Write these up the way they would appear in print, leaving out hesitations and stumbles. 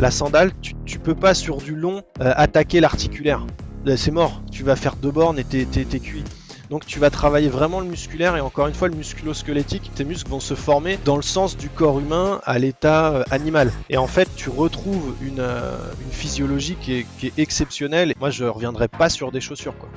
La sandale, tu peux pas sur du long attaquer l'articulaire. Là, c'est mort, tu vas faire 2 bornes et t'es cuit. Donc tu vas travailler vraiment le musculaire et encore une fois le musculo-squelettique. Tes muscles vont se former dans le sens du corps humain à l'état animal. Et en fait tu retrouves une physiologie qui est exceptionnelle. Moi je reviendrai pas sur des chaussures quoi.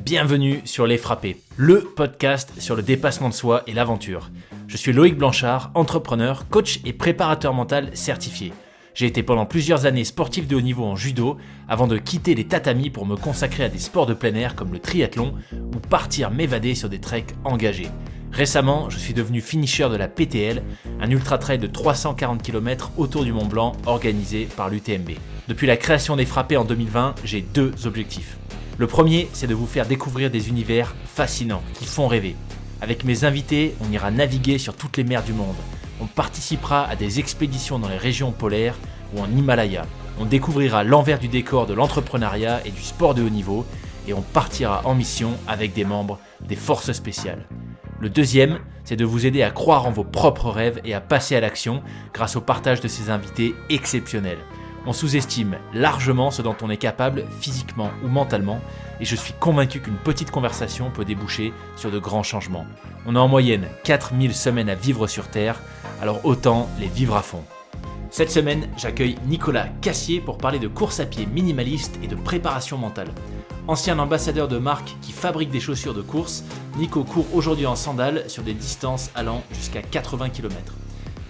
Bienvenue sur Les Frappés, le podcast sur le dépassement de soi et l'aventure. Je suis Loïc Blanchard, entrepreneur, coach et préparateur mental certifié. J'ai été pendant plusieurs années sportif de haut niveau en judo avant de quitter les tatamis pour me consacrer à des sports de plein air comme le triathlon ou partir m'évader sur des treks engagés. Récemment, je suis devenu finisher de la PTL, un ultra-trail de 340 km autour du Mont Blanc organisé par l'UTMB. Depuis la création des Frappés en 2020, j'ai 2 objectifs. Le premier, c'est de vous faire découvrir des univers fascinants, qui font rêver. Avec mes invités, on ira naviguer sur toutes les mers du monde. On participera à des expéditions dans les régions polaires ou en Himalaya. On découvrira l'envers du décor de l'entrepreneuriat et du sport de haut niveau. Et on partira en mission avec des membres des forces spéciales. Le deuxième, c'est de vous aider à croire en vos propres rêves et à passer à l'action grâce au partage de ces invités exceptionnels. On sous-estime largement ce dont on est capable physiquement ou mentalement et je suis convaincu qu'une petite conversation peut déboucher sur de grands changements. On a en moyenne 4000 semaines à vivre sur Terre, alors autant les vivre à fond. Cette semaine, j'accueille Nicolas Cassier pour parler de course à pied minimaliste et de préparation mentale. Ancien ambassadeur de marque qui fabrique des chaussures de course, Nico court aujourd'hui en sandales sur des distances allant jusqu'à 80 km.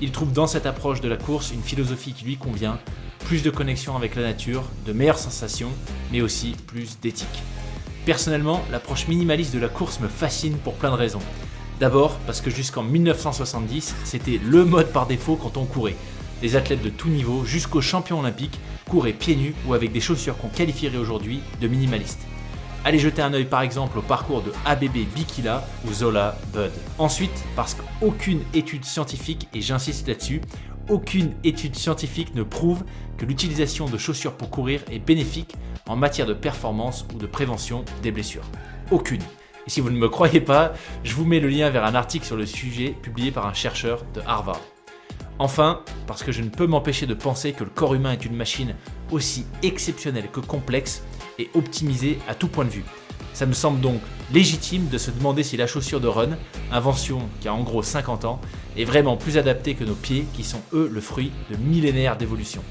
Il trouve dans cette approche de la course une philosophie qui lui convient, plus de connexion avec la nature, de meilleures sensations, mais aussi plus d'éthique. Personnellement, l'approche minimaliste de la course me fascine pour plein de raisons. D'abord parce que jusqu'en 1970, c'était le mode par défaut quand on courait. Les athlètes de tout niveau, jusqu'aux champions olympiques, couraient pieds nus ou avec des chaussures qu'on qualifierait aujourd'hui de minimalistes. Allez jeter un œil par exemple au parcours de ABB Bikila ou Zola Bud. Ensuite, parce qu'aucune étude scientifique, et j'insiste là-dessus, aucune étude scientifique ne prouve que l'utilisation de chaussures pour courir est bénéfique en matière de performance ou de prévention des blessures. Aucune. Et si vous ne me croyez pas, je vous mets le lien vers un article sur le sujet publié par un chercheur de Harvard. Enfin, parce que je ne peux m'empêcher de penser que le corps humain est une machine aussi exceptionnelle que complexe et optimisée à tout point de vue. Ça me semble donc légitime de se demander si la chaussure de run, invention qui a en gros 50 ans, est vraiment plus adaptée que nos pieds qui sont eux le fruit de millénaires d'évolution.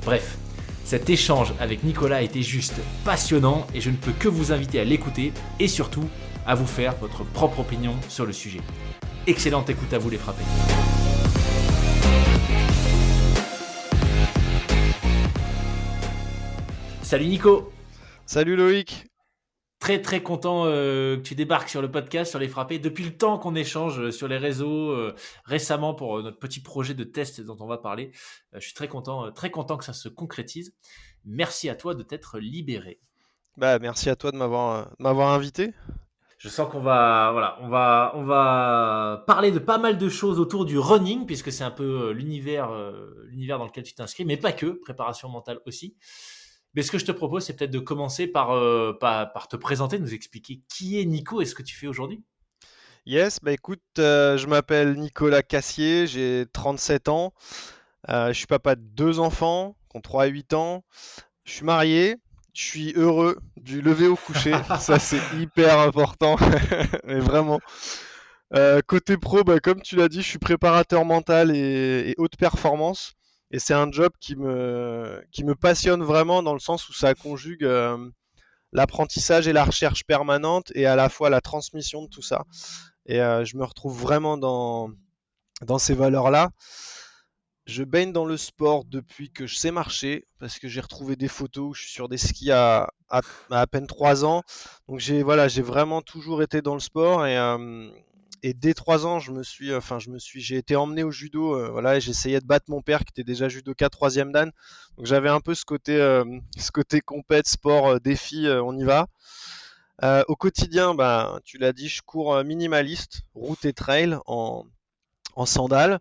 Bref, cet échange avec Nicolas a été juste passionnant et je ne peux que vous inviter à l'écouter et surtout à vous faire votre propre opinion sur le sujet. Excellente écoute à vous les frappés. Salut Nico. Salut Loïc. Très content que tu débarques sur le podcast, sur les frappés. Depuis le temps qu'on échange sur les réseaux, récemment pour notre petit projet de test dont on va parler, je suis très content que ça se concrétise. Merci à toi de t'être libéré. Merci à toi de m'avoir invité. Je sens qu'on va parler de pas mal de choses autour du running, puisque c'est un peu l'univers dans lequel tu t'inscris, mais pas que, préparation mentale aussi. Mais ce que je te propose, c'est peut-être de commencer par te présenter, nous expliquer qui est Nico et ce que tu fais aujourd'hui. Yes, écoute, je m'appelle Nicolas Cassier, j'ai 37 ans, je suis papa de 2 enfants, qui ont 3 et 8 ans, je suis marié, je suis heureux du lever au coucher, ça c'est hyper important, mais vraiment. Côté pro, comme tu l'as dit, je suis préparateur mental et haute performance. Et c'est un job qui me passionne vraiment dans le sens où ça conjugue l'apprentissage et la recherche permanente et à la fois la transmission de tout ça. Et je me retrouve vraiment dans ces valeurs-là. Je baigne dans le sport depuis que je sais marcher parce que j'ai retrouvé des photos où je suis sur des skis à peine 3 ans. Donc j'ai vraiment toujours été dans le sport et dès 3 ans, j'ai été emmené au judo, et j'essayais de battre mon père qui était déjà judoka 3e dan. Donc j'avais un peu ce côté compète, sport, défi, on y va. Au quotidien, tu l'as dit, je cours minimaliste, route et trail en sandales.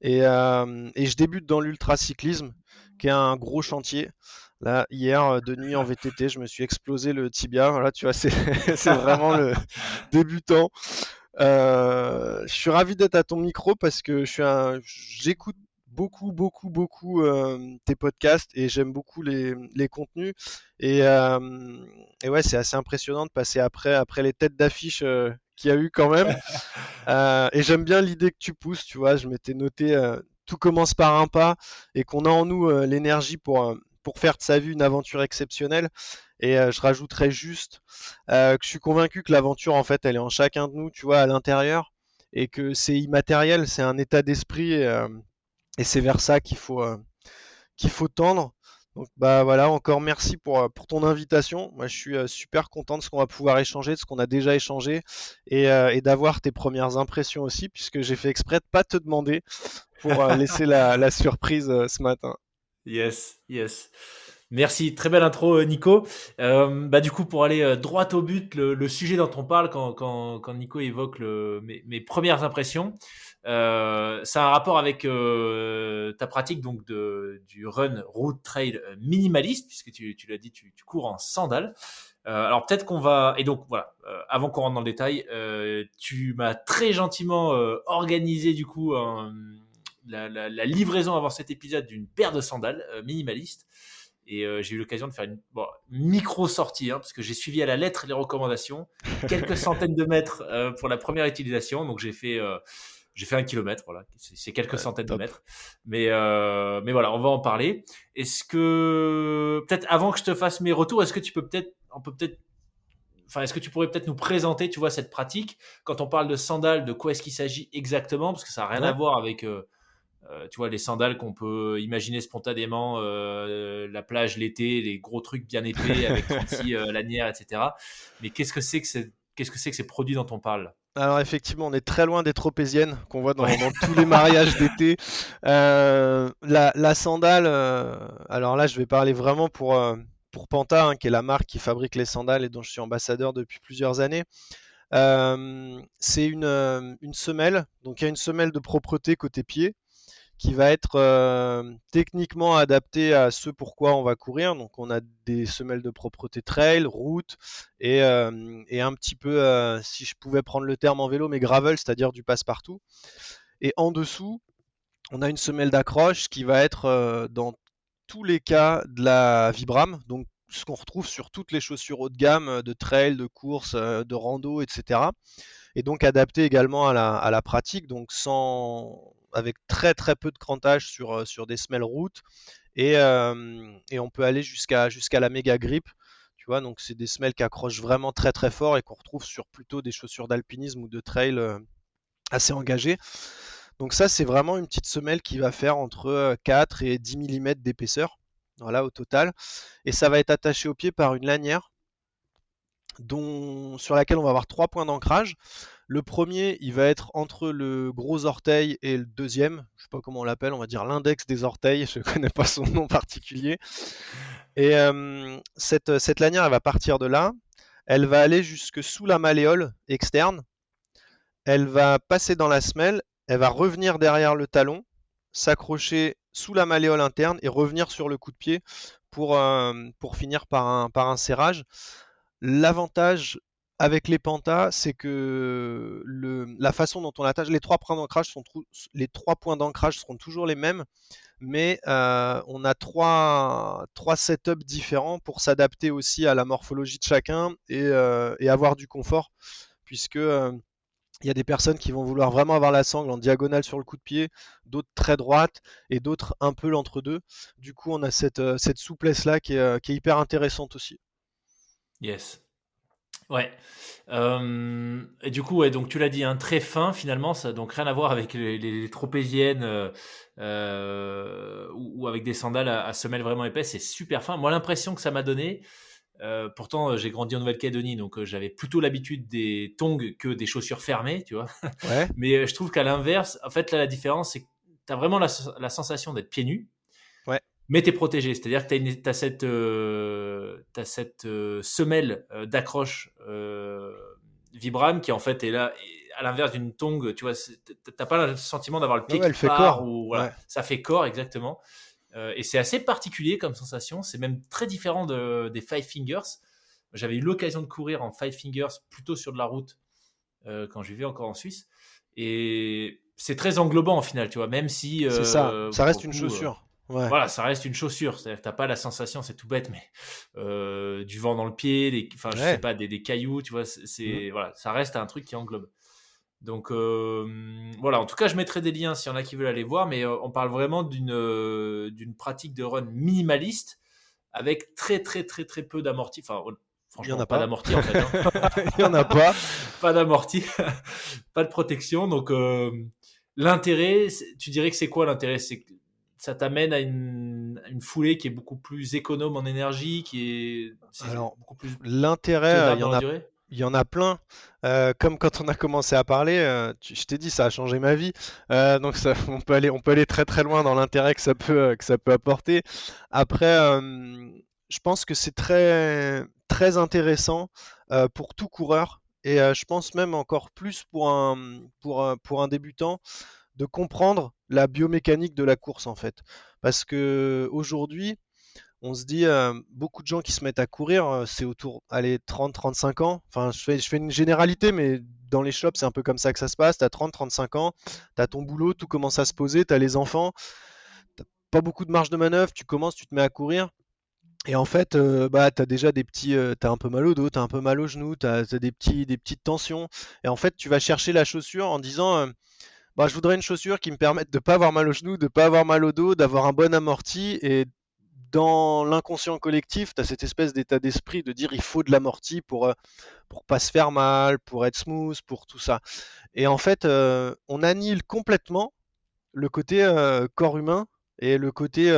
Et je débute dans l'ultracyclisme, qui est un gros chantier. Là, hier, de nuit en VTT, je me suis explosé le tibia. Voilà, tu vois, c'est c'est vraiment le débutant. Je suis ravi d'être à ton micro parce que j'écoute beaucoup, beaucoup, beaucoup tes podcasts et j'aime beaucoup les contenus. Et, euh, et ouais, c'est assez impressionnant de passer après les têtes d'affiche qu'il y a eu quand même. Et j'aime bien l'idée que tu pousses, tu vois. Je m'étais noté tout commence par un pas et qu'on a en nous l'énergie pour faire de sa vie une aventure exceptionnelle. Et je rajouterais juste que je suis convaincu que l'aventure, en fait, elle est en chacun de nous, tu vois, à l'intérieur, et que c'est immatériel, c'est un état d'esprit, et c'est vers ça qu'il faut tendre. Donc bah voilà, encore merci pour ton invitation. Moi je suis super content de ce qu'on va pouvoir échanger, de ce qu'on a déjà échangé, et d'avoir tes premières impressions aussi, puisque j'ai fait exprès de pas te demander pour laisser la surprise ce matin. Yes, yes. Merci, très belle intro Nico. Du coup, pour aller droit au but, le sujet dont on parle quand Nico évoque mes premières impressions, ça a un rapport avec ta pratique donc du run road trail minimaliste, puisque tu l'as dit, tu cours en sandales. Alors peut-être qu'on va... Et donc voilà, avant qu'on rentre dans le détail, tu m'as très gentiment organisé du coup la livraison avant cet épisode d'une paire de sandales minimalistes. Et j'ai eu l'occasion de faire une micro sortie, hein, parce que j'ai suivi à la lettre les recommandations, quelques centaines de mètres pour la première utilisation. Donc j'ai fait 1 kilomètre, voilà, c'est quelques centaines de Top. mètres. Mais voilà, on va en parler. Est-ce que peut-être avant que je te fasse mes retours, est-ce que tu peux peut-être, on peut peut-être, enfin, est-ce que tu pourrais peut-être nous présenter, tu vois, cette pratique quand on parle de sandales, de quoi est-ce qu'il s'agit exactement, parce que ça n'a rien à Ouais. voir avec tu vois, les sandales qu'on peut imaginer spontanément, la plage l'été, les gros trucs bien épais avec 36 lanières, etc. Mais qu'est-ce que c'est que ces produits dont on parle? Alors effectivement, on est très loin des tropéziennes qu'on voit dans tous les mariages d'été. La sandale, alors là je vais parler vraiment pour Panta, hein, qui est la marque qui fabrique les sandales et dont je suis ambassadeur depuis plusieurs années. C'est une semelle, donc il y a une semelle de propreté côté pied qui va être techniquement adapté à ce pourquoi on va courir. Donc on a des semelles de propreté trail, route et un petit peu, si je pouvais prendre le terme en vélo, mais gravel, c'est-à-dire du passe-partout. Et en dessous, on a une semelle d'accroche qui va être dans tous les cas de la Vibram, donc ce qu'on retrouve sur toutes les chaussures haut de gamme de trail, de course, de rando, etc. Et donc adapté également à la pratique, donc avec très très peu de crantage sur des semelles route et on peut aller jusqu'à la méga grip. Tu vois, donc c'est des semelles qui accrochent vraiment très très fort et qu'on retrouve sur plutôt des chaussures d'alpinisme ou de trail assez engagées. Donc ça, c'est vraiment une petite semelle qui va faire entre 4 et 10 mm d'épaisseur, voilà, au total. Et ça va être attaché au pied par une lanière sur laquelle on va avoir 3 points d'ancrage. Le premier, il va être entre le gros orteil et le deuxième. Je ne sais pas comment on l'appelle, on va dire l'index des orteils. Je ne connais pas son nom particulier. Et cette lanière, elle va partir de là. Elle va aller jusque sous la malléole externe. Elle va passer dans la semelle. Elle va revenir derrière le talon, s'accrocher sous la malléole interne et revenir sur le coup de pied pour finir par un serrage. L'avantage avec les pantas, c'est que la façon dont on attache les 3 points d'ancrage seront toujours les mêmes, mais on a trois setups différents pour s'adapter aussi à la morphologie de chacun et avoir du confort, puisque il y a des personnes qui vont vouloir vraiment avoir la sangle en diagonale sur le coup de pied, d'autres très droite et d'autres un peu l'entre-deux. Du coup, on a cette souplesse-là qui est hyper intéressante aussi. Yes. Ouais. Et du coup, ouais, donc tu l'as dit, hein, très fin finalement, ça donc rien à voir avec les tropéziennes ou avec des sandales à semelles vraiment épaisses, c'est super fin. Moi, l'impression que ça m'a donné, pourtant j'ai grandi en Nouvelle-Calédonie, donc j'avais plutôt l'habitude des tongs que des chaussures fermées, tu vois. Ouais, Mais je trouve qu'à l'inverse, en fait, là, la différence, c'est que tu as vraiment la sensation d'être pieds nus, ouais, mais tu es protégé. C'est-à-dire que tu as t'as cette semelle d'accroche Vibram qui, en fait, est là. Et à l'inverse d'une tongue, tu vois, t'as pas le sentiment d'avoir le ouais, pied ouais, qui elle fait part corps. ou voilà, Ouais. ça fait corps exactement. Et c'est assez particulier comme sensation. C'est même très différent des Five Fingers. J'avais eu l'occasion de courir en Five Fingers plutôt sur de la route quand je vivais encore en Suisse. Et c'est très englobant au final, tu vois, même si C'est ça. Ça pour reste le une coup, chaussure. Ouais. voilà, ça reste une chaussure. C'est-à-dire que t'as pas la sensation, c'est tout bête, mais du vent dans le pied, enfin, je sais Ouais. pas, des cailloux, tu vois, Mm. voilà, ça reste un truc qui englobe. Donc voilà, en tout cas, je mettrai des liens s'il y en a qui veulent aller voir, mais on parle vraiment d'une pratique de run minimaliste avec très très très très peu d'amorti. Enfin, Il y en franchement, a pas pas. d'amorti en fait, hein. Il y en a pas. Pas d'amorti, pas de protection. Donc l'intérêt, tu dirais que c'est quoi l'intérêt? C'est que ça t'amène à une foulée qui est beaucoup plus économe en énergie, c'est Alors, beaucoup plus l'intérêt, tenable dans la durée. il y en a plein. Comme quand on a commencé à parler, je t'ai dit, ça a changé ma vie. Donc ça, on peut aller très très loin dans l'intérêt que ça peut apporter. Après, je pense que c'est très très intéressant pour tout coureur. Et je pense même encore plus pour un débutant de comprendre la biomécanique de la course en fait. Parce que aujourd'hui, on se dit, beaucoup de gens qui se mettent à courir, c'est autour, allez, 30-35 ans. Enfin, je fais une généralité, mais dans les shops, c'est un peu comme ça que ça se passe. Tu as 30-35 ans, tu as ton boulot, tout commence à se poser, tu as les enfants, t'as pas beaucoup de marge de manœuvre, tu commences, tu te mets à courir. Et en fait, bah, tu as déjà t'as un peu mal au dos, tu as un peu mal au genou, tu as des petites tensions. Et en fait, tu vas chercher la chaussure en disant, bah, je voudrais une chaussure qui me permette de pas avoir mal au genou, de pas avoir mal au dos, d'avoir un bon amorti. Et dans l'inconscient collectif, tu as cette espèce d'état d'esprit de dire il faut de l'amorti pour pas se faire mal, pour être smooth, pour tout ça. Et en fait, on annihile complètement le côté corps humain et le côté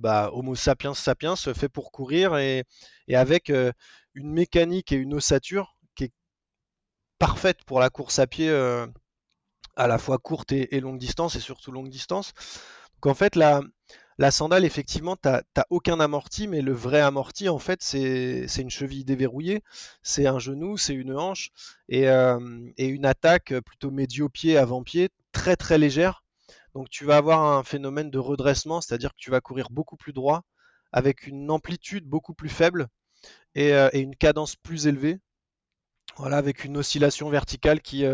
bah, Homo sapiens sapiens fait pour courir et avec une mécanique et une ossature qui est parfaite pour la course à pied à la fois courte et longue distance et surtout longue distance. Donc en fait, la sandale, effectivement, t'as aucun amorti, mais le vrai amorti, en fait, c'est une cheville déverrouillée, c'est un genou, c'est une hanche et une attaque plutôt médio-pied, avant-pied, très très légère. Donc tu vas avoir un phénomène de redressement, c'est-à-dire que tu vas courir beaucoup plus droit, avec une amplitude beaucoup plus faible et une cadence plus élevée. Voilà, avec une oscillation verticale qui,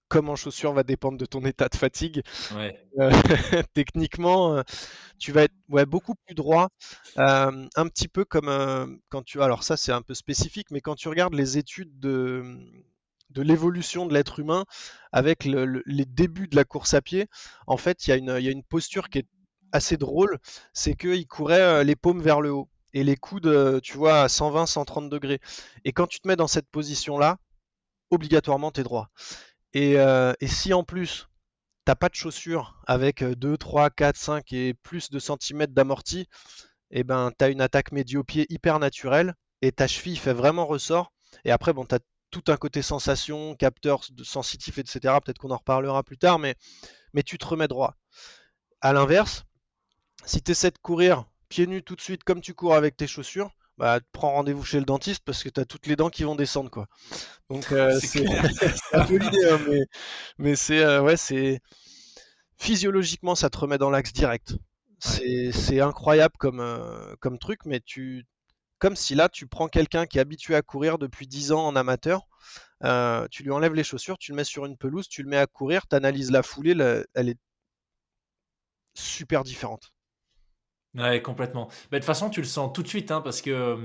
comme en chaussure, va dépendre de ton état de fatigue. Ouais. Euh, techniquement, tu vas être ouais, beaucoup plus droit, un petit peu comme quand tu. Alors ça, c'est un peu spécifique, mais quand tu regardes les études de l'évolution de l'être humain avec les débuts de la course à pied, en fait, il y a une posture qui est assez drôle, c'est qu'il courait les paumes vers le haut et les coudes, tu vois, à 120-130 degrés. Et quand tu te mets dans cette position-là, obligatoirement, tu es droit. Et si en plus, t'as pas de chaussures avec 2, 3, 4, 5 et plus de centimètres d'amorti, et ben t'as une attaque médio-pied hyper naturelle et ta cheville fait vraiment ressort. Et après, bon, t'as tout un côté sensation, capteur sensitif, etc. Peut-être qu'on en reparlera plus tard, mais tu te remets droit. À l'inverse, si tu essaies de courir pieds nus tout de suite comme tu cours avec tes chaussures, bah prends rendez-vous chez le dentiste parce que t'as toutes les dents qui vont descendre quoi. Donc C'est c'est clair. c'est un peu l'idée, hein, mais c'est ouais, c'est physiologiquement, ça te remet dans l'axe direct. Ouais. C'est incroyable comme truc, mais comme si là, tu prends quelqu'un qui est habitué à courir depuis 10 ans en amateur, tu lui enlèves les chaussures, tu le mets sur une pelouse, tu le mets à courir, tu analyses la foulée, elle est super différente. Ouais, complètement. Bah, de toute façon, tu le sens tout de suite, hein, parce que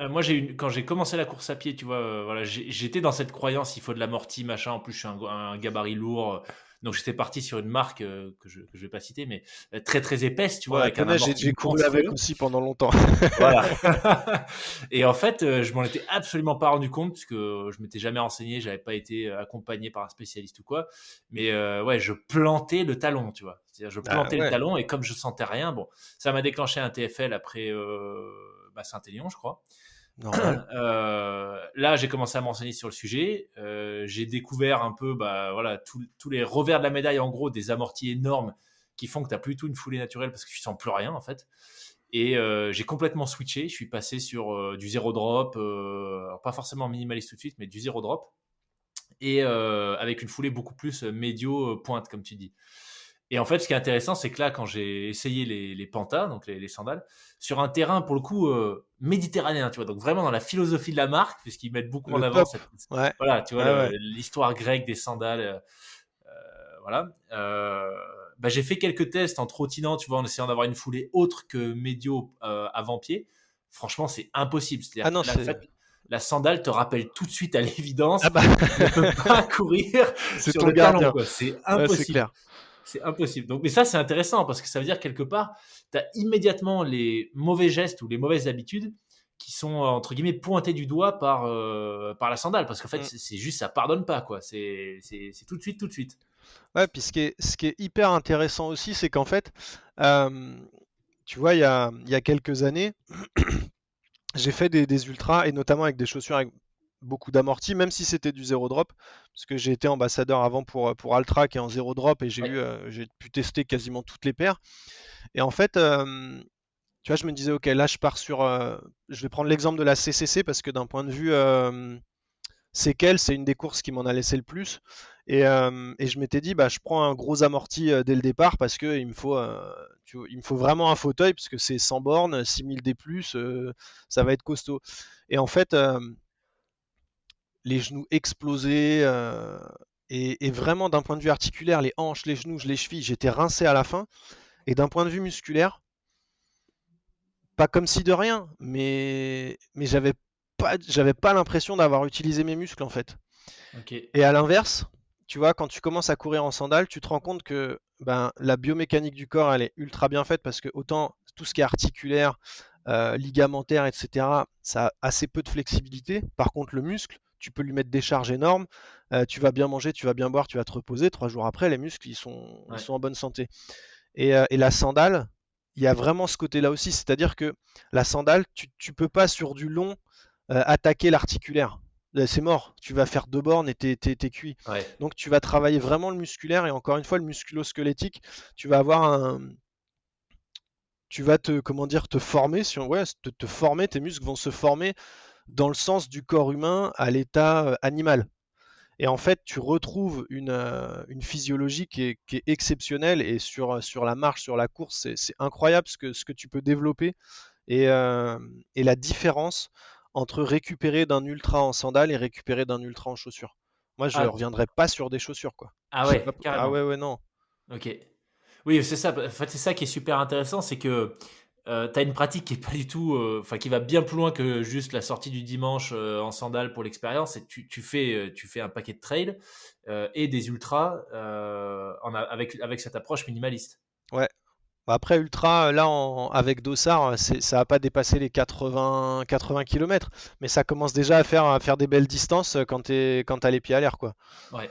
moi, quand j'ai commencé la course à pied, tu vois, voilà, j'étais dans cette croyance, il faut de l'amorti, machin. En plus, je suis un gabarit lourd, donc j'étais parti sur une marque que je vais pas citer, mais très très épaisse, tu On vois, la avec un connaît, amorti j'ai couru avec monstrueux. aussi pendant longtemps. Voilà. Et en fait, je m'en étais absolument pas rendu compte puisque je m'étais jamais renseigné, j'avais pas été accompagné par un spécialiste ou quoi. Mais ouais, je plantais le talon, tu vois. C'est-à-dire, je Ah plantais le ouais, talon et comme je sentais rien, bon, ça m'a déclenché un TFL après Saint-Élion, je crois. normal. Là, j'ai commencé à m'enseigner sur le sujet. J'ai découvert un peu, bah voilà, tous les revers de la médaille, en gros, des amortis énormes qui font que tu n'as plus du tout une foulée naturelle parce que tu sens plus rien en fait. Et j'ai complètement switché. Je suis passé sur du zéro drop, alors pas forcément minimaliste tout de suite, mais du zéro drop. Et avec une foulée beaucoup plus médio pointe, comme tu dis. Et en fait, ce qui est intéressant, c'est que là, quand j'ai essayé les Panta, donc les sandales, sur un terrain pour le coup méditerranéen, tu vois, donc vraiment dans la philosophie de la marque, puisqu'ils mettent beaucoup en Le avant top. cette, Ouais. voilà, tu vois, Ouais, ouais. l'histoire grecque des sandales, voilà. Bah, j'ai fait quelques tests en trottinant, tu vois, en essayant d'avoir une foulée autre que médio avant-pied. Franchement, c'est impossible. Ah C'est-à-dire non, que en c'est. fait, la sandale te rappelle tout de suite à Ah l'évidence bah, que tu ne peux pas courir c'est sur ton le talon, gardien. quoi. C'est Ouais, c'est impossible. clair. C'est impossible. Donc, mais ça, c'est intéressant parce que ça veut dire quelque part, tu as immédiatement les mauvais gestes ou les mauvaises habitudes qui sont entre guillemets pointés du doigt par la sandale parce qu'en fait, Mm. c'est juste ça pardonne pas quoi. C'est tout de suite, tout de suite. Ouais, puis ce qui est hyper intéressant aussi, c'est qu'en fait, euh, tu vois, il y a quelques années, j'ai fait des ultras et notamment avec des chaussures avec beaucoup d'amorti, même si c'était du zéro drop, parce que j'ai été ambassadeur avant pour Altra qui est en zéro drop et Ouais. j'ai pu tester quasiment toutes les paires. Et en fait, tu vois, je me disais, ok, là je pars sur, je vais prendre l'exemple de la CCC parce que d'un point de vue séquelles, c'est une des courses qui m'en a laissé le plus. Et je m'étais dit, bah, je prends un gros amorti dès le départ parce que il me faut vraiment un fauteuil parce que c'est 100 bornes, 6000 D+, ça va être costaud. Et en fait, les genoux explosés et vraiment d'un point de vue articulaire, les hanches, les genoux, les chevilles, j'étais rincé à la fin. Et d'un point de vue musculaire, pas comme si de rien, mais j'avais pas l'impression d'avoir utilisé mes muscles en fait. Ok. Et à l'inverse, tu vois, quand tu commences à courir en sandales, tu te rends compte que ben, la biomécanique du corps, elle est ultra bien faite parce que autant tout ce qui est articulaire, ligamentaire, etc., ça a assez peu de flexibilité. Par contre, le muscle, tu peux lui mettre des charges énormes. Tu vas bien manger, tu vas bien boire, tu vas te reposer. 3 jours après, les muscles, ils Ouais. sont en bonne santé. Et la sandale, il y a vraiment ce côté-là aussi. C'est-à-dire que la sandale, tu peux pas sur du long attaquer l'articulaire. C'est mort. Tu vas faire 2 bornes et t'es cuit. Ouais. Donc tu vas travailler vraiment le musculaire et encore une fois le musculo-squelettique. Tu vas avoir un, tu vas te, comment dire, te former. Ouais, te former. Tes muscles vont se former dans le sens du corps humain à l'état animal. Et en fait, tu retrouves une physiologie qui est exceptionnelle et sur la marche, sur la course, c'est incroyable ce que tu peux développer et la différence entre récupérer d'un ultra en sandales et récupérer d'un ultra en chaussures. Moi, je ne Ah, reviendrai pas sur des chaussures, quoi. ah C'est pas... ouais, Ah carrément. ouais, ouais, non. Ok. Oui, c'est ça. En fait, c'est ça qui est super intéressant, c'est que tu as une pratique qui est pas du tout, enfin, qui va bien plus loin que juste la sortie du dimanche en sandales pour l'expérience. Et tu fais un paquet de trails et des ultras avec cette approche minimaliste. Ouais. Bah, après, ultra, là, avec Dossard, ça n'a pas dépassé les 80 km, mais ça commence déjà à faire des belles distances quand t'as les pieds à l'air, quoi. Ouais.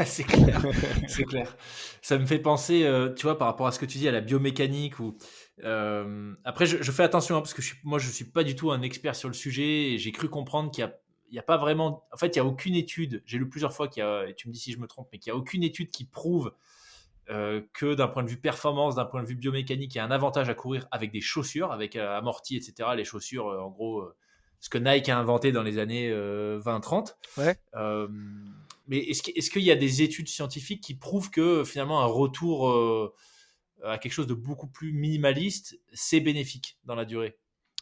C'est clair, c'est clair. Ça me fait penser, tu vois, par rapport à ce que tu dis, à la biomécanique ou après, je fais attention hein, parce que moi, je suis pas du tout un expert sur le sujet et j'ai cru comprendre il y a pas vraiment, en fait, il y a aucune étude. J'ai lu plusieurs fois et tu me dis si je me trompe, mais qu'il y a aucune étude qui prouve que d'un point de vue performance, d'un point de vue biomécanique, il y a un avantage à courir avec des chaussures, avec amorti, etc. Les chaussures, en gros, ce que Nike a inventé dans les années 20-30. Ouais. Euh, mais est-ce qu'il y a des études scientifiques qui prouvent que finalement un retour à quelque chose de beaucoup plus minimaliste, c'est bénéfique dans la durée?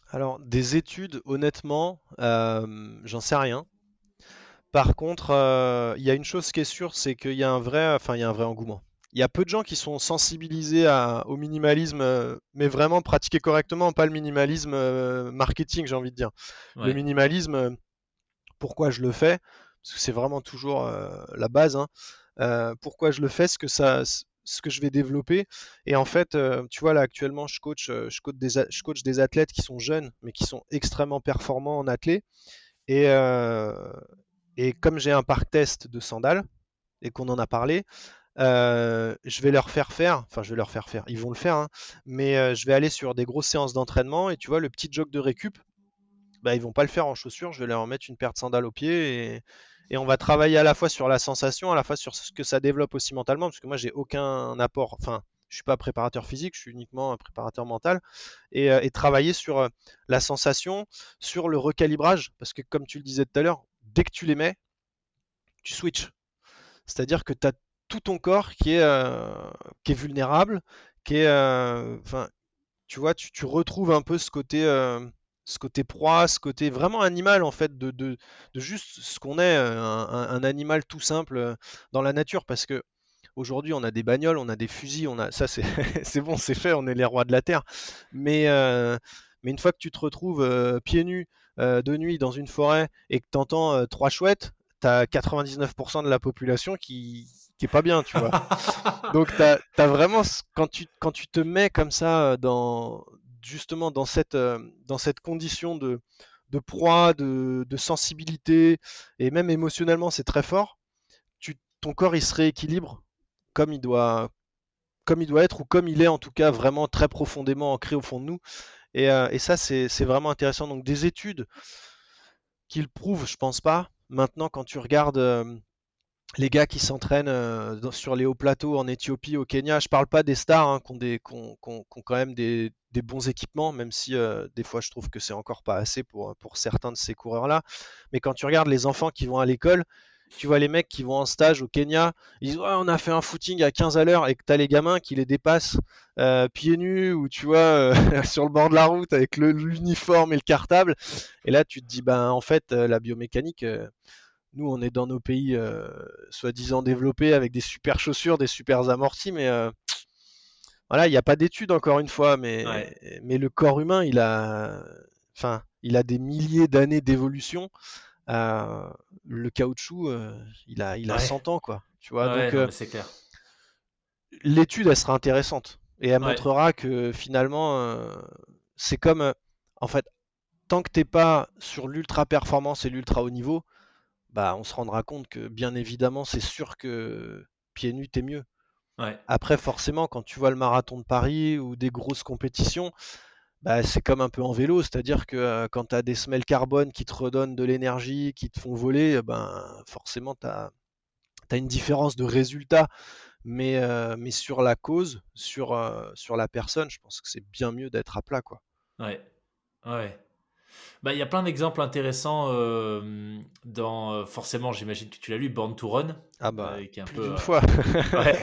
Alors, des études, honnêtement, j'en sais rien. Par contre, il y a une chose qui est sûre, c'est qu'il y a enfin, il y a un vrai engouement. Il y a peu de gens qui sont sensibilisés au minimalisme, mais vraiment pratiqué correctement, pas le minimalisme marketing, j'ai envie de dire. Le Ouais. minimalisme, pourquoi je le fais? Parce que c'est vraiment toujours la base, hein. Pourquoi je le fais, ce que je vais développer. Et en fait, tu vois, là actuellement, je coach des athlètes qui sont jeunes, mais qui sont extrêmement performants en athlée. Et, et comme j'ai un parc test de sandales et qu'on en a parlé, je vais leur faire faire, enfin je vais leur faire faire, ils vont le faire, hein, mais je vais aller sur des grosses séances d'entraînement et tu vois, le petit jog de récup, bah, ils vont pas le faire en chaussures, je vais leur mettre une paire de sandales au pied et on va travailler à la fois sur la sensation, à la fois sur ce que ça développe aussi mentalement, parce que moi j'ai aucun apport, enfin je suis pas préparateur physique, je suis uniquement un préparateur mental, et travailler sur la sensation, sur le recalibrage, parce que comme tu le disais tout à l'heure, dès que tu les mets, tu switches. C'est-à-dire que tout ton corps qui est vulnérable, enfin, tu vois, tu retrouves un peu ce côté proie, ce côté vraiment animal en fait, de juste ce qu'on est, un animal tout simple dans la nature. Parce que aujourd'hui, on a des bagnoles, on a des fusils, on a ça, c'est c'est bon, c'est fait, on est les rois de la terre. Mais, euh, mais une fois que tu te retrouves pieds nus de nuit dans une forêt et que tu entends trois chouettes, t'as 99% de la population qui est pas bien, tu vois. Donc, t'as vraiment, quand tu te mets comme ça justement dans cette condition de proie, de sensibilité, et même émotionnellement, c'est très fort. Ton corps, il se rééquilibre comme il doit, comme il doit être, ou comme il est en tout cas vraiment très profondément ancré au fond de nous. Et ça, c'est vraiment intéressant. Donc, des études qui le prouvent, je pense pas. Maintenant, quand tu regardes les gars qui s'entraînent sur les hauts plateaux en Éthiopie, au Kenya, je parle pas des stars qui ont, qui ont quand même des bons équipements, même si des fois je trouve que c'est encore pas assez pour certains de ces coureurs-là. Mais quand tu regardes les enfants qui vont à l'école, tu vois les mecs qui vont en stage au Kenya, ils disent ouais, on a fait un footing à 15 à l'heure, et que tu as les gamins qui les dépassent pieds nus, ou tu vois sur le bord de la route avec l'uniforme et le cartable. Et là tu te dis ben en fait la biomécanique, nous, on est dans nos pays soi-disant développés avec des super chaussures, des super amortis, mais voilà, il n'y a pas d'études encore une fois, Ouais, mais le corps humain, enfin, il a des milliers d'années d'évolution. Euh, le caoutchouc, il a ouais, 100 ans, quoi. Tu vois, ouais, donc non mais c'est clair. l'étude, elle sera intéressante et elle Ouais, montrera que finalement, c'est comme, en fait, tant que t'es pas sur l'ultra performance et l'ultra haut niveau, bah, on se rendra compte que bien évidemment, c'est sûr que pieds nus, t'es mieux. ouais, Après, forcément, quand tu vois le marathon de Paris ou des grosses compétitions, bah, c'est comme un peu en vélo, c'est-à-dire que quand tu as des semelles carbone qui te redonnent de l'énergie, qui te font voler, ben, forcément, tu as une différence de résultat. Mais sur la cause, sur la personne, je pense que c'est bien mieux d'être à plat, quoi. ouais, ouais. Bah, il y a plein d'exemples intéressants dans, forcément, j'imagine que tu l'as lu, Born to Run, Ah bah, qui est un plus peu, d'une fois. ouais.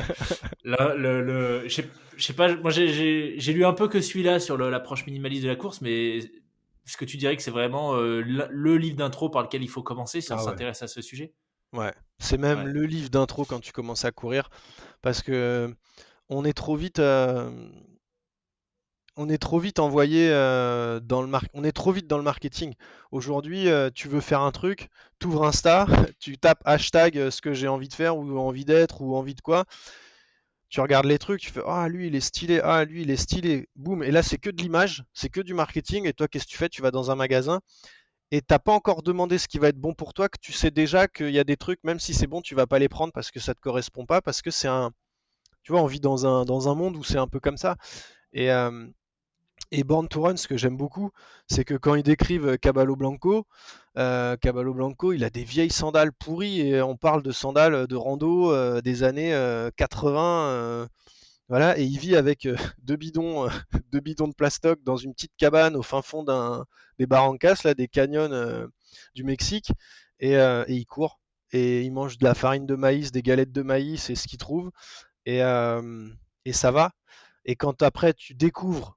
Là, je sais pas, moi j'ai lu un peu que celui-là sur l'approche minimaliste de la course, mais est-ce que tu dirais que c'est vraiment le livre d'intro par lequel il faut commencer si on Ah ouais. s'intéresse à ce sujet? Ouais. C'est même Ouais, le livre d'intro quand tu commences à courir, parce que on est trop vite, on est trop vite envoyé on est trop vite dans le marketing. Aujourd'hui, tu veux faire un truc, tu ouvres Insta, tu tapes hashtag ce que j'ai envie de faire ou envie d'être ou envie de quoi. Tu regardes les trucs, tu fais ah lui il est stylé, ah lui il est stylé, boum. Et là c'est que de l'image, c'est que du marketing. Et toi qu'est-ce que tu fais? Tu vas dans un magasin et t'as pas encore demandé ce qui va être bon pour toi, que tu sais déjà qu'il y a des trucs, même si c'est bon, tu vas pas les prendre parce que ça te correspond pas, parce que c'est un, tu vois, on vit dans un monde où c'est un peu comme ça. Et, euh, et Born to Run, ce que j'aime beaucoup, c'est que quand ils décrivent Caballo Blanco, il a des vieilles sandales pourries, et on parle de sandales de rando des années 80, voilà, et il vit avec deux bidons, deux bidons de plastoc dans une petite cabane au fin fond des Barrancas, là, des canyons du Mexique, et il court et il mange de la farine de maïs, des galettes de maïs, et ce qu'il trouve, et, euh, et ça va. Et quand après tu découvres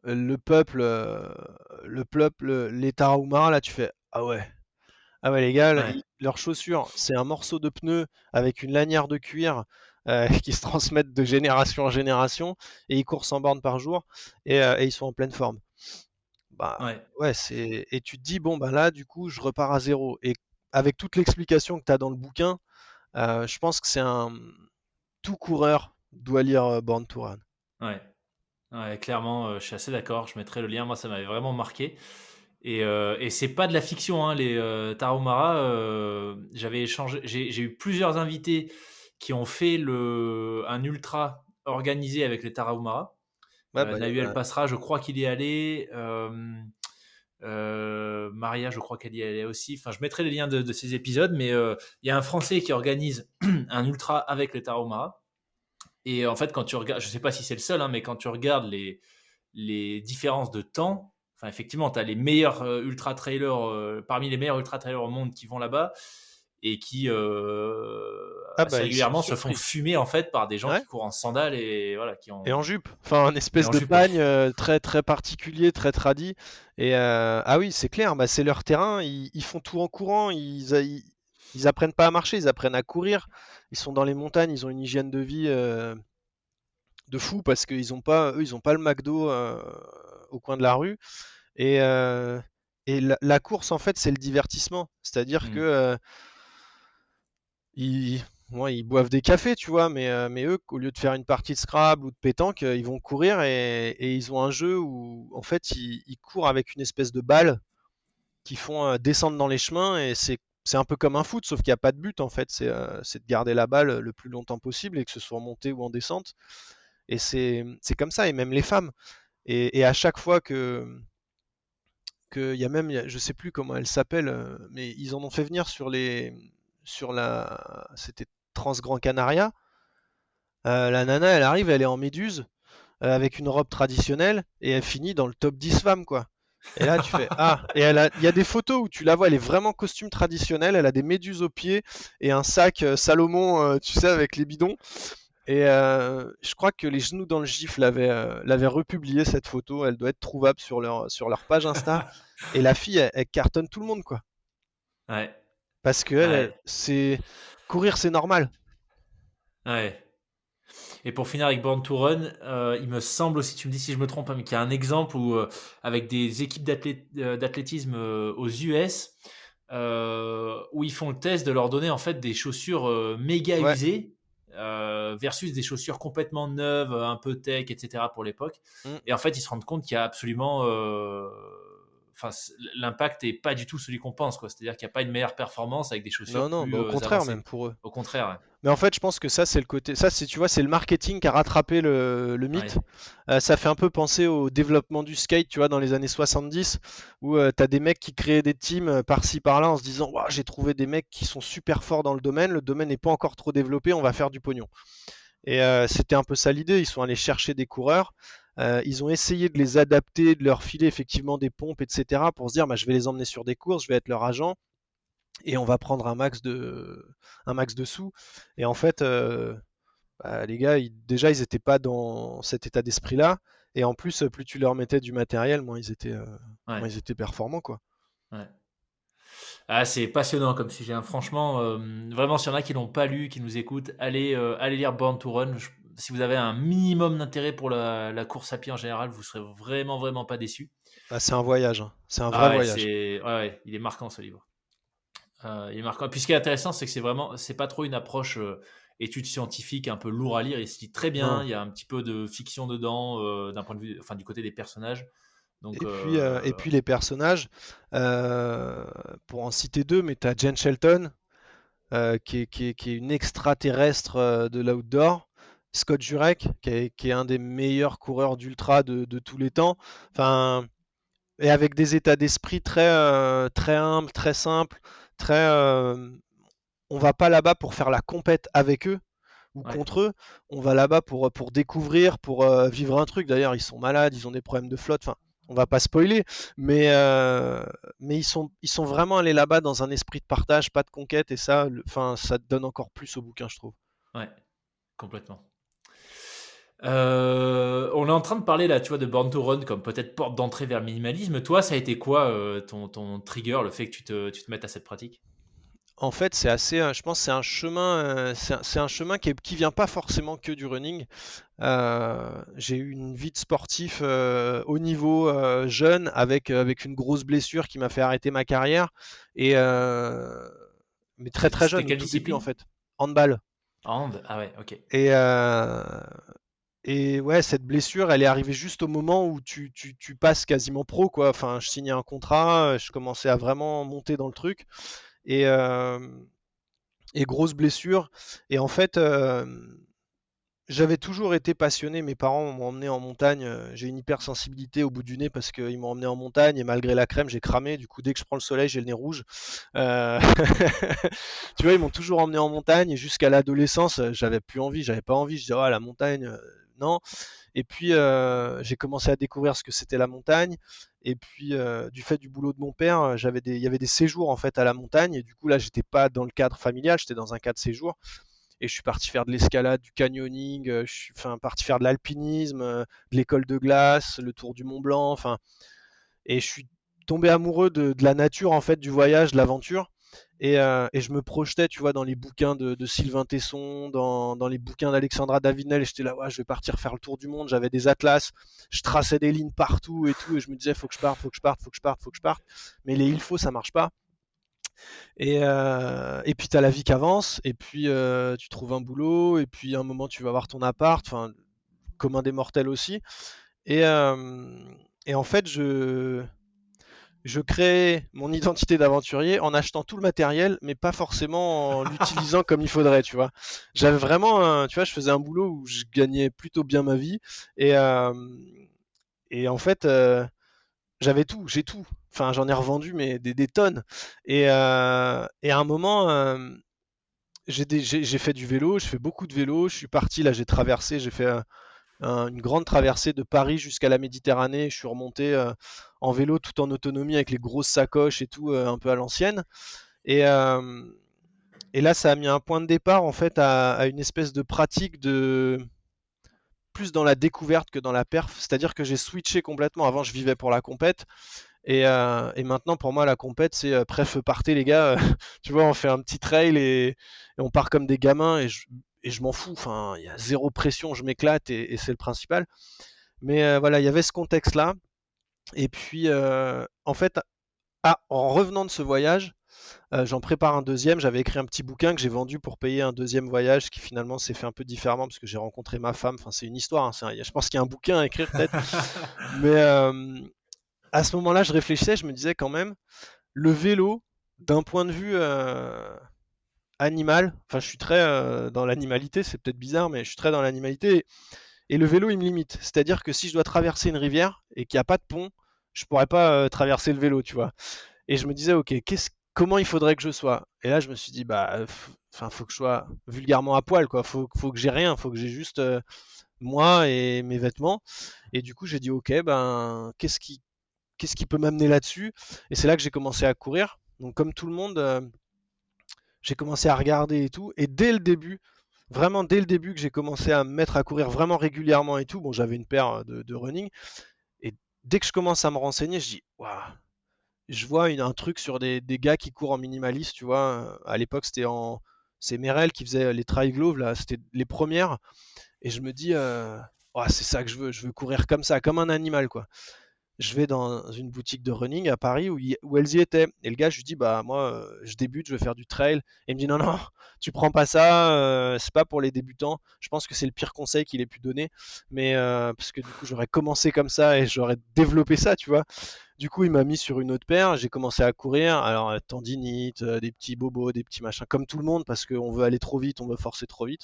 le peuple, les Tarahumaras, là, tu fais ah ouais, les gars, là, ouais, leurs chaussures, c'est un morceau de pneu avec une lanière de cuir qui se transmettent de génération en génération, et ils courent 100 bornes par jour, et ils sont en pleine forme. Bah ouais. ouais, et tu te dis, bon, bah là, du coup, je repars à zéro. Et avec toute l'explication que tu as dans le bouquin, je pense que c'est un. Tout coureur doit lire Born to Run. Ouais. Ouais, clairement, je suis assez d'accord. Je mettrai le lien. Moi, ça m'avait vraiment marqué. Et c'est pas de la fiction, hein, les Tarahumara. J'avais échangé, j'ai eu plusieurs invités qui ont fait un ultra organisé avec les Tarahumara. Ouais, bah, il y en Nahuel a. Passera, je crois qu'il y est allé. Maria, je crois qu'elle y est allée aussi. Enfin, je mettrai les liens de ces épisodes, mais il y a un Français qui organise un ultra avec les Tarahumara. Et en fait, quand tu regardes, je sais pas si c'est le seul, hein, mais quand tu regardes les différences de temps, enfin, effectivement, tu as les meilleurs ultra trailers, parmi les meilleurs ultra trailers au monde qui vont là-bas. et qui Ah assez bah ils sont régulièrement se font surpris. fumer en fait par des gens Ouais. qui courent en sandales et voilà qui Et ont en jupe, enfin un et espèce en de jupe. Ouais. bagne très très particulier, très tradi. Et ah oui, c'est clair, bah, c'est leur terrain, ils font tout en courant, ils apprennent pas à marcher, ils apprennent à courir. Ils sont dans les montagnes, ils ont une hygiène de vie de fou parce qu'ils ont pas, eux, ils ont pas le McDo au coin de la rue. Et, euh, et la course, en fait, c'est le divertissement. C'est-à-dire que Mm. ils, moi, ils boivent des cafés, tu vois, mais eux, au lieu de faire une partie de Scrabble ou de pétanque, ils vont courir et ils ont un jeu où, en fait, ils courent avec une espèce de balle qui font descendre dans les chemins et c'est un peu comme un foot, sauf qu'il n'y a pas de but, en fait. C'est de garder la balle le plus longtemps possible et que ce soit en montée ou en descente. Et c'est comme ça, et même les femmes. Et à chaque fois que il y a même, je sais plus comment elle s'appelle, mais ils en ont fait venir sur la, c'était Transgran Canaria. La nana, elle arrive, elle est en méduse, avec une robe traditionnelle, et elle finit dans le top 10 femmes, quoi. Et là, tu fais ah. Et il y a des photos où tu la vois, elle est vraiment costume traditionnel, elle a des méduses aux pieds et un sac Salomon, tu sais, avec les bidons. Et je crois que les genoux dans le gif l'avaient republié cette photo. Elle doit être trouvable sur leur page Insta. Et la fille, elle cartonne tout le monde, quoi. Ouais. Parce que Ouais. c'est courir, c'est normal. Ouais. Et pour finir avec Born to Run, il me semble aussi, tu me dis si je me trompe, hein, mais qu'il y a un exemple où, avec des équipes d'athlétisme aux US, où ils font le test de leur donner en fait des chaussures méga Ouais. usées versus des chaussures complètement neuves, un peu tech, etc. pour l'époque. Mm. Et en fait, ils se rendent compte qu'il y a absolument, enfin, l'impact est pas du tout celui qu'on pense, quoi. C'est-à-dire qu'il n'y a pas une meilleure performance avec des Non, chaussures non, plus bah au contraire même avancées. pour eux. Au contraire, Mais en fait, je pense que ça, c'est le côté. Ça, c'est, tu vois, c'est le marketing qui a rattrapé le ouais. mythe. Ouais. Ça fait un peu penser au développement du skate, tu vois, dans les années 70, où t'as des mecs qui créaient des teams par-ci par-là en se disant, Ouah, j'ai trouvé des mecs qui sont super forts dans le domaine n'est pas encore trop développé, on va faire du pognon. Et c'était un peu ça l'idée. Ils sont allés chercher des coureurs. Ils ont essayé de les adapter, de leur filer effectivement des pompes, etc. pour se dire, bah, je vais les emmener sur des courses, je vais être leur agent et on va prendre un max de sous. Et en fait, bah, les gars, déjà, ils n'étaient pas dans cet état d'esprit-là. Et en plus, plus tu leur mettais du matériel, Ouais. moins ils étaient performants, quoi. Ouais. Ah, c'est passionnant comme sujet, hein. Franchement, vraiment, s'il y en a qui l'ont pas lu, qui nous écoutent, allez lire Born to Run. Si vous avez un minimum d'intérêt pour la course à pied en général, vous serez vraiment, vraiment pas déçus. Ah, c'est un voyage, hein. C'est un vrai Ah ouais, voyage. ouais, il est marquant ce livre. Il est marquant. Puis ce qui est intéressant, c'est que c'est pas trop une approche étude scientifique un peu lourd à lire. Il se lit très bien. Non. Il y a un petit peu de fiction dedans, d'un point de vue, enfin du côté des personnages. Donc, Et puis les personnages, euh, pour en citer deux, mais tu as Jen Shelton, qui est une extraterrestre de l'outdoor. Scott Jurek, qui est un des meilleurs coureurs d'ultra de tous les temps. Enfin, et avec des états d'esprit très humbles, très simples, très. On va pas là-bas pour faire la compète avec eux ou ouais, contre eux. On va là-bas pour découvrir, pour vivre un truc. D'ailleurs, ils sont malades, ils ont des problèmes de flotte. Enfin, on va pas spoiler, mais, euh, mais ils sont vraiment allés là-bas dans un esprit de partage, pas de conquête, et ça, enfin, ça donne encore plus au bouquin, je trouve. ouais, complètement. On est en train de parler là, tu vois, de Born to Run comme peut-être porte d'entrée vers le minimalisme. Toi, ça a été quoi ton trigger, le fait que tu te mettes à cette pratique? En fait, c'est assez, je pense, que c'est un chemin, c'est un chemin qui vient pas forcément que du running. J'ai eu une vie de sportif haut niveau jeune avec une grosse blessure qui m'a fait arrêter ma carrière et mais très très C'était jeune, au quelle tout début en discipline? fait, handball. Hand. Ah ouais, ok. Et et ouais, cette blessure, elle est arrivée juste au moment où tu passes quasiment pro quoi. Enfin, je signais un contrat, je commençais à vraiment monter dans le truc et et grosse blessure. Et en fait, j'avais toujours été passionné, mes parents m'ont emmené en montagne, j'ai une hypersensibilité au bout du nez parce qu'ils m'ont emmené en montagne et malgré la crème, j'ai cramé. Du coup, dès que je prends le soleil, j'ai le nez rouge. Heu, tu vois, ils m'ont toujours emmené en montagne et jusqu'à l'adolescence, j'avais plus envie, j'avais pas envie. Je disais: «Oh la montagne, non. Et puis j'ai commencé à découvrir ce que c'était la montagne. Et puis du fait du boulot de mon père, il y avait des séjours en fait à la montagne. Et du coup là, j'étais pas dans le cadre familial, j'étais dans un cadre séjour. Et je suis parti faire de l'escalade, du canyoning, je suis parti faire de l'alpinisme, de l'école de glace, le tour du Mont Blanc, et je suis tombé amoureux de la nature en fait, du voyage, de l'aventure. Et je me projetais, tu vois, dans les bouquins de Sylvain Tesson, dans les bouquins d'Alexandra Davinel, et j'étais là, ouais, je vais partir faire le tour du monde. J'avais des atlas, je traçais des lignes partout et tout, et je me disais, faut que je parte, faut que je parte, faut que je parte, faut que je parte. Mais les il faut, ça marche pas. Et puis tu as la vie qui avance, et puis tu trouves un boulot, et puis à un moment tu vas avoir ton appart, enfin, commun des mortels aussi. Et, euh, et en fait, je crée mon identité d'aventurier en achetant tout le matériel, mais pas forcément en l'utilisant comme il faudrait, tu vois. J'avais vraiment, tu vois, je faisais un boulot où je gagnais plutôt bien ma vie, et, euh, et en fait, j'avais tout, j'ai tout. Enfin, j'en ai revendu mais des tonnes. Et à un moment, j'ai fait du vélo, je fais beaucoup de vélo. Je suis parti, là, j'ai traversé, j'ai fait une grande traversée de Paris jusqu'à la Méditerranée. Je suis remonté en vélo tout en autonomie avec les grosses sacoches et tout, un peu à l'ancienne. Et, euh, et là, ça a mis un point de départ en fait à une espèce de pratique de plus dans la découverte que dans la perf. C'est-à-dire que j'ai switché complètement. Avant, je vivais pour la compète. Et maintenant, pour moi, la compète, c'est bref, partez les gars. Tu vois, on fait un petit trail et on part comme des gamins et je m'en fous. Enfin, il y a zéro pression, je m'éclate et c'est le principal. Mais voilà, il y avait ce contexte-là. Et puis, en fait, en revenant de ce voyage, j'en prépare un deuxième. J'avais écrit un petit bouquin que j'ai vendu pour payer un deuxième voyage qui finalement s'est fait un peu différemment parce que j'ai rencontré ma femme. Enfin, c'est une histoire, hein. Je pense qu'il y a un bouquin à écrire peut-être. Mais à ce moment-là, je réfléchissais, je me disais quand même, le vélo, d'un point de vue animal, enfin, je suis très dans l'animalité, c'est peut-être bizarre, mais je suis très dans l'animalité. Et le vélo, il me limite. C'est-à-dire que si je dois traverser une rivière et qu'il n'y a pas de pont, je pourrais pas traverser le vélo, tu vois. Et je me disais, ok, comment il faudrait que je sois? Et là, je me suis dit, bah, enfin, faut que je sois vulgairement à poil, quoi. Faut que j'ai rien, faut que j'ai juste moi et mes vêtements. Et du coup, j'ai dit, ok, ben, qu'est-ce qui peut m'amener là-dessus? Et c'est là que j'ai commencé à courir. Donc, comme tout le monde, j'ai commencé à regarder et tout. Et dès le début, vraiment dès le début que j'ai commencé à me mettre à courir vraiment régulièrement et tout, bon, j'avais une paire de running. Et dès que je commence à me renseigner, je dis, waouh, je vois un truc sur des gars qui courent en minimaliste, tu vois. À l'époque, c'est Merrell qui faisait les Trail Gloves, là, c'était les premières. Et je me dis, ouah, c'est ça que je veux courir comme ça, comme un animal, quoi. Je vais dans une boutique de running à Paris où elles y étaient. Et le gars, je lui dis, bah moi, je débute, je veux faire du trail. Et il me dit, non, non, tu prends pas ça, c'est pas pour les débutants. Je pense que c'est le pire conseil qu'il ait pu donner. Mais parce que du coup, j'aurais commencé comme ça et j'aurais développé ça, tu vois. Du coup, il m'a mis sur une autre paire, j'ai commencé à courir. Alors, tendinite, des petits bobos, des petits machins, comme tout le monde, parce qu'on veut aller trop vite, on veut forcer trop vite.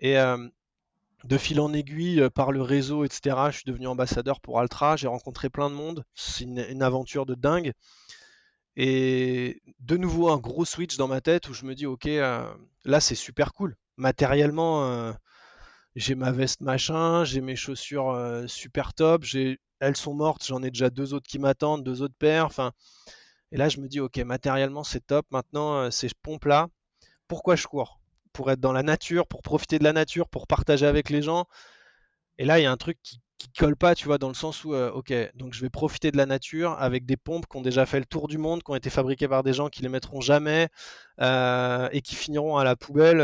Et de fil en aiguille, par le réseau, etc., je suis devenu ambassadeur pour Altra. J'ai rencontré plein de monde. C'est une aventure de dingue. Et de nouveau, un gros switch dans ma tête où je me dis, ok, là, c'est super cool. Matériellement, j'ai ma veste machin, j'ai mes chaussures super top. Elles sont mortes, j'en ai déjà deux autres qui m'attendent, deux autres paires. Enfin, et là, je me dis, ok, matériellement, c'est top. Maintenant, ces pompes-là, pourquoi je cours? Pour être dans la nature, pour profiter de la nature, pour partager avec les gens. Et là, il y a un truc qui colle pas, tu vois, dans le sens où, ok, donc je vais profiter de la nature avec des pompes qui ont déjà fait le tour du monde, qui ont été fabriquées par des gens qui les mettront jamais et qui finiront à la poubelle,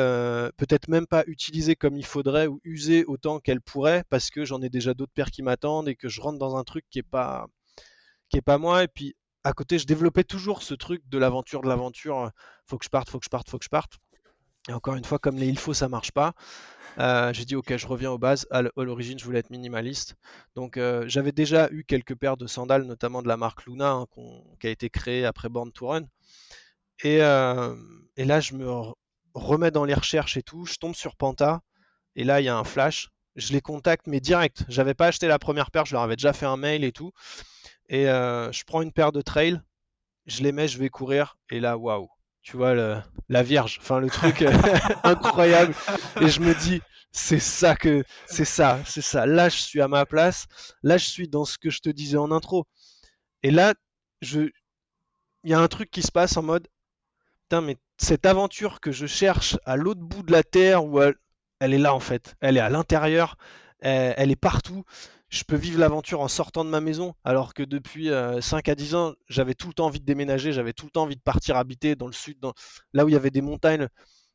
peut-être même pas utilisées comme il faudrait ou usées autant qu'elles pourraient, parce que j'en ai déjà d'autres paires qui m'attendent et que je rentre dans un truc qui est pas moi. Et puis à côté, je développais toujours ce truc de l'aventure, faut que je parte, faut que je parte, faut que je parte. Et encore une fois, comme les il faut, ça marche pas. J'ai dit ok, je reviens aux bases. À l'origine, je voulais être minimaliste. Donc j'avais déjà eu quelques paires de sandales, notamment de la marque Luna, hein, qui a été créée après Born to Run. Et là, je me remets dans les recherches et tout. Je tombe sur Panta. Et là, il y a un flash. Je les contacte, mais direct. J'avais pas acheté la première paire, je leur avais déjà fait un mail et tout. Et je prends une paire de trail, je les mets, je vais courir. Et là, waouh, tu vois, la Vierge, enfin le truc incroyable. Et je me dis, c'est ça. Là, je suis à ma place. Là, je suis dans ce que je te disais en intro. Et là, je, il y a un truc qui se passe en mode, putain, mais cette aventure que je cherche à l'autre bout de la terre, elle est là en fait. Elle est à l'intérieur. Elle est partout. Je peux vivre l'aventure en sortant de ma maison, alors que depuis 5 à 10 ans, j'avais tout le temps envie de déménager, j'avais tout le temps envie de partir habiter dans le sud, là où il y avait des montagnes.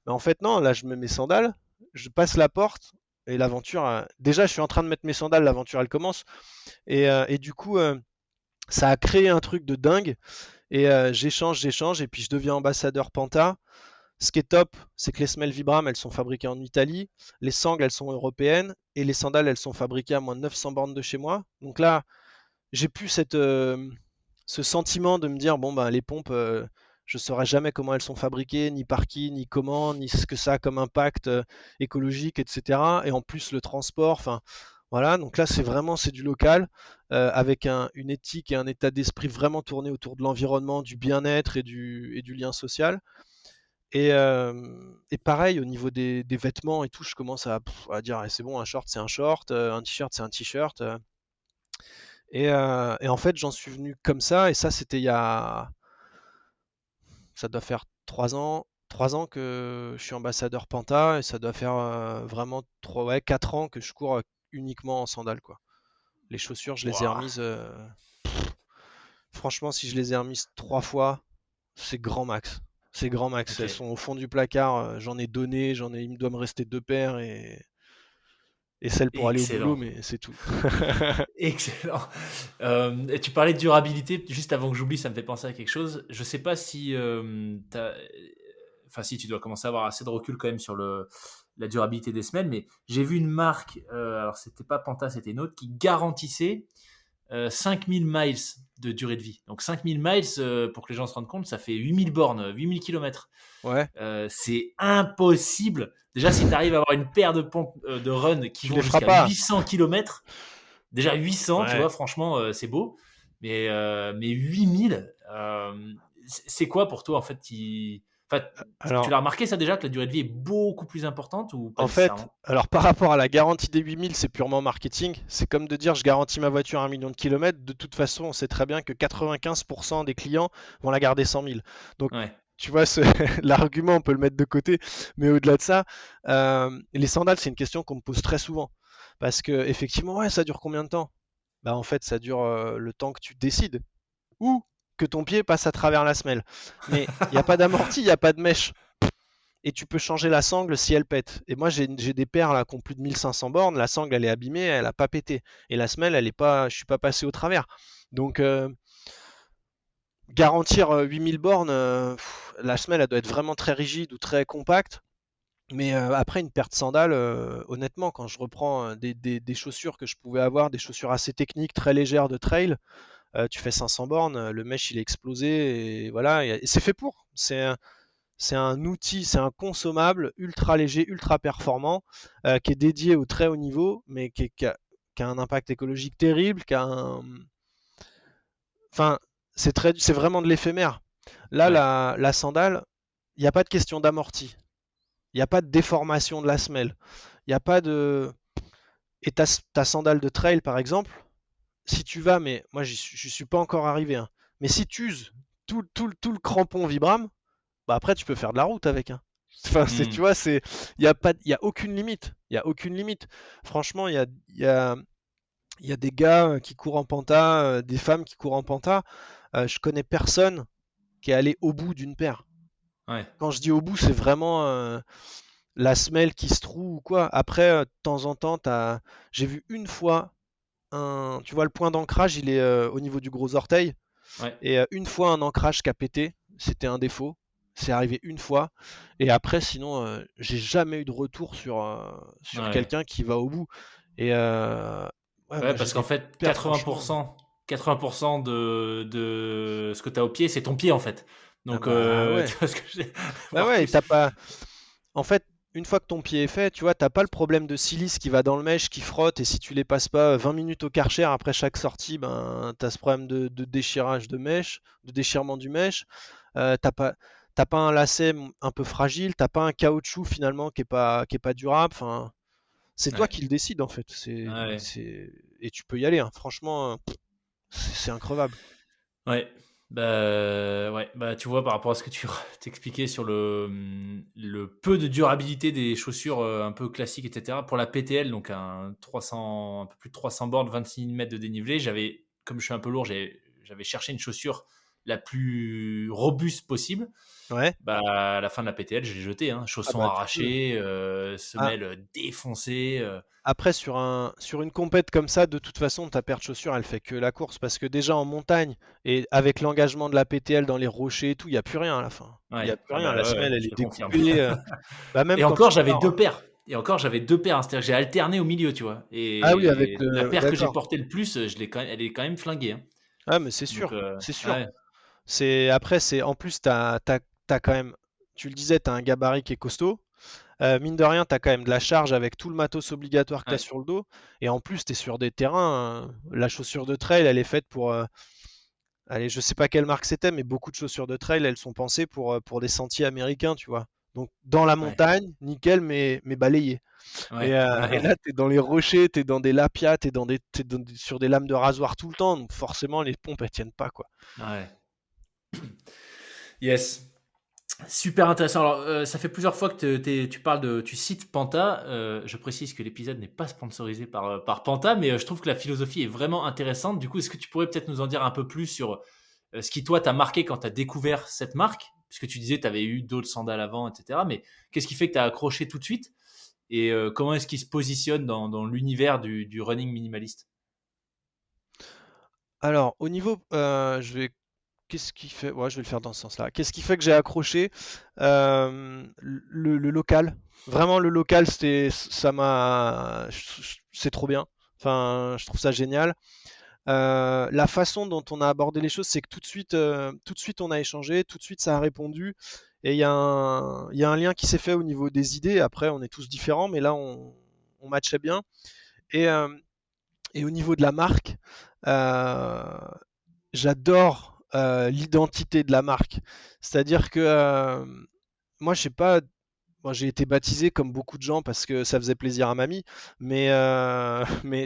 Mais en fait, non, là, je mets mes sandales, je passe la porte, et l'aventure, déjà, je suis en train de mettre mes sandales, l'aventure, elle commence. Et du coup, ça a créé un truc de dingue. Et j'échange, et puis je deviens ambassadeur Panta. Ce qui est top, c'est que les semelles Vibram, elles sont fabriquées en Italie, les sangles, elles sont européennes, et les sandales, elles sont fabriquées à moins de 900 bornes de chez moi. Donc là, j'ai plus ce sentiment de me dire, bon, ben, les pompes, je ne saurais jamais comment elles sont fabriquées, ni par qui, ni comment, ni ce que ça a comme impact écologique, etc. Et en plus, le transport, enfin, voilà. Donc là, c'est du local, avec une éthique et un état d'esprit vraiment tourné autour de l'environnement, du bien-être et du lien social. Et pareil, au niveau des vêtements et tout, je commence à dire, eh, c'est bon, un short, c'est un short, un t-shirt, c'est un t-shirt. Et en fait, j'en suis venu comme ça. Et ça, c'était ça doit faire 3 ans. 3 ans que je suis ambassadeur Panta. Et ça doit faire vraiment 4 ans que je cours uniquement en sandales, quoi. Les chaussures, je les ai Waouh. remises. Franchement, si je les ai remises 3 fois, c'est grand max. C'est grand max. Ok. Elles sont au fond du placard. J'en ai donné. Il me doit me rester 2 paires et celle pour aller au boulot, Excellent. mais c'est tout. Excellent. Et tu parlais de durabilité, juste avant que j'oublie, ça me fait penser à quelque chose. Je sais pas si enfin si tu dois commencer à avoir assez de recul quand même sur la durabilité des semelles, mais j'ai vu une marque, alors c'était pas Panta, c'était une autre, qui garantissait 5000 miles de durée de vie. Donc 5000 miles, pour que les gens se rendent compte, ça fait 8000 bornes, 8000 km. Ouais, C'est impossible. Déjà, si tu arrives à avoir une paire de pompes de run qui tu vont les feras jusqu'à pas. 800 km, déjà 800, tu Ouais. vois, franchement, c'est beau. Mais 8000, c'est quoi pour toi, en fait Enfin, tu Alors, l'as remarqué, ça déjà, que la durée de vie est beaucoup plus importante ou pas en fait, nécessairement? alors par rapport à la garantie des 8000, c'est purement marketing. C'est comme de dire je garantis ma voiture à 1 million de kilomètres. De toute façon, on sait très bien que 95% des clients vont la garder 100 000. Donc, Ouais, tu vois, l'argument, on peut le mettre de côté. Mais au-delà de ça, les sandales, c'est une question qu'on me pose très souvent. Parce que, effectivement, ouais, ça dure combien de temps? Bah, en fait, ça dure le temps que tu décides. Ou que ton pied passe à travers la semelle. Mais il n'y a pas d'amorti, il n'y a pas de mèche. Et tu peux changer la sangle si elle pète. Et moi, j'ai des paires là qui ont plus de 1500 bornes. La sangle, elle est abîmée, elle n'a pas pété. Et la semelle, elle est pas, je suis pas passé au travers. Donc, garantir 8000 bornes, la semelle, elle doit être vraiment très rigide ou très compacte. Mais après, une paire de sandales, honnêtement, quand je reprends des chaussures que je pouvais avoir, des chaussures assez techniques, très légères de trail, tu fais 500 bornes, le mesh il est explosé, et voilà, et c'est fait pour. C'est un outil, c'est un consommable ultra léger, ultra performant, qui est dédié au très haut niveau, mais qui a un impact écologique terrible, enfin, c'est vraiment de l'éphémère. Là, ouais, la sandale, il n'y a pas de question d'amorti, il n'y a pas de déformation de la semelle, il n'y a pas de... Et ta sandale de trail, par exemple, si tu vas, mais moi, je suis pas encore arrivé, hein, mais si tu uses tout le crampon Vibram, bah après, tu peux faire de la route avec, hein. Enfin, tu hmm, vois, il y a aucune limite. Il y a aucune limite. Franchement, il y a des gars qui courent en penta, des femmes qui courent en penta. Je connais personne qui est allé au bout d'une paire. ouais, Quand je dis au bout, c'est vraiment la semelle qui se trouve ou quoi. Après, de temps en temps, j'ai vu une fois tu vois, le point d'ancrage, il est au niveau du gros orteil. ouais. Et une fois un ancrage qui a pété, c'était un défaut. C'est arrivé une fois. Et après, sinon, j'ai jamais eu de retour sur Ouais. quelqu'un qui va au bout. Et ouais, Ouais, moi j'ai parce qu'en des fait, paires, franchement. 80% de ce que tu as au pied, c'est ton pied, en fait. Ah Donc, bah tu ouais. vois ce que je Bah voire ouais, et plus. t'as pas. En fait, une fois que ton pied est fait, tu vois, t'as pas le problème de silice qui va dans le mèche, qui frotte, et si tu les passes pas 20 minutes au Karcher après chaque sortie, ben t'as ce problème de déchirage de mèche, de déchirement du mèche. T'as pas un lacet un peu fragile, t'as pas un caoutchouc finalement qui est pas durable. Enfin, C'est toi Ouais. qui le décides en fait. Ouais. Et tu peux y aller, hein. Franchement, c'est increvable. Ouais. Bah, ouais. Bah, tu vois, par rapport à ce que tu t'expliquais sur le peu de durabilité des chaussures un peu classiques, etc. Pour la PTL, donc un peu plus de 300 bornes, 26 mètres de dénivelé, comme je suis un peu lourd, j'avais cherché une chaussure la plus robuste possible. Ouais. Bah, à la fin de la PTL, je l'ai jeté, hein. Ah Chaussons bah tu peux. arrachés, Ah, semelles défoncées. après, sur une compète comme ça, de toute façon, ta paire de chaussures, elle fait que la course. Parce que déjà en montagne, et avec l'engagement de la PTL dans les rochers et tout, il n'y a plus rien à la fin. Il n'y Ouais. a plus Ah rien. bah La ouais, semelle, ouais, elle je est te confirme. découpée. Bah, même Et quand encore, tu j'avais pars. deux paires. Et encore, j'avais deux paires. C'est-à-dire que j'ai alterné au milieu, tu vois. Ah oui, avec Et la le. paire que j'ai D'accord. portée le plus, elle est quand même flinguée, hein. Ah, mais c'est Donc, sûr. C'est sûr. ouais, Après, en plus, t'as quand même. Tu le disais, t'as un gabarit qui est costaud. Mine de rien, tu as quand même de la charge avec tout le matos obligatoire que tu as ouais, sur le dos. Et en plus, tu es sur des terrains. La chaussure de trail, elle est faite pour. Allez, je sais pas quelle marque c'était, mais beaucoup de chaussures de trail, elles sont pensées pour des sentiers américains, tu vois. Donc, dans la ouais, montagne, nickel, mais balayé. ouais, Et là, ouais, tu es dans les rochers, tu es dans des lapias, sur des lames de rasoir tout le temps. Donc, forcément, les pompes, elles tiennent pas, quoi. ouais. Yes. Super intéressant. Alors, ça fait plusieurs fois que tu cites Panta. Je précise que l'épisode n'est pas sponsorisé par Panta, mais je trouve que la philosophie est vraiment intéressante. Du coup, est-ce que tu pourrais peut-être nous en dire un peu plus sur ce qui, toi, t'a marqué quand tu as découvert cette marque? Puisque tu disais que tu avais eu d'autres sandales avant, etc. Mais qu'est-ce qui fait que tu as accroché tout de suite? Et comment est-ce qu'il se positionne dans l'univers du running minimaliste? Alors, au niveau, qu'est-ce qui fait? Ouais, je vais le faire dans ce sens-là. Qu'est-ce qui fait que j'ai accroché? Le local. Vraiment, le local, c'est trop bien. Enfin, je trouve ça génial. La façon dont on a abordé les choses, c'est que tout de suite, on a échangé, tout de suite, ça a répondu. Et il y a un lien qui s'est fait au niveau des idées. Après, on est tous différents, mais là, on matchait bien. Et, euh, et au niveau de la marque, euh, j'adore l'identité de la marque. C'est-à-dire que moi, je sais pas, moi, j'ai été baptisé comme beaucoup de gens parce que ça faisait plaisir à mamie, mais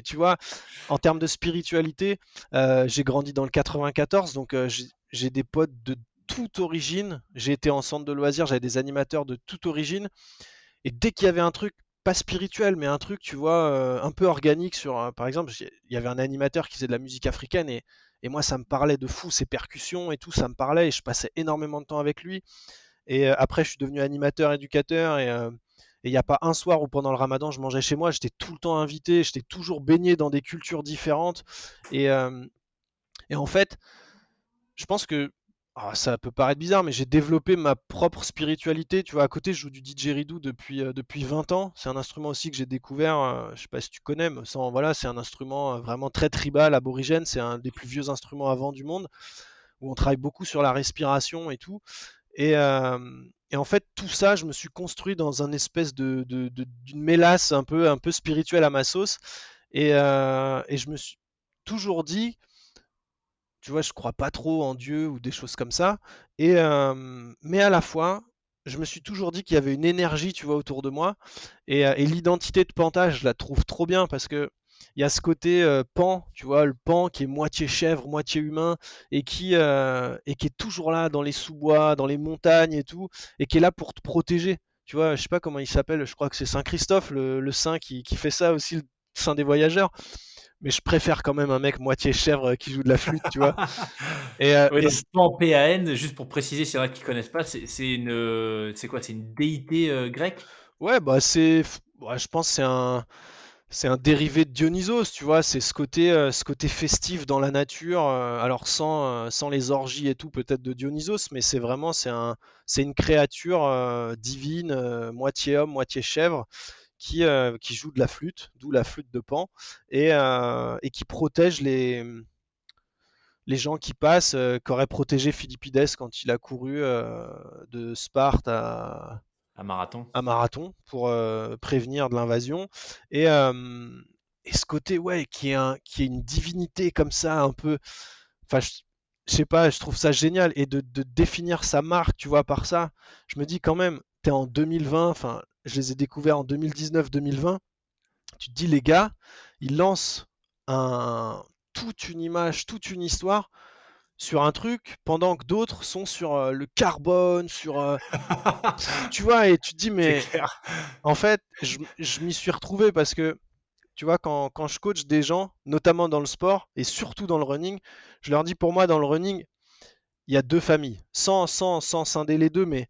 tu vois, en termes de spiritualité, j'ai grandi dans le 94, donc j'ai des potes de toute origine. J'ai été en centre de loisirs, j'avais des animateurs de toute origine, et dès qu'il y avait un truc, pas spirituel, mais un truc, tu vois, un peu organique par exemple, il y avait un animateur qui faisait de la musique africaine et moi, ça me parlait de fou, ses percussions et tout, ça me parlait et je passais énormément de temps avec lui. Et après, je suis devenu animateur, éducateur et il n'y a pas un soir où pendant le ramadan, je mangeais chez moi, j'étais tout le temps invité, j'étais toujours baigné dans des cultures différentes. Et, euh, et en fait, je pense que ça peut paraître bizarre, mais j'ai développé ma propre spiritualité. Tu vois, à côté, je joue du didgeridoo depuis 20 ans. C'est un instrument aussi que j'ai découvert. Je sais pas si tu connais, mais voilà, c'est un instrument vraiment très tribal, aborigène. C'est un des plus vieux instruments à vent du monde, où on travaille beaucoup sur la respiration et tout. Et, euh, et en fait, tout ça, je me suis construit dans un espèce d'une mélasse un peu spirituelle à ma sauce. Et je me suis toujours dit, tu vois, je crois pas trop en Dieu ou des choses comme ça. Mais à la fois, je me suis toujours dit qu'il y avait une énergie, tu vois, autour de moi. Et l'identité de Panta, je la trouve trop bien parce que il y a ce côté pan, tu vois, le pan qui est moitié chèvre, moitié humain, et qui est toujours là dans les sous-bois, dans les montagnes et tout, et qui est là pour te protéger. Tu vois, je sais pas comment il s'appelle, je crois que c'est Saint Christophe, le saint qui fait ça aussi, le saint des voyageurs. Mais je préfère quand même un mec moitié chèvre qui joue de la flûte, tu vois. Et, euh, Oui, et donc Pan PAN, juste pour préciser, s'il y en a qui connaissent pas, c'est quoi? C'est une déité grecque? ouais, bah ouais, je pense que c'est un dérivé de Dionysos, tu vois. C'est ce côté festif dans la nature. Alors sans les orgies et tout peut-être de Dionysos, mais c'est une créature divine, moitié homme, moitié chèvre, qui joue de la flûte, d'où la flûte de Pan, et qui protège les gens qui passent, qu'aurait protégé Philippides quand il a couru de Sparte Un marathon. à Marathon pour prévenir de l'invasion. Et, euh, et ce côté, ouais, qui est une divinité comme ça, un peu. Enfin, je sais pas, je trouve ça génial. Et de définir sa marque, tu vois, par ça, je me dis quand même, t'es en 2020, enfin, je les ai découverts en 2019-2020. Tu te dis, les gars, ils lancent un, toute une image, toute une histoire sur un truc, pendant que d'autres sont sur le carbone, sur... tu vois, et tu te dis, C'est mais clair. en fait, je m'y suis retrouvé parce que, tu vois, quand je coach des gens, notamment dans le sport et surtout dans le running, je leur dis, pour moi, dans le running, il y a deux familles, sans scinder les deux, mais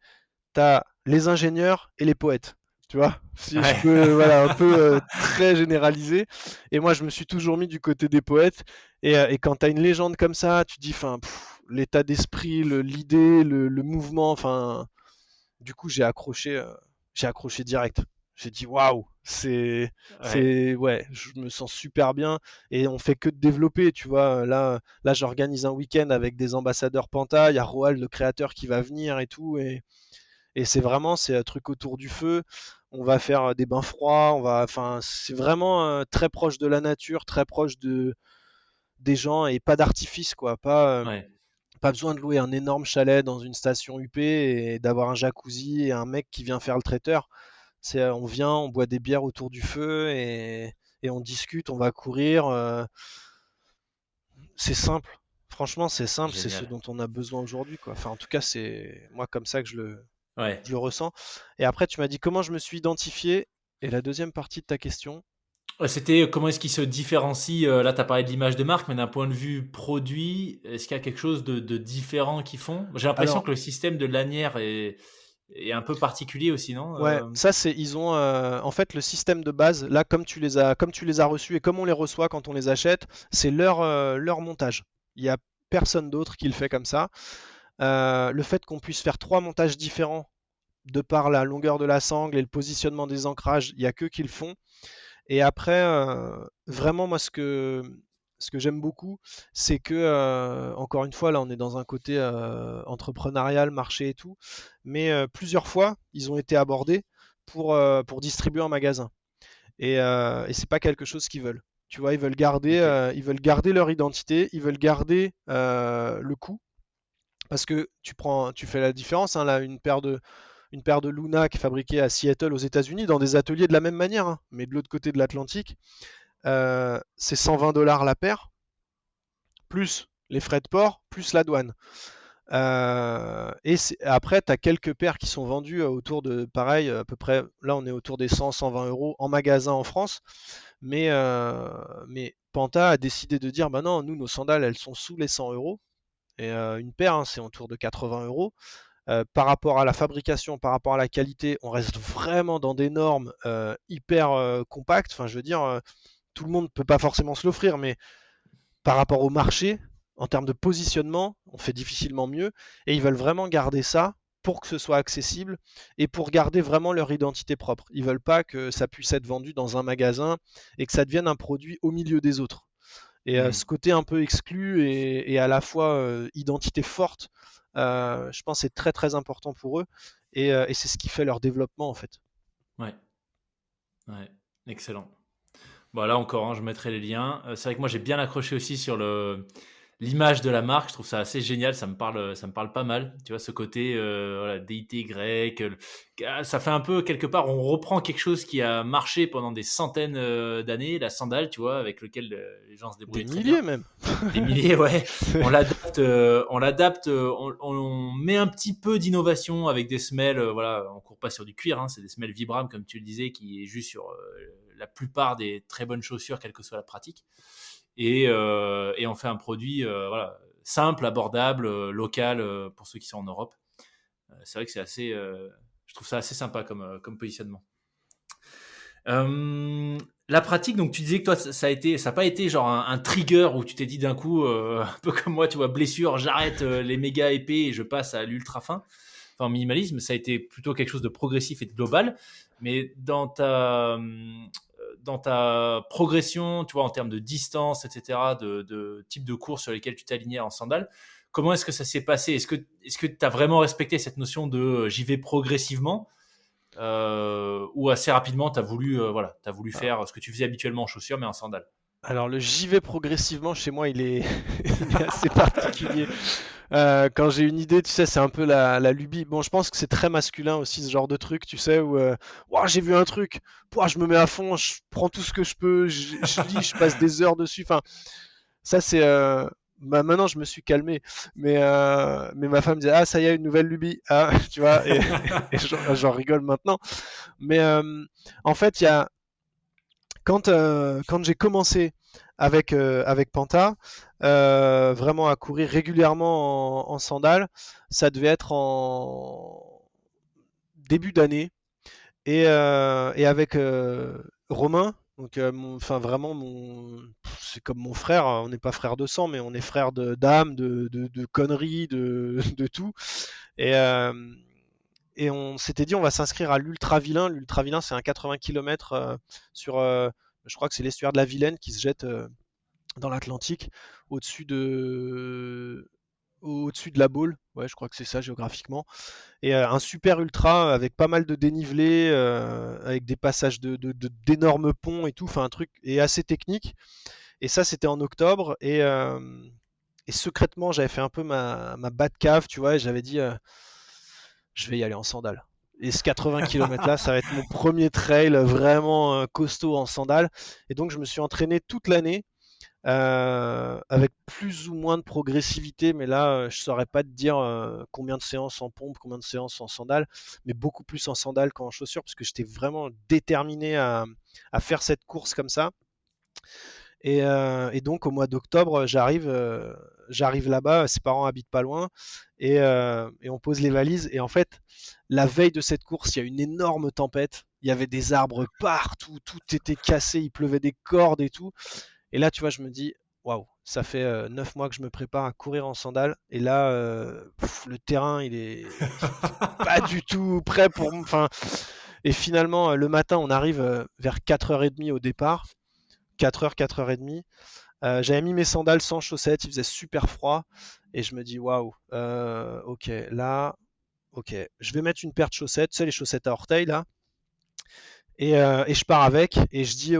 tu as les ingénieurs et les poètes. Tu vois, si je Ouais. peux, voilà, un peu très généraliser. Et moi, je me suis toujours mis du côté des poètes. Et quand tu as une légende comme ça, tu dis, enfin, l'état d'esprit, l'idée, le mouvement, enfin, du coup, j'ai accroché direct. J'ai dit, waouh, Ouais. ouais, je me sens super bien. Et on fait que de développer, tu vois. Là, j'organise un week-end avec des ambassadeurs Panta. Il y a Roald, le créateur, qui va venir et tout. Et c'est un truc autour du feu. On va faire des bains froids. Enfin, c'est vraiment très proche de la nature, très proche des gens et pas d'artifice, quoi. Ouais. Pas besoin de louer un énorme chalet dans une station UP et d'avoir un jacuzzi et un mec qui vient faire le traiteur. On vient, on boit des bières autour du feu et on discute, on va courir. C'est simple. Franchement, c'est simple. C'est ce Génial. dont on a besoin aujourd'hui, quoi. Enfin, en tout cas, c'est moi comme ça que Ouais. je le ressens. Et après, tu m'as dit comment je me suis identifié. Et la deuxième partie de ta question. Ouais, c'était comment est-ce qu'il se différencie là, tu as parlé de l'image de marque, mais d'un point de vue produit, est-ce qu'il y a quelque chose de différent qu'ils font? J'ai l'impression Alors, que le système de lanière est un peu particulier aussi, non? ouais, ça c'est ils ont en fait le système de base là comme tu les as reçus et comme on les reçoit quand on les achète, c'est leur montage. Il y a personne d'autre qui le fait comme ça. Le fait qu'on puisse faire trois montages différents de par la longueur de la sangle et le positionnement des ancrages, il y a qu'eux qui le font. Et après, vraiment, moi, ce que j'aime beaucoup, c'est que, encore une fois, là, on est dans un côté entrepreneurial, marché et tout, mais plusieurs fois, ils ont été abordés pour distribuer en magasin. Et c'est pas quelque chose qu'ils veulent. Tu vois, Ok. ils veulent garder leur identité, ils veulent garder le coût, parce que tu fais la différence, hein, là, une paire de Luna qui est fabriquée à Seattle aux États-Unis dans des ateliers de la même manière, hein, mais de l'autre côté de l'Atlantique, c'est 120 $ la paire, plus les frais de port, plus la douane. Après, tu as quelques paires qui sont vendues autour de, pareil, à peu près, là on est autour des 100-120 € en magasin en France, mais Panta a décidé de dire, bah non, nous, nos sandales, elles sont sous les 100 €, et une paire, hein, c'est autour de 80 €. Par rapport à la fabrication, par rapport à la qualité, on reste vraiment dans des normes hyper compactes. Enfin, je veux dire, tout le monde ne peut pas forcément se l'offrir, mais par rapport au marché, en termes de positionnement, on fait difficilement mieux. Et ils veulent vraiment garder ça pour que ce soit accessible et pour garder vraiment leur identité propre. Ils veulent pas que ça puisse être vendu dans un magasin et que ça devienne un produit au milieu des autres. Et Hmm. ce côté un peu exclu et à la fois identité forte, je pense que c'est très très important pour eux. Et c'est ce qui fait leur développement en fait. Ouais. Ouais. Excellent. Bon, là encore, hein, je mettrai les liens. C'est vrai que moi, j'ai bien accroché aussi sur l'image de la marque. Je trouve ça assez génial. Ça me parle pas mal. Tu vois, ce côté, voilà, déité grecque. Ça fait un peu, quelque part, on reprend quelque chose qui a marché pendant des centaines d'années, la sandale, tu vois, avec lequel les gens se Des débrouillaient très bien. milliers même. Des milliers, ouais. On met un petit peu d'innovation avec des semelles. Voilà, on court pas sur du cuir, hein, c'est des semelles Vibram, comme tu le disais, qui est juste sur la plupart des très bonnes chaussures, quelle que soit la pratique. Et on fait un produit voilà, simple, abordable, local pour ceux qui sont en Europe. C'est vrai que je trouve ça assez sympa comme positionnement. La pratique, donc tu disais que toi, ça n'a pas été genre un trigger où tu t'es dit d'un coup, un peu comme moi, tu vois, blessure, j'arrête les méga épais et je passe à l'ultra fin. Enfin, minimalisme, ça a été plutôt quelque chose de progressif et de global. Mais dans ta progression, tu vois, en termes de distance, etc., de type de course sur lesquels tu t'alignais en sandales, comment est-ce que ça s'est passé? Est-ce que tu as vraiment respecté cette notion de j'y vais progressivement ou assez rapidement, tu as voulu, voilà, t'as voulu faire ce que tu faisais habituellement en chaussures, mais en sandales? Alors le j'y vais progressivement chez moi, il est, il est assez particulier. Quand j'ai une idée, tu sais, c'est un peu la lubie. Bon, je pense que c'est très masculin aussi ce genre de truc, tu sais, où ouah, j'ai vu un truc, ouah, je me mets à fond, je prends tout ce que je peux, je lis, je passe des heures dessus. Enfin, ça c'est. Maintenant, je me suis calmé, mais ma femme disait ah ça y est une nouvelle lubie, ah tu vois, et j'en rigole maintenant. Mais en fait, il y a quand j'ai commencé avec Panta, vraiment à courir régulièrement en sandales, ça devait être en début d'année. Et avec Romain, donc enfin vraiment c'est comme mon frère, hein, on n'est pas frère de sang, mais on est frère d'âme, de conneries, de tout. Et, euh, et on s'était dit on va s'inscrire à l'Ultra Vilain. L'Ultra Vilain, c'est un 80 km sur, je crois que c'est l'estuaire de la Vilaine qui se jette dans l'Atlantique, au-dessus de, au-dessus de la Baule. Ouais, je crois que c'est ça géographiquement. Et un super ultra avec pas mal de dénivelé, avec des passages d'énormes ponts et tout. Enfin, un truc est assez technique. Et ça, c'était en octobre. Et secrètement, j'avais fait un peu ma bas de cave, tu vois, et j'avais dit, je vais y aller en sandales. Et ce 80 km là, ça va être mon premier trail vraiment costaud en sandales. Et donc, je me suis entraîné toute l'année avec plus ou moins de progressivité, mais là, je saurais pas te dire combien de séances en pompe, combien de séances en sandales, mais beaucoup plus en sandales qu'en chaussures, parce que j'étais vraiment déterminé à faire cette course comme ça. Et donc au mois d'octobre, j'arrive là-bas, ses parents habitent pas loin, et on pose les valises. Et en fait, la veille de cette course, il y a une énorme tempête. Il y avait des arbres partout, tout était cassé, il pleuvait des cordes et tout. Et là, tu vois, je me dis, waouh, ça fait 9 mois que je me prépare à courir en sandales. Et là, le terrain, il est pas du tout prêt pour. Enfin, et finalement, le matin, on arrive vers 4h30 au départ. 4h, 4h30. J'avais mis mes sandales sans chaussettes, il faisait super froid. Et je me dis, waouh, ok, là, ok, je vais mettre une paire de chaussettes, tu sais, les chaussettes à orteils là. Et je pars avec, et je dis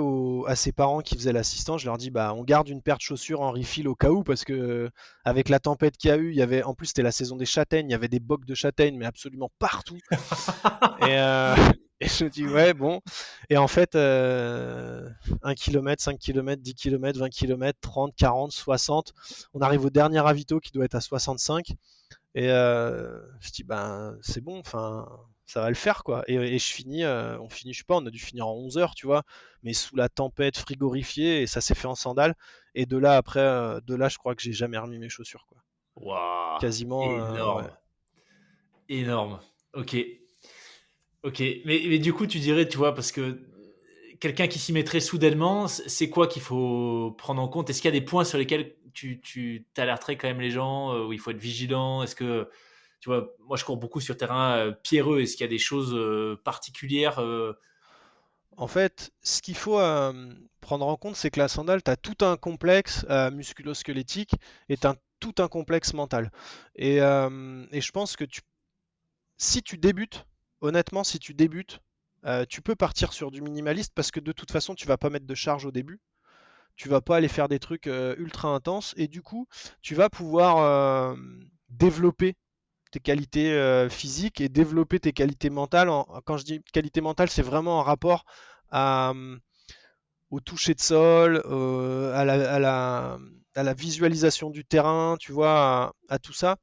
à ses parents qui faisaient l'assistant, je leur dis bah on garde une paire de chaussures en refill au cas où, parce que avec la tempête qu'il y a eu, il y avait en plus c'était la saison des châtaignes, il y avait des bocs de châtaignes mais absolument partout. Et, et je dis ouais bon. Et en fait 1 km, 5 km, 10 km, 20 km, 30, 40, 60, on arrive au dernier ravito qui doit être à 65. Et je dis, ben, c'est bon, enfin, ça va le faire, quoi. Et je finis, on finit, je sais pas, on a dû finir en 11 heures, tu vois, mais sous la tempête, frigorifiée, et ça s'est fait en sandales. Et de là, après, de là, je crois que j'ai jamais remis mes chaussures, quoi. Waouh, Quasiment, ouais. énorme, énorme. Ok, ok. Mais du coup, tu dirais, tu vois, parce que quelqu'un qui s'y mettrait soudainement, c'est quoi qu'il faut prendre en compte? Est-ce qu'il y a des points sur lesquels tu t'alerterais quand même les gens, où il faut être vigilant? Est-ce que, tu vois, moi je cours beaucoup sur terrain pierreux. Est-ce qu'il y a des choses particulières En fait, ce qu'il faut prendre en compte, c'est que la sandale, tu as tout un complexe musculo-squelettique et tout un complexe mental. Et je pense que si tu débutes, honnêtement, si tu débutes, tu peux partir sur du minimaliste parce que de toute façon, tu vas pas mettre de charge au début. Tu vas pas aller faire des trucs ultra intenses et du coup, tu vas pouvoir développer tes qualités physiques et développer tes qualités mentales. Quand je dis qualité mentale, c'est vraiment en rapport à, au toucher de sol, à la visualisation du terrain, tu vois, à tout ça,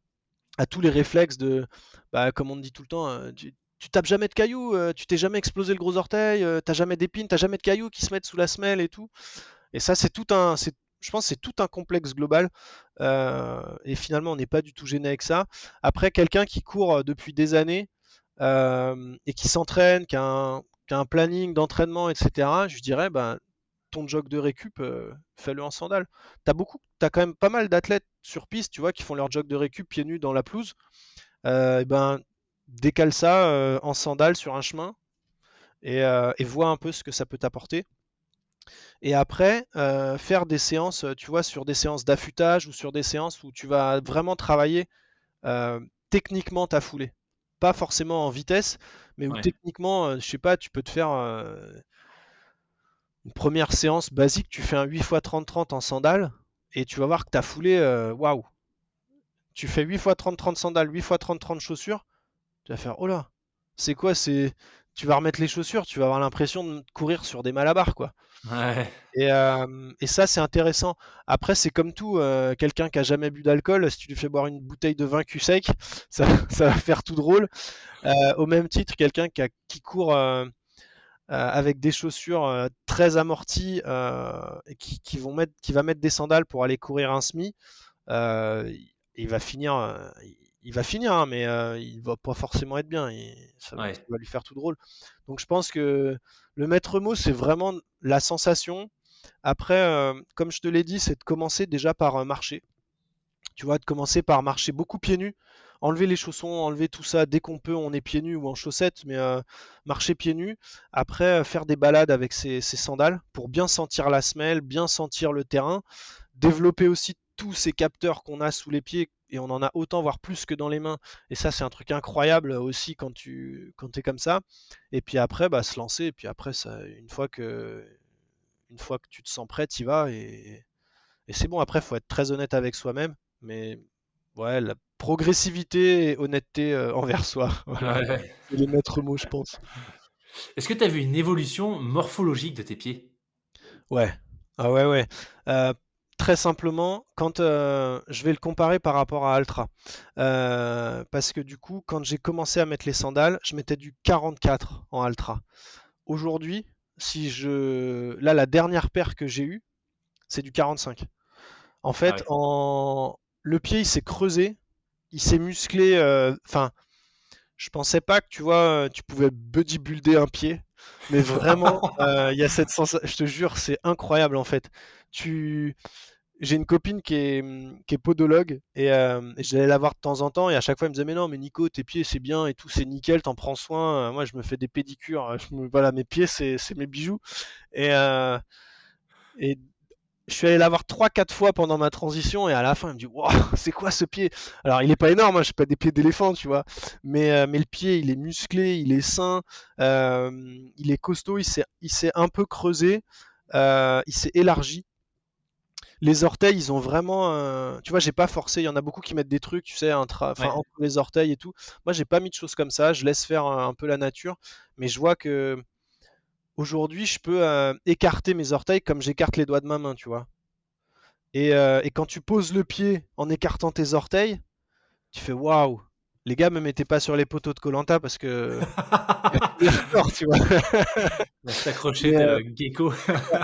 à tous les réflexes de, bah, comme on dit tout le temps, tu tapes jamais de cailloux, tu t'es jamais explosé le gros orteil, t'as jamais d'épines, t'as jamais de cailloux qui se mettent sous la semelle et tout. Et ça, je pense, que c'est tout un complexe global. Et finalement, on n'est pas du tout gêné avec ça. Après, quelqu'un qui court depuis des années et qui s'entraîne, qui a un planning d'entraînement, etc., je dirais, ben, ton jog de récup, fais-le en sandales. T'as quand même pas mal d'athlètes sur piste, tu vois, qui font leur jog de récup pieds nus dans la pelouse. Et ben, décale ça en sandales sur un chemin et vois un peu ce que ça peut t'apporter. Et après, faire des séances, tu vois, sur des séances d'affûtage ou sur des séances où tu vas vraiment travailler techniquement ta foulée. Pas forcément en vitesse, mais où Ouais. techniquement, je sais pas, tu peux te faire une première séance basique, tu fais un 8 x 30-30 en sandales, et tu vas voir que ta foulée, waouh, tu fais 8 fois 30 sandales, 8 fois 30 chaussures, tu vas faire, oh là, c'est quoi, tu vas remettre les chaussures, tu vas avoir l'impression de courir sur des malabars, quoi. Ouais. Et ça, c'est intéressant. Après, c'est comme tout, quelqu'un qui a jamais bu d'alcool, si tu lui fais boire une bouteille de vin cul sec, ça, ça va faire tout drôle. Au même titre, quelqu'un qui court avec des chaussures très amorties et qui va mettre des sandales pour aller courir un semi, euh, il va finir, il va finir, hein, mais il va pas forcément être bien. Ça Ouais. va lui faire tout drôle. Donc je pense que le maître mot, c'est vraiment la sensation. Après, comme je te l'ai dit, c'est de commencer déjà par marcher. Tu vois, de commencer par marcher beaucoup pieds nus, enlever les chaussons, enlever tout ça dès qu'on peut, on est pieds nus ou en chaussettes, mais marcher pieds nus. Après, faire des balades avec ses sandales pour bien sentir la semelle, bien sentir le terrain, développer aussi tous ces capteurs qu'on a sous les pieds et on en a autant voire plus que dans les mains, et ça c'est un truc incroyable aussi quand es comme ça. Et puis après bah, se lancer, et puis après ça, une fois que tu te sens prêt, tu y vas, et c'est bon. Après, faut être très honnête avec soi-même, mais ouais, la progressivité et honnêteté envers soi, voilà, Ouais. c'est les maîtres mots, je pense. Est-ce que tu as vu une évolution morphologique de tes pieds? Ouais, ah ouais, ouais. Euh, Très simplement, quand je vais le comparer par rapport à Altra. Parce que du coup, quand j'ai commencé à mettre les sandales, je mettais du 44 en Altra. Aujourd'hui, là, la dernière paire que j'ai eue, c'est du 45. En Ah fait, ouais. le pied, il s'est creusé, il s'est musclé. Enfin, je pensais pas que tu vois, tu pouvais bodybuilder un pied, mais vraiment, il y a cette sensation. Je te jure, c'est incroyable en fait. Tu, j'ai une copine qui est podologue et j'allais la voir de temps en temps et à chaque fois elle me disait mais non mais Nico tes pieds c'est bien et tout c'est nickel t'en prends soin. Moi je me fais des pédicures, voilà mes pieds c'est mes bijoux et je suis allé la voir 3-4 fois pendant ma transition et à la fin, elle me dit waouh, c'est quoi ce pied? Alors, il est pas énorme, hein, je pas des pieds d'éléphant, tu vois, mais le pied, il est musclé, il est sain, euh, il est costaud, il s'est un peu creusé, il s'est élargi. Les orteils, ils ont vraiment, tu vois, j'ai pas forcé. Il y en a beaucoup qui mettent des trucs, tu sais, enfin Ouais. entre les orteils et tout. Moi, j'ai pas mis de choses comme ça. Je laisse faire un peu la nature, mais je vois que aujourd'hui, je peux écarter mes orteils comme j'écarte les doigts de ma main, tu vois. Et quand tu poses le pied en écartant tes orteils, tu fais waouh. Les gars me mettaient pas sur les poteaux de Colanta parce que les records, tu vois. Reste accroché Mais, tel un gecko.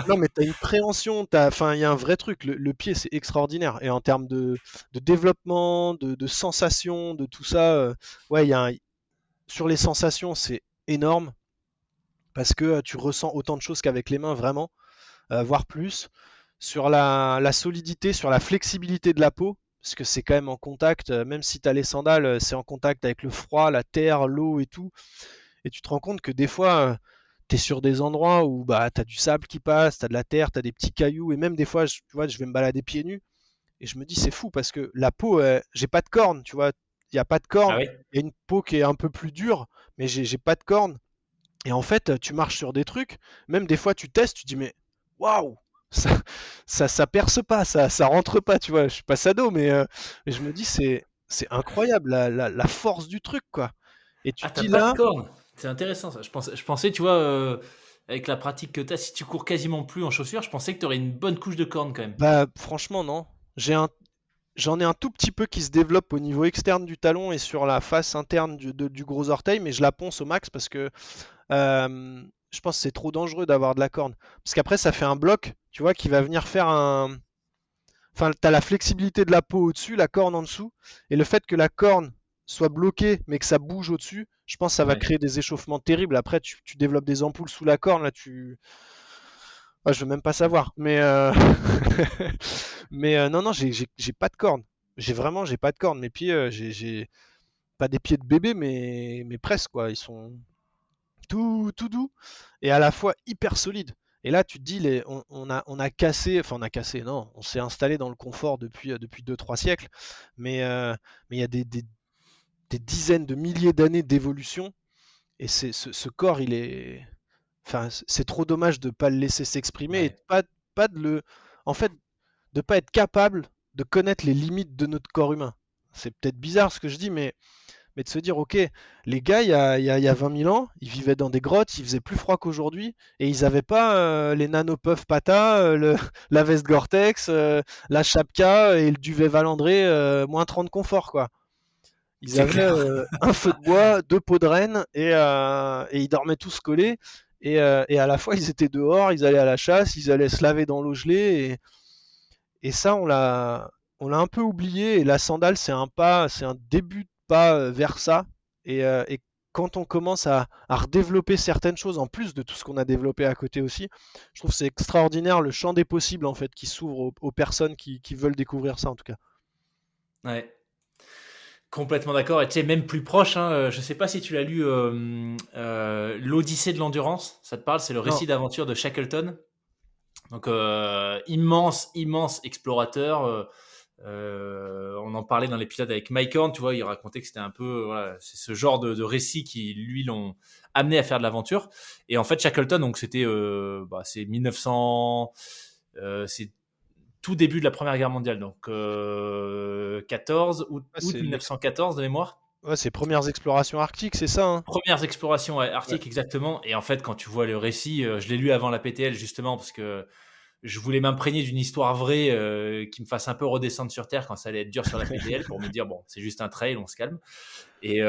non, mais t'as une préhension, enfin, il y a un vrai truc. Le pied, c'est extraordinaire. Et en termes de développement, de sensations, de tout ça, ouais, sur les sensations, c'est énorme parce que tu ressens autant de choses qu'avec les mains, vraiment, voire plus. Sur la solidité, sur la flexibilité de la peau, parce que c'est quand même en contact, même si tu as les sandales, c'est en contact avec le froid, la terre, l'eau et tout. Et tu te rends compte que des fois, tu es sur des endroits où bah, tu as du sable qui passe, tu as de la terre, tu as des petits cailloux, et même des fois, tu vois, je vais me balader pieds nus, et je me dis, c'est fou, parce que la peau, j'ai pas de cornes, tu vois, il n'y a pas de Ah cornes, oui? il y a une peau qui est un peu plus dure, mais j'ai pas de cornes. Et en fait, tu marches sur des trucs, même des fois tu testes, tu dis mais waouh, ça, ça perce pas, ça rentre pas, tu vois. Je suis pas sado, mais je me dis c'est incroyable la force du truc, quoi. Et tu Ah, te t'as dis pas de là, cornes. C'est intéressant ça. Je pensais, tu vois, avec la pratique que t'as, si tu cours quasiment plus en chaussures, je pensais que t'aurais une bonne couche de cornes quand même. bah franchement non. J'en ai un tout petit peu qui se développe au niveau externe du talon et sur la face interne du gros orteil, mais je la ponce au max parce que je pense que c'est trop dangereux d'avoir de la corne. Parce qu'après ça fait un bloc, tu vois, qui va venir faire un, enfin, tu as la flexibilité de la peau au-dessus, la corne en dessous, et le fait que la corne soit bloquée mais que ça bouge au-dessus, je pense que ça va Ouais. créer des échauffements terribles. Après, tu développes des ampoules sous la corne, là, je veux même pas savoir. Mais non, non, j'ai pas de corne. J'ai pas de corne. Mes pieds, j'ai pas des pieds de bébé, mais presque, quoi. Ils sont tout doux et à la fois hyper solides. Et là, tu te dis, on a cassé, enfin on a cassé, non, on s'est installé dans le confort depuis 2-3 siècles, mais il y a des dizaines de milliers d'années d'évolution, et ce corps, enfin, c'est trop dommage de ne pas le laisser s'exprimer et Ouais. pas de le, en fait, de pas être capable de connaître les limites de notre corps humain. c'est peut-être bizarre ce que je dis, mais de se dire, ok, les gars, il y a 20 000 ans, ils vivaient dans des grottes, il faisait plus froid qu'aujourd'hui, et ils n'avaient pas les nanopuffs Pata, la veste Gore-Tex, la chapka et le duvet Valandré, moins 30 confort, quoi. Ils C'est avaient clair. un feu de bois, deux pots de renne, et ils dormaient tous collés. Et à la fois, ils étaient dehors, ils allaient à la chasse, ils allaient se laver dans l'eau gelée. Et ça, on l'a un peu oublié. Et la sandale, c'est un pas, c'est un début de pas vers ça. Et quand on commence à redévelopper certaines choses, en plus de tout ce qu'on a développé à côté aussi, je trouve que c'est extraordinaire le champ des possibles en fait qui s'ouvre aux personnes qui veulent découvrir ça en tout cas. Ouais. Complètement d'accord. Et tu sais, même plus proche, hein, je sais pas si tu l'as lu, l'Odyssée de l'endurance. Ça te parle? C'est le Non, récit d'aventure de Shackleton. Donc, immense explorateur. On en parlait dans l'épisode avec Mike Horn, tu vois, il racontait que c'était un peu, voilà, c'est ce genre de récits qui, lui, l'ont amené à faire de l'aventure. Et en fait, Shackleton, donc c'était, c'est 1900, c'est tout début de la Première Guerre mondiale, donc 14 ouais, août 1914 de mémoire. ouais, c'est premières explorations arctiques, c'est ça, hein. Premières explorations Ouais. arctiques, exactement. Et en fait, quand tu vois le récit, je l'ai lu avant la PTL justement parce que je voulais m'imprégner d'une histoire vraie qui me fasse un peu redescendre sur Terre quand ça allait être dur sur la PTL pour me dire, bon, c'est juste un trail, on se calme. Et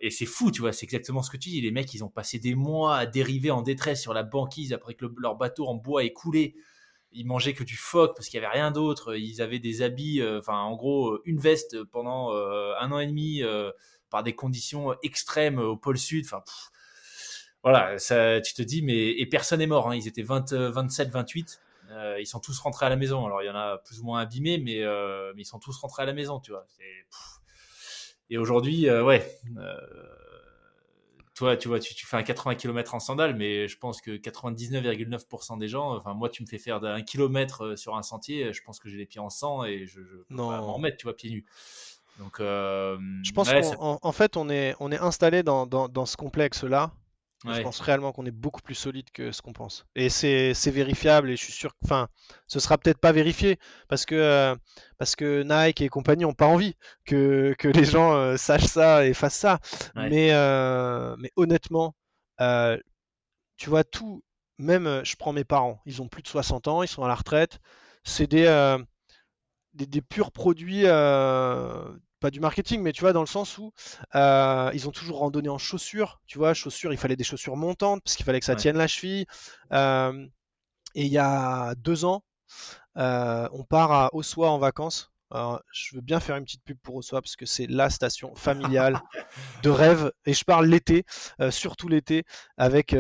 c'est fou, tu vois, c'est exactement ce que tu dis. Les mecs, ils ont passé des mois à dériver en détresse sur la banquise après que leur bateau en bois ait coulé. Ils mangeaient que du phoque parce qu'il n'y avait rien d'autre. Ils avaient des habits, en gros, une veste pendant 1 an et demi par des conditions extrêmes au pôle sud. Enfin, voilà, ça, tu te dis, mais et personne n'est mort. Hein. Ils étaient 20, 27, 28. Ils sont tous rentrés à la maison. Alors, il y en a plus ou moins abîmés, mais ils sont tous rentrés à la maison, tu vois. Et aujourd'hui, toi, tu vois, tu fais un 80 km en sandales, mais je pense que 99,9% des gens, enfin, moi, tu me fais faire d'un kilomètre sur un sentier, je pense que j'ai les pieds en sang et je peux pas m'en Non. remettre, tu vois, pieds nus. Donc, Je pense ouais, en fait, on est installé dans ce complexe-là. Et je ouais, pense réellement qu'on est beaucoup plus solide que ce qu'on pense. Et c'est vérifiable. Et je suis sûr que, enfin, ce sera peut-être pas vérifié parce que Nike et compagnie n'ont pas envie que les gens sachent ça et fassent ça. ouais, Mais honnêtement, euh, tu vois, tout, même je prends mes parents, ils ont plus de 60 ans, ils sont à la retraite. C'est des purs produits, pas du marketing, mais tu vois, dans le sens où ils ont toujours randonné en chaussures. Tu vois, chaussures, il fallait des chaussures montantes parce qu'il fallait que ça ouais. tienne la cheville. Euh, et il y a 2 ans, on part à Ossois en vacances. Alors, je veux bien faire une petite pub pour Ossois parce que c'est la station familiale de rêve. Et je parle l'été, surtout l'été, avec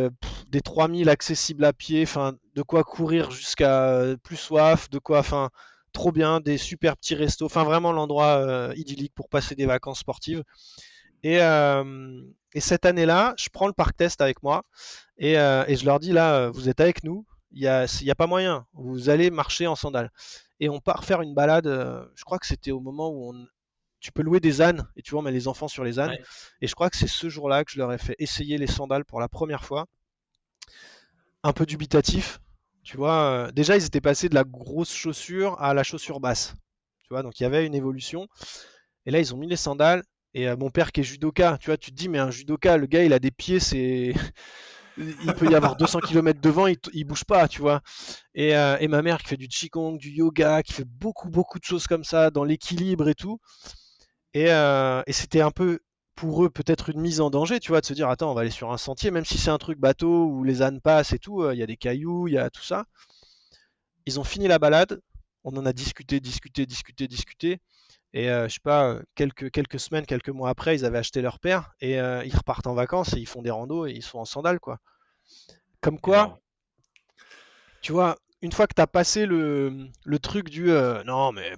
des 3000 accessibles à pied, enfin, de quoi courir jusqu'à plus soif, de quoi, enfin, trop bien, des super petits restos, enfin, vraiment l'endroit idyllique pour passer des vacances sportives. Et cette année-là, je prends le parc test avec moi et je leur dis là, vous êtes avec nous, il y a pas moyen, vous allez marcher en sandales. Et on part faire une balade, je crois que c'était au moment où tu peux louer des ânes et tu vois, on met les enfants sur les ânes. Ouais, Et je crois que c'est ce jour-là que je leur ai fait essayer les sandales pour la première fois. Un peu dubitatif, tu vois. Déjà, ils étaient passés de la grosse chaussure à la chaussure basse, tu vois. Donc il y avait une évolution. Et là, ils ont mis les sandales. Et mon père qui est judoka, tu vois, tu te dis, mais un judoka, le gars, il a des pieds, c'est. Il peut y avoir 200 km devant, il bouge pas, tu vois. Et ma mère qui fait du qigong, du yoga, qui fait beaucoup de choses comme ça, dans l'équilibre et tout. Et c'était un peu pour eux peut-être une mise en danger, tu vois, de se dire attends, on va aller sur un sentier, même si c'est un truc bateau où les ânes passent et tout, il y a des cailloux, il y a tout ça. Ils ont fini la balade, on en a discuté. Et je sais pas, quelques semaines, quelques mois après, ils avaient acheté leur père et ils repartent en vacances et ils font des randos et ils sont en sandales, quoi. Comme quoi, énorme. tu vois, une fois que tu as passé le truc du non, mais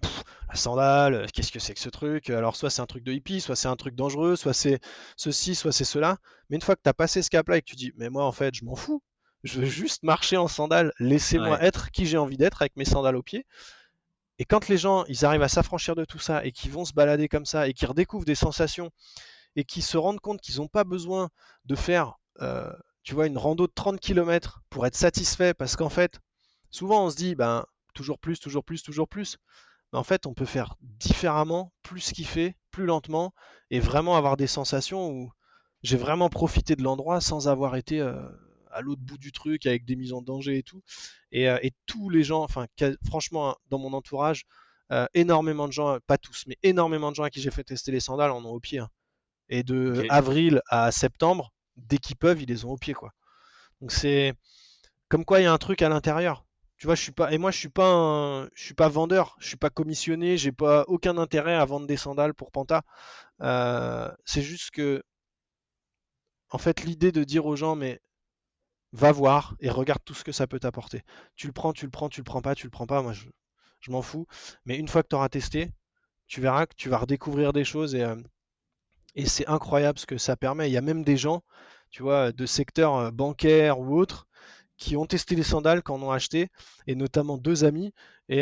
la sandale, qu'est-ce que c'est que ce truc? Alors, soit c'est un truc de hippie, soit c'est un truc dangereux, soit c'est ceci, soit c'est cela. Mais une fois que tu as passé ce cap-là et que tu dis, mais moi, en fait, je m'en fous. Je veux juste marcher en sandales. Laissez-moi Ouais, être qui j'ai envie d'être avec mes sandales aux pieds. Et quand les gens, ils arrivent à s'affranchir de tout ça et qu'ils vont se balader comme ça et qu'ils redécouvrent des sensations et qu'ils se rendent compte qu'ils n'ont pas besoin de faire, tu vois, une rando de 30 km pour être satisfait parce qu'en fait, souvent on se dit, ben, toujours plus, toujours plus, toujours plus. mais en fait, on peut faire différemment, plus kiffer, plus lentement, et vraiment avoir des sensations où j'ai vraiment profité de l'endroit sans avoir été à l'autre bout du truc avec des mises en danger et tout. Et tous les gens, enfin, franchement, hein, dans mon entourage, énormément de gens, pas tous, mais énormément de gens à qui j'ai fait tester les sandales en ont au pied, hein. Et de Ok. avril à septembre, dès qu'ils peuvent, ils les ont au pied, quoi. Donc c'est comme quoi il y a un truc à l'intérieur. Tu vois, je suis pas, et moi je suis pas vendeur, je suis pas commissionné, j'ai pas aucun intérêt à vendre des sandales pour Panta. C'est juste que, en fait, l'idée de dire aux gens, mais va voir et regarde tout ce que ça peut t'apporter. Tu le prends, tu le prends, tu le prends pas, tu le prends pas, je m'en fous. Mais une fois que tu auras testé, tu verras que tu vas redécouvrir des choses et c'est incroyable ce que ça permet. Il y a même des gens, tu vois, de secteurs bancaires ou autres, qui ont testé les sandales, qui en ont acheté, et notamment deux amis, et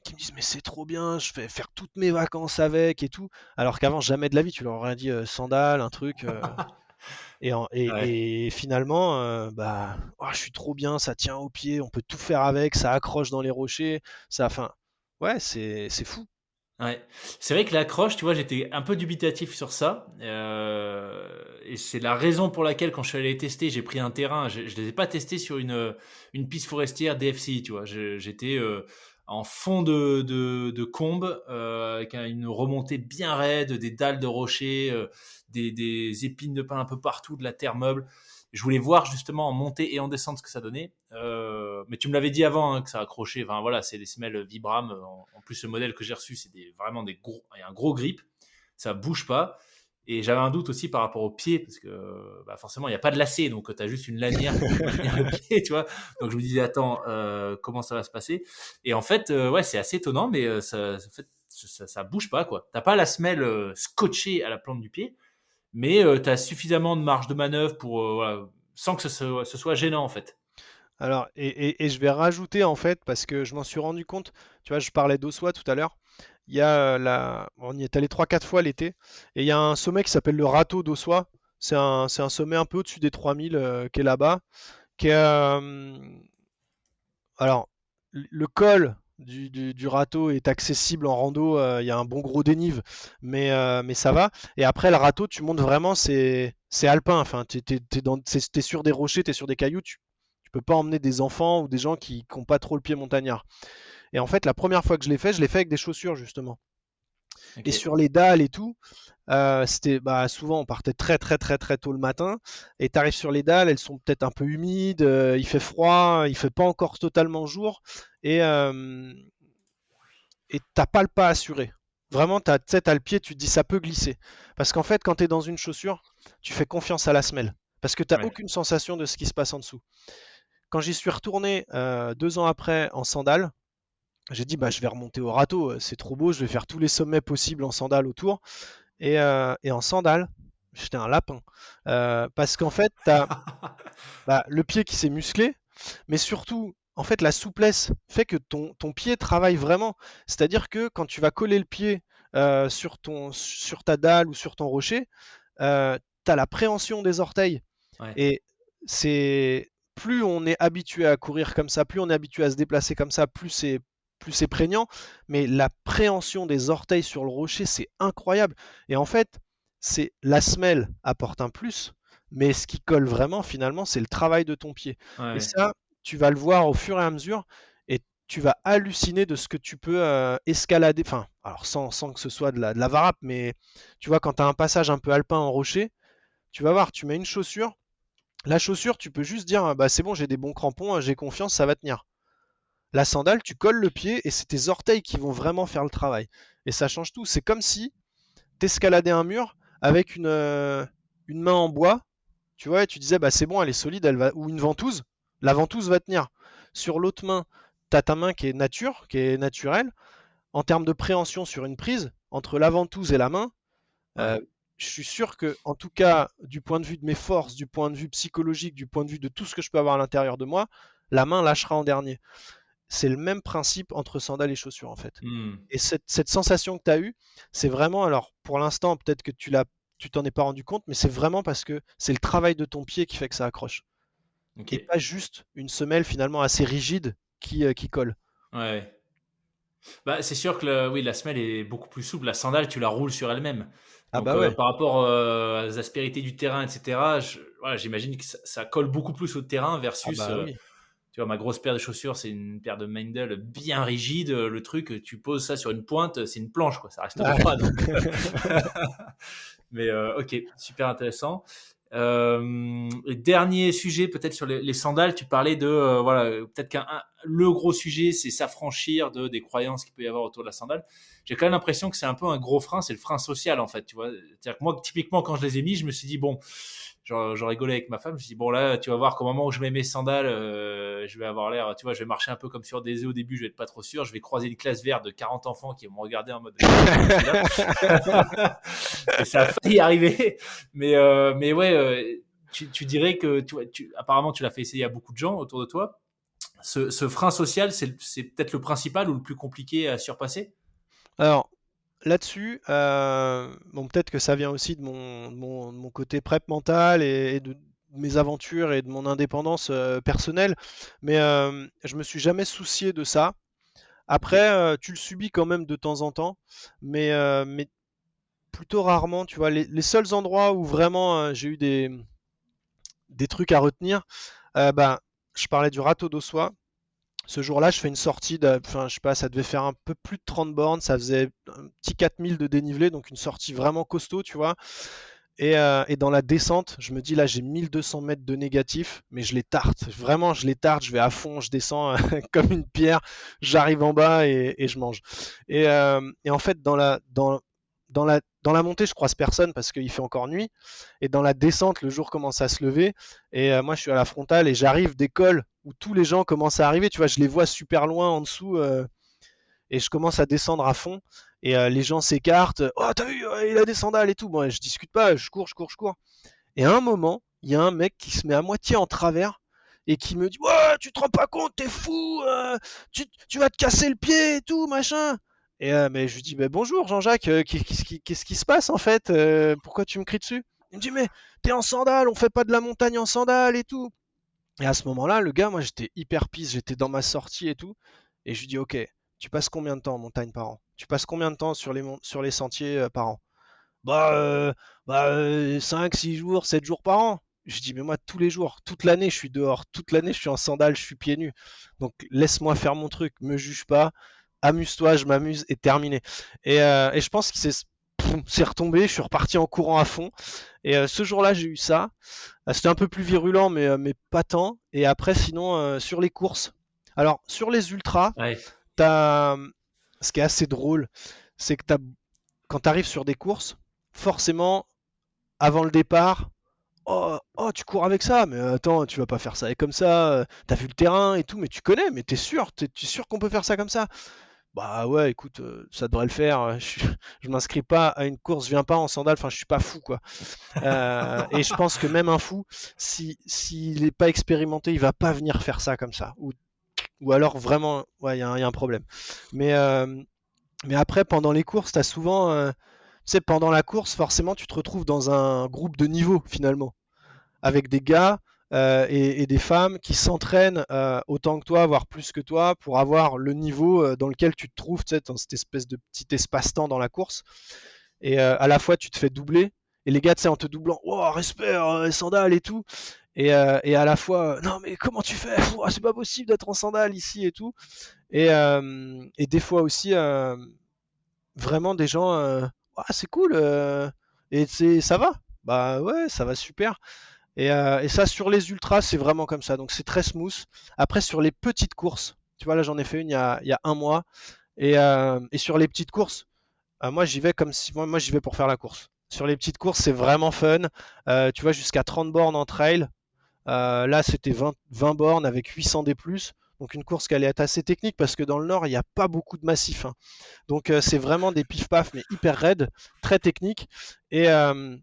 qui me disent mais c'est trop bien, je vais faire toutes mes vacances avec et tout, alors qu'avant jamais de la vie tu leur aurais dit sandales, un truc, Ouais. et finalement bah oh, je suis trop bien, ça tient aux pieds, on peut tout faire avec, ça accroche dans les rochers, ça, enfin ouais c'est fou. Ouais. C'est vrai que l'accroche, tu vois, j'étais un peu dubitatif sur ça. Et c'est la raison pour laquelle, quand je suis allé les tester, j'ai pris un terrain. Je les ai pas testés sur une piste forestière DFCI, tu vois. J'étais en fond de combe, avec une remontée bien raide, des dalles de rochers, des épines de pin un peu partout, de la terre meuble. Je voulais voir justement en montée et en descente ce que ça donnait. Mais tu me l'avais dit avant, hein, que ça accrochait. Enfin voilà, c'est des semelles Vibram. En plus, le modèle que j'ai reçu, c'est vraiment des gros, il y a un gros grip. Ça bouge pas. Et j'avais un doute aussi par rapport au pied, parce que bah, forcément, il n'y a pas de lacet, donc tu as juste une lanière pour maintenir le pied, tu vois. Donc je me disais, attends, comment ça va se passer? Et en fait, ouais, c'est assez étonnant, mais en fait, ça bouge pas, quoi. T'as pas la semelle scotchée à la plante du pied, mais tu as suffisamment de marge de manœuvre pour, voilà, sans que ce soit gênant, en fait. Alors, et je vais rajouter en fait, parce que je m'en suis rendu compte, tu vois, je parlais d'Ossois tout à l'heure, il y a on y est allé 3 4 fois l'été, et il y a un sommet qui s'appelle le Râteau d'Ossois, c'est un sommet un peu au-dessus des 3000 qui est là-bas, qui est, alors, le col du râteau est accessible en rando, il y a un bon gros dénive, mais ça va. Et après, le râteau, tu montes vraiment, c'est alpin. Enfin, t'es sur des rochers, t'es sur des cailloux, tu peux pas emmener des enfants ou des gens qui n'ont pas trop le pied montagnard. Et en fait, la première fois que je l'ai fait avec des chaussures, justement. Ok. Et sur les dalles et tout, c'était bah, souvent on partait très très très très tôt le matin et tu arrives sur les dalles, elles sont peut-être un peu humides, il fait froid, il fait pas encore totalement jour et euh, et t'as pas le pas assuré. Vraiment, tu sais, t'as le pied, tu te dis ça peut glisser. Parce qu'en fait, quand tu es dans une chaussure, tu fais confiance à la semelle. Parce que tu n'as Ouais. aucune sensation de ce qui se passe en dessous. Quand j'y suis retourné 2 ans après en sandales, j'ai dit bah, je vais remonter au râteau, c'est trop beau, je vais faire tous les sommets possibles en sandales autour. Et en sandales, j'étais un lapin. Parce qu'en fait, tu as bah, le pied qui s'est musclé, mais surtout, en fait, la souplesse fait que ton pied travaille vraiment. C'est-à-dire que quand tu vas coller le pied sur ta dalle ou sur ton rocher, tu as la préhension des orteils. Ouais. Et c'est plus on est habitué à courir comme ça, plus on est habitué à se déplacer comme ça, plus c'est prégnant. Mais la préhension des orteils sur le rocher, c'est incroyable. Et en fait, c'est la semelle apporte un plus, mais ce qui colle vraiment finalement, c'est le travail de ton pied. Et Ouais. ça, tu vas le voir au fur et à mesure, et tu vas halluciner de ce que tu peux escalader. Enfin, alors sans que ce soit de la varap, mais tu vois, quand tu as un passage un peu alpin en rocher, tu vas voir, tu mets une chaussure. La chaussure, tu peux juste dire, bah c'est bon, j'ai des bons crampons, j'ai confiance, ça va tenir. La sandale, tu colles le pied et c'est tes orteils qui vont vraiment faire le travail. Et ça change tout. C'est comme si t'escaladais un mur avec une main en bois, tu vois, et tu disais, bah c'est bon, elle est solide, elle va, ou une ventouse, la ventouse va tenir. Sur l'autre main, t'as ta main qui est nature, qui est naturelle. En termes de préhension sur une prise, entre la ventouse et la main, Ouais. euh, je suis sûr que, en tout cas, du point de vue de mes forces, du point de vue psychologique, du point de vue de tout ce que je peux avoir à l'intérieur de moi, la main lâchera en dernier. C'est le même principe entre sandales et chaussures, en fait. Hmm. Et cette sensation que tu as eue, c'est vraiment, alors pour l'instant, peut-être que tu t'en es pas rendu compte, mais c'est vraiment parce que c'est le travail de ton pied qui fait que ça accroche. Ok. Et pas juste une semelle finalement assez rigide qui colle. Ouais. Bah, c'est sûr que oui, la semelle est beaucoup plus souple. La sandale, tu la roules sur elle-même. Ah Donc, bah ouais. par rapport aux aspérités du terrain, etc., voilà, j'imagine que ça colle beaucoup plus au terrain Ah versus, bah oui. tu vois, ma grosse paire de chaussures, c'est une paire de Meindl bien rigide. Le truc, tu poses ça sur une pointe, c'est une planche, quoi. Ça reste Ouais. droit. Donc, mais ok, super intéressant. Dernier sujet peut-être sur les sandales, tu parlais de voilà, peut-être le gros sujet c'est s'affranchir des croyances qu'il peut y avoir autour de la sandale. J'ai quand même l'impression que c'est un peu un gros frein, c'est le frein social en fait, tu vois. C'est-à-dire que moi typiquement quand je les ai mis, je me suis dit bon, j'en rigolais avec ma femme, je me suis dit bon là tu vas voir qu'au moment où je mets mes sandales, je vais avoir l'air, tu vois, je vais marcher un peu comme sur des œufs au début, je vais être pas trop sûr, je vais croiser une classe verte de 40 enfants qui vont me regarder en mode qu'est-ce que tu fous là. Et ça a failli arriver. Mais ouais, tu dirais que apparemment tu l'as fait essayer à beaucoup de gens autour de toi. Ce frein social, c'est peut-être le principal ou le plus compliqué à surpasser. Alors, là-dessus, bon, peut-être que ça vient aussi de mon côté prep mental et de mes aventures et de mon indépendance personnelle, mais je me suis jamais soucié de ça. Ok. Après, tu le subis quand même de temps en temps, mais plutôt rarement, tu vois. Les seuls endroits où vraiment j'ai eu des trucs à retenir, bah, je parlais du râteau d'Ossois. Ce jour-là, je fais une sortie enfin, je sais pas, ça devait faire un peu plus de 30 bornes, ça faisait un petit 4000 de dénivelé, donc une sortie vraiment costaud, tu vois. Et dans la descente, je me dis là, j'ai 1200 mètres de négatif, mais je les tarte. Vraiment, je les tarte, je vais à fond, je descends comme une pierre, j'arrive en bas et je mange. Et en fait, dans la montée, je croise personne parce qu'il fait encore nuit. Et dans la descente, le jour commence à se lever. Et moi, je suis à la frontale et j'arrive des cols où tous les gens commencent à arriver. Tu vois, je les vois super loin en dessous. Et je commence à descendre à fond. Et les gens s'écartent. Oh, t'as vu, il a des sandales et tout. Bon, je discute pas, je cours, je cours, je cours. Et à un moment, il y a un mec qui se met à moitié en travers et qui me dit ouais, tu te rends pas compte, t'es fou, tu vas te casser le pied et tout, machin. Et mais je lui dis bah, bonjour Jean-Jacques, qu'est-ce qui se passe en fait, pourquoi tu me cries dessus? Il me dit mais t'es en sandales, on fait pas de la montagne en sandales et tout. Et à ce moment-là, le gars, moi j'étais hyper pisse, j'étais dans ma sortie et tout. Et je lui dis ok, tu passes combien de temps en montagne par an? Tu passes combien de temps sur sur les sentiers par an? Bah, 5, 6 jours, 7 jours par an. Je dis, mais moi, tous les jours, toute l'année, je suis dehors. Toute l'année, je suis en sandales, je suis pieds nus. Donc, laisse-moi faire mon truc. Me juge pas. Amuse-toi, je m'amuse et terminé. Et je pense qu'il s'est retombé. Je suis reparti en courant à fond. Et ce jour-là, j'ai eu ça. C'était un peu plus virulent, mais pas tant. Et après, sinon, sur les courses. Alors, sur les ultras, Ouais. t'as... ce qui est assez drôle, c'est que quand tu arrives sur des courses, forcément, avant le départ, oh, oh, tu cours avec ça, mais attends, tu vas pas faire ça et comme ça, t'as vu le terrain et tout, mais tu connais, mais t'es sûr qu'on peut faire ça comme ça? Bah ouais, écoute, ça devrait le faire. Je m'inscris pas à une course, je viens pas en sandales, enfin, je suis pas fou, quoi. Et je pense que même un fou, s'il est pas expérimenté, il va pas venir faire ça comme ça. Ou alors vraiment, ouais, il y a un problème. Mais, euh, mais après, pendant les courses, t'as souvent, tu sais, pendant la course, forcément, tu te retrouves dans un groupe de niveau finalement, avec des gars et des femmes qui s'entraînent autant que toi, voire plus que toi, pour avoir le niveau dans lequel tu te trouves, tu sais, dans cette espèce de petit espace-temps dans la course. Et à la fois, tu te fais doubler. Et les gars, tu sais, en te doublant, oh, respect, sandales et tout. Et à la fois, non, mais comment tu fais? Oh, c'est pas possible d'être en sandales ici et tout. Et des fois aussi, vraiment des gens, ah, c'est cool, et ça va. Bah ouais, ça va super. Et ça, sur les ultras, c'est vraiment comme ça. Donc c'est très smooth. Après, sur les petites courses, tu vois, là j'en ai fait une il y a un mois. Et sur les petites courses, moi j'y vais comme si moi j'y vais pour faire la course. Sur les petites courses, c'est vraiment fun. Tu vois, jusqu'à 30 bornes en trail. Là, c'était 20 bornes avec 800 D+. Donc une course qui allait être assez technique parce que dans le nord, il n'y a pas beaucoup de massifs, hein. Donc c'est vraiment des pif-paf, mais hyper raides, très techniques. Et, euh,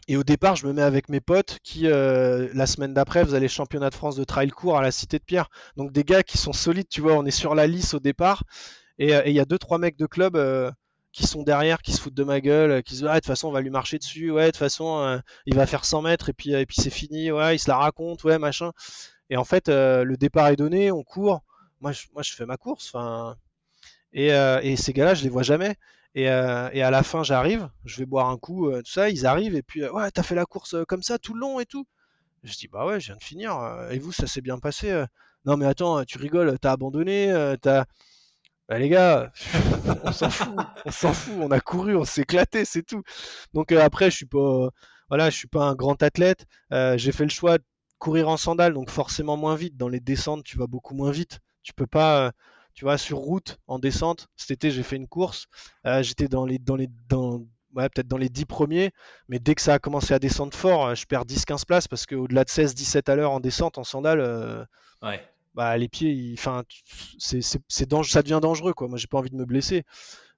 et au départ, je me mets avec mes potes qui, la semaine d'après, faisaient les championnats de France de trail court à la Cité de Pierre. Donc des gars qui sont solides, tu vois, on est sur la lice au départ. Et il y a deux, trois mecs de club qui sont derrière, qui se foutent de ma gueule, qui se disent, ah, de toute façon, on va lui marcher dessus, ouais, de toute façon, il va faire 100 mètres et puis c'est fini, ouais, il se la raconte, ouais, machin. Et en fait, le départ est donné, on court. Moi, je fais ma course, enfin. Et ces gars-là, je les vois jamais. Et à la fin, j'arrive, je vais boire un coup, tout ça, ils arrivent, et puis ouais, t'as fait la course comme ça tout le long et tout. Je dis bah ouais, je viens de finir. Et vous, ça s'est bien passé? Non mais attends, tu rigoles, t'as abandonné, t'as. Bah, les gars, on s'en fout, on a couru, on s'est éclaté, c'est tout. Donc après, voilà, je suis pas un grand athlète. J'ai fait le choix de courir en sandales, donc forcément moins vite. Dans les descentes, tu vas beaucoup moins vite. Tu peux pas, tu vois, sur route, en descente. Cet été, j'ai fait une course. J'étais ouais, peut-être dans les 10 premiers, mais dès que ça a commencé à descendre fort, je perds 10-15 places parce qu'au-delà de 16-17 à l'heure en descente, en sandales, Ouais. bah, les pieds, enfin, ça devient dangereux, quoi. Moi, j'ai pas envie de me blesser.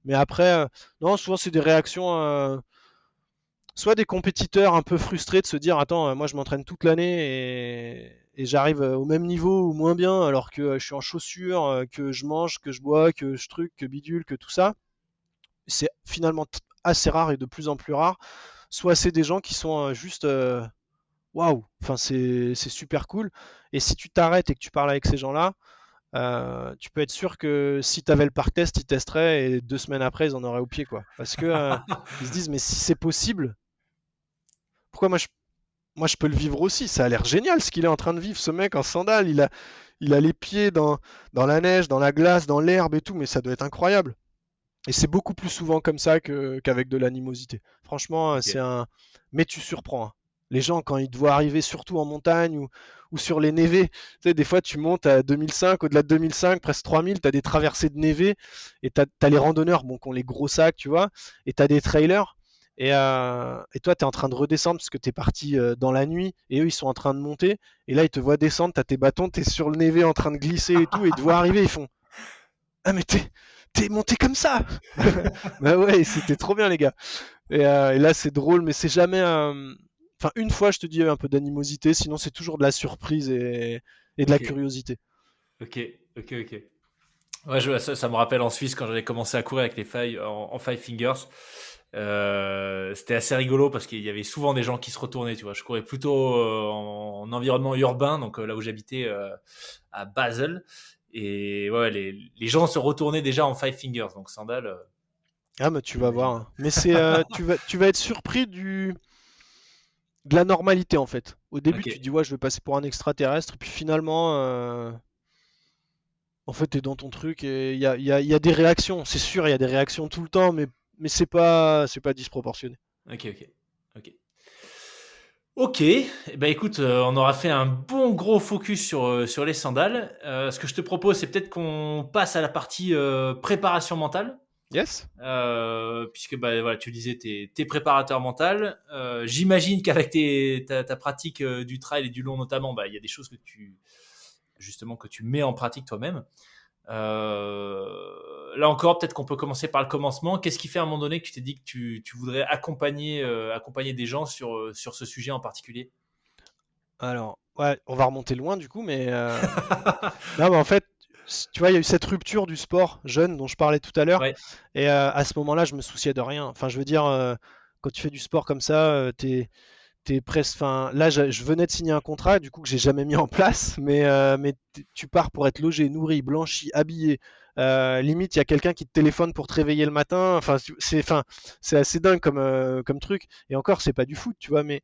Mais après, non, souvent, c'est des réactions, soit des compétiteurs un peu frustrés de se dire, attends, moi, je m'entraîne toute l'année et j'arrive au même niveau ou moins bien, alors que je suis en chaussures, que je mange, que je bois, que je truc, que bidule, que tout ça. C'est finalement assez rare et de plus en plus rare. Soit c'est des gens qui sont juste waouh, enfin c'est super cool. Et si tu t'arrêtes et que tu parles avec ces gens-là, tu peux être sûr que si tu avais le parc test, ils testeraient et 2 semaines après, ils en auraient au pied, quoi. Parce que ils se disent, mais si c'est possible, pourquoi moi je peux le vivre aussi? Ça a l'air génial ce qu'il est en train de vivre, ce mec en sandales. Il a les pieds dans la neige, dans la glace, dans l'herbe et tout, mais ça doit être incroyable. Et c'est beaucoup plus souvent comme ça qu'avec de l'animosité. Franchement, Ok. c'est un. Mais tu surprends, hein. Les gens, quand ils te voient arriver, surtout en montagne ou sur les névés, tu sais, des fois, tu montes à 2005, au-delà de 2005, presque 3000, tu as des traversées de névés, et tu as les randonneurs bon, qui ont les gros sacs, tu vois, et tu as des trailers. Et toi, tu es en train de redescendre parce que tu es parti dans la nuit, et eux, ils sont en train de monter, et là, ils te voient descendre, tu as tes bâtons, tu es sur le névé en train de glisser et tout, et ils te voient arriver, ils font ah, mais t'es monté comme ça. Bah ouais, c'était trop bien, les gars. Et là, c'est drôle, mais c'est jamais. Enfin, une fois, je te dis un peu d'animosité, sinon, c'est toujours de la surprise et de la Ok. curiosité. Ok. Ok. Ok. Ouais, ça me rappelle en Suisse quand j'avais commencé à courir avec les failles en Five Fingers. C'était assez rigolo parce qu'il y avait souvent des gens qui se retournaient. Tu vois, je courais plutôt en environnement urbain, donc là où j'habitais à Basel. Et ouais, les gens se retournaient déjà en Five Fingers, donc sandales, Ah, mais tu vas voir, j'imagine. hein. Mais tu vas être surpris de la normalité, en fait. Au début, Ok. tu te dis, ouais, je vais passer pour un extraterrestre, et puis finalement, en fait, t'es dans ton truc, et il y a des réactions. C'est sûr, il y a des réactions tout le temps, mais c'est pas disproportionné. Ok. Ok. Ok. Ok, eh ben écoute, on aura fait un bon gros focus sur les sandales. Ce que je te propose, c'est peut-être qu'on passe à la partie préparation mentale. Yes? Puisque bah, voilà, tu disais, t'es préparateur mental. J'imagine qu'avec ta pratique du trail et du long notamment, bah, il y a des choses justement, que tu mets en pratique toi-même. Là encore, peut-être qu'on peut commencer par le commencement. Qu'est-ce qui fait à un moment donné que tu t'es dit que tu voudrais accompagner des gens sur ce sujet en particulier? Alors, ouais, on va remonter loin du coup, mais non, mais en fait, tu vois, il y a eu cette rupture du sport jeune dont je parlais tout à l'heure, Ouais, et à ce moment-là, je me souciais de rien. Enfin, je veux dire, quand tu fais du sport comme ça, t'es presque. Enfin, là, je venais de signer un contrat, du coup, que j'ai jamais mis en place, mais tu pars pour être logé, nourri, blanchi, habillé. Limite, il y a quelqu'un qui te téléphone pour te réveiller le matin. Enfin, c'est assez dingue comme truc. Et encore, c'est pas du foot, tu vois, mais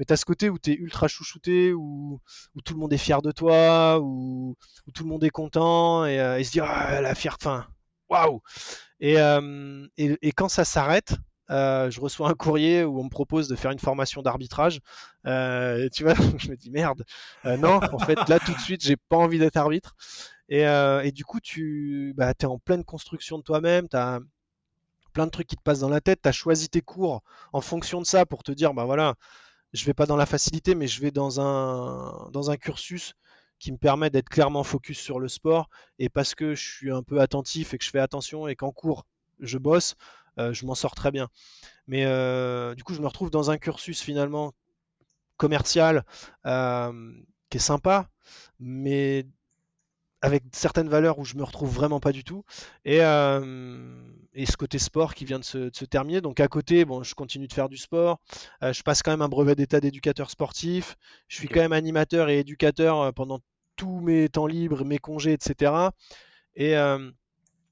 t'as ce côté où t'es ultra chouchouté, où tout le monde est fier de toi, où tout le monde est content et se dit ah, la fierté, enfin, waouh! Et quand ça s'arrête, je reçois un courrier où on me propose de faire une formation d'arbitrage. Tu vois, je me dis merde. Non, en fait, là tout de suite, j'ai pas envie d'être arbitre. Et du coup, tu bah, es en pleine construction de toi-même. Tu as plein de trucs qui te passent dans la tête. Tu as choisi tes cours en fonction de ça pour te dire bah voilà, je vais pas dans la facilité, mais je vais dans un cursus qui me permet d'être clairement focus sur le sport. Et parce que je suis un peu attentif et que je fais attention et qu'en cours, je bosse, je m'en sors très bien. Mais du coup, je me retrouve dans un cursus finalement commercial qui est sympa, mais avec certaines valeurs où je me retrouve vraiment pas du tout. Et ce côté sport qui vient de se terminer. Donc à côté, bon, je continue de faire du sport. Je passe quand même un brevet d'état d'éducateur sportif. Je suis ok, quand même animateur et éducateur pendant tous mes temps libres, mes congés, etc. Et,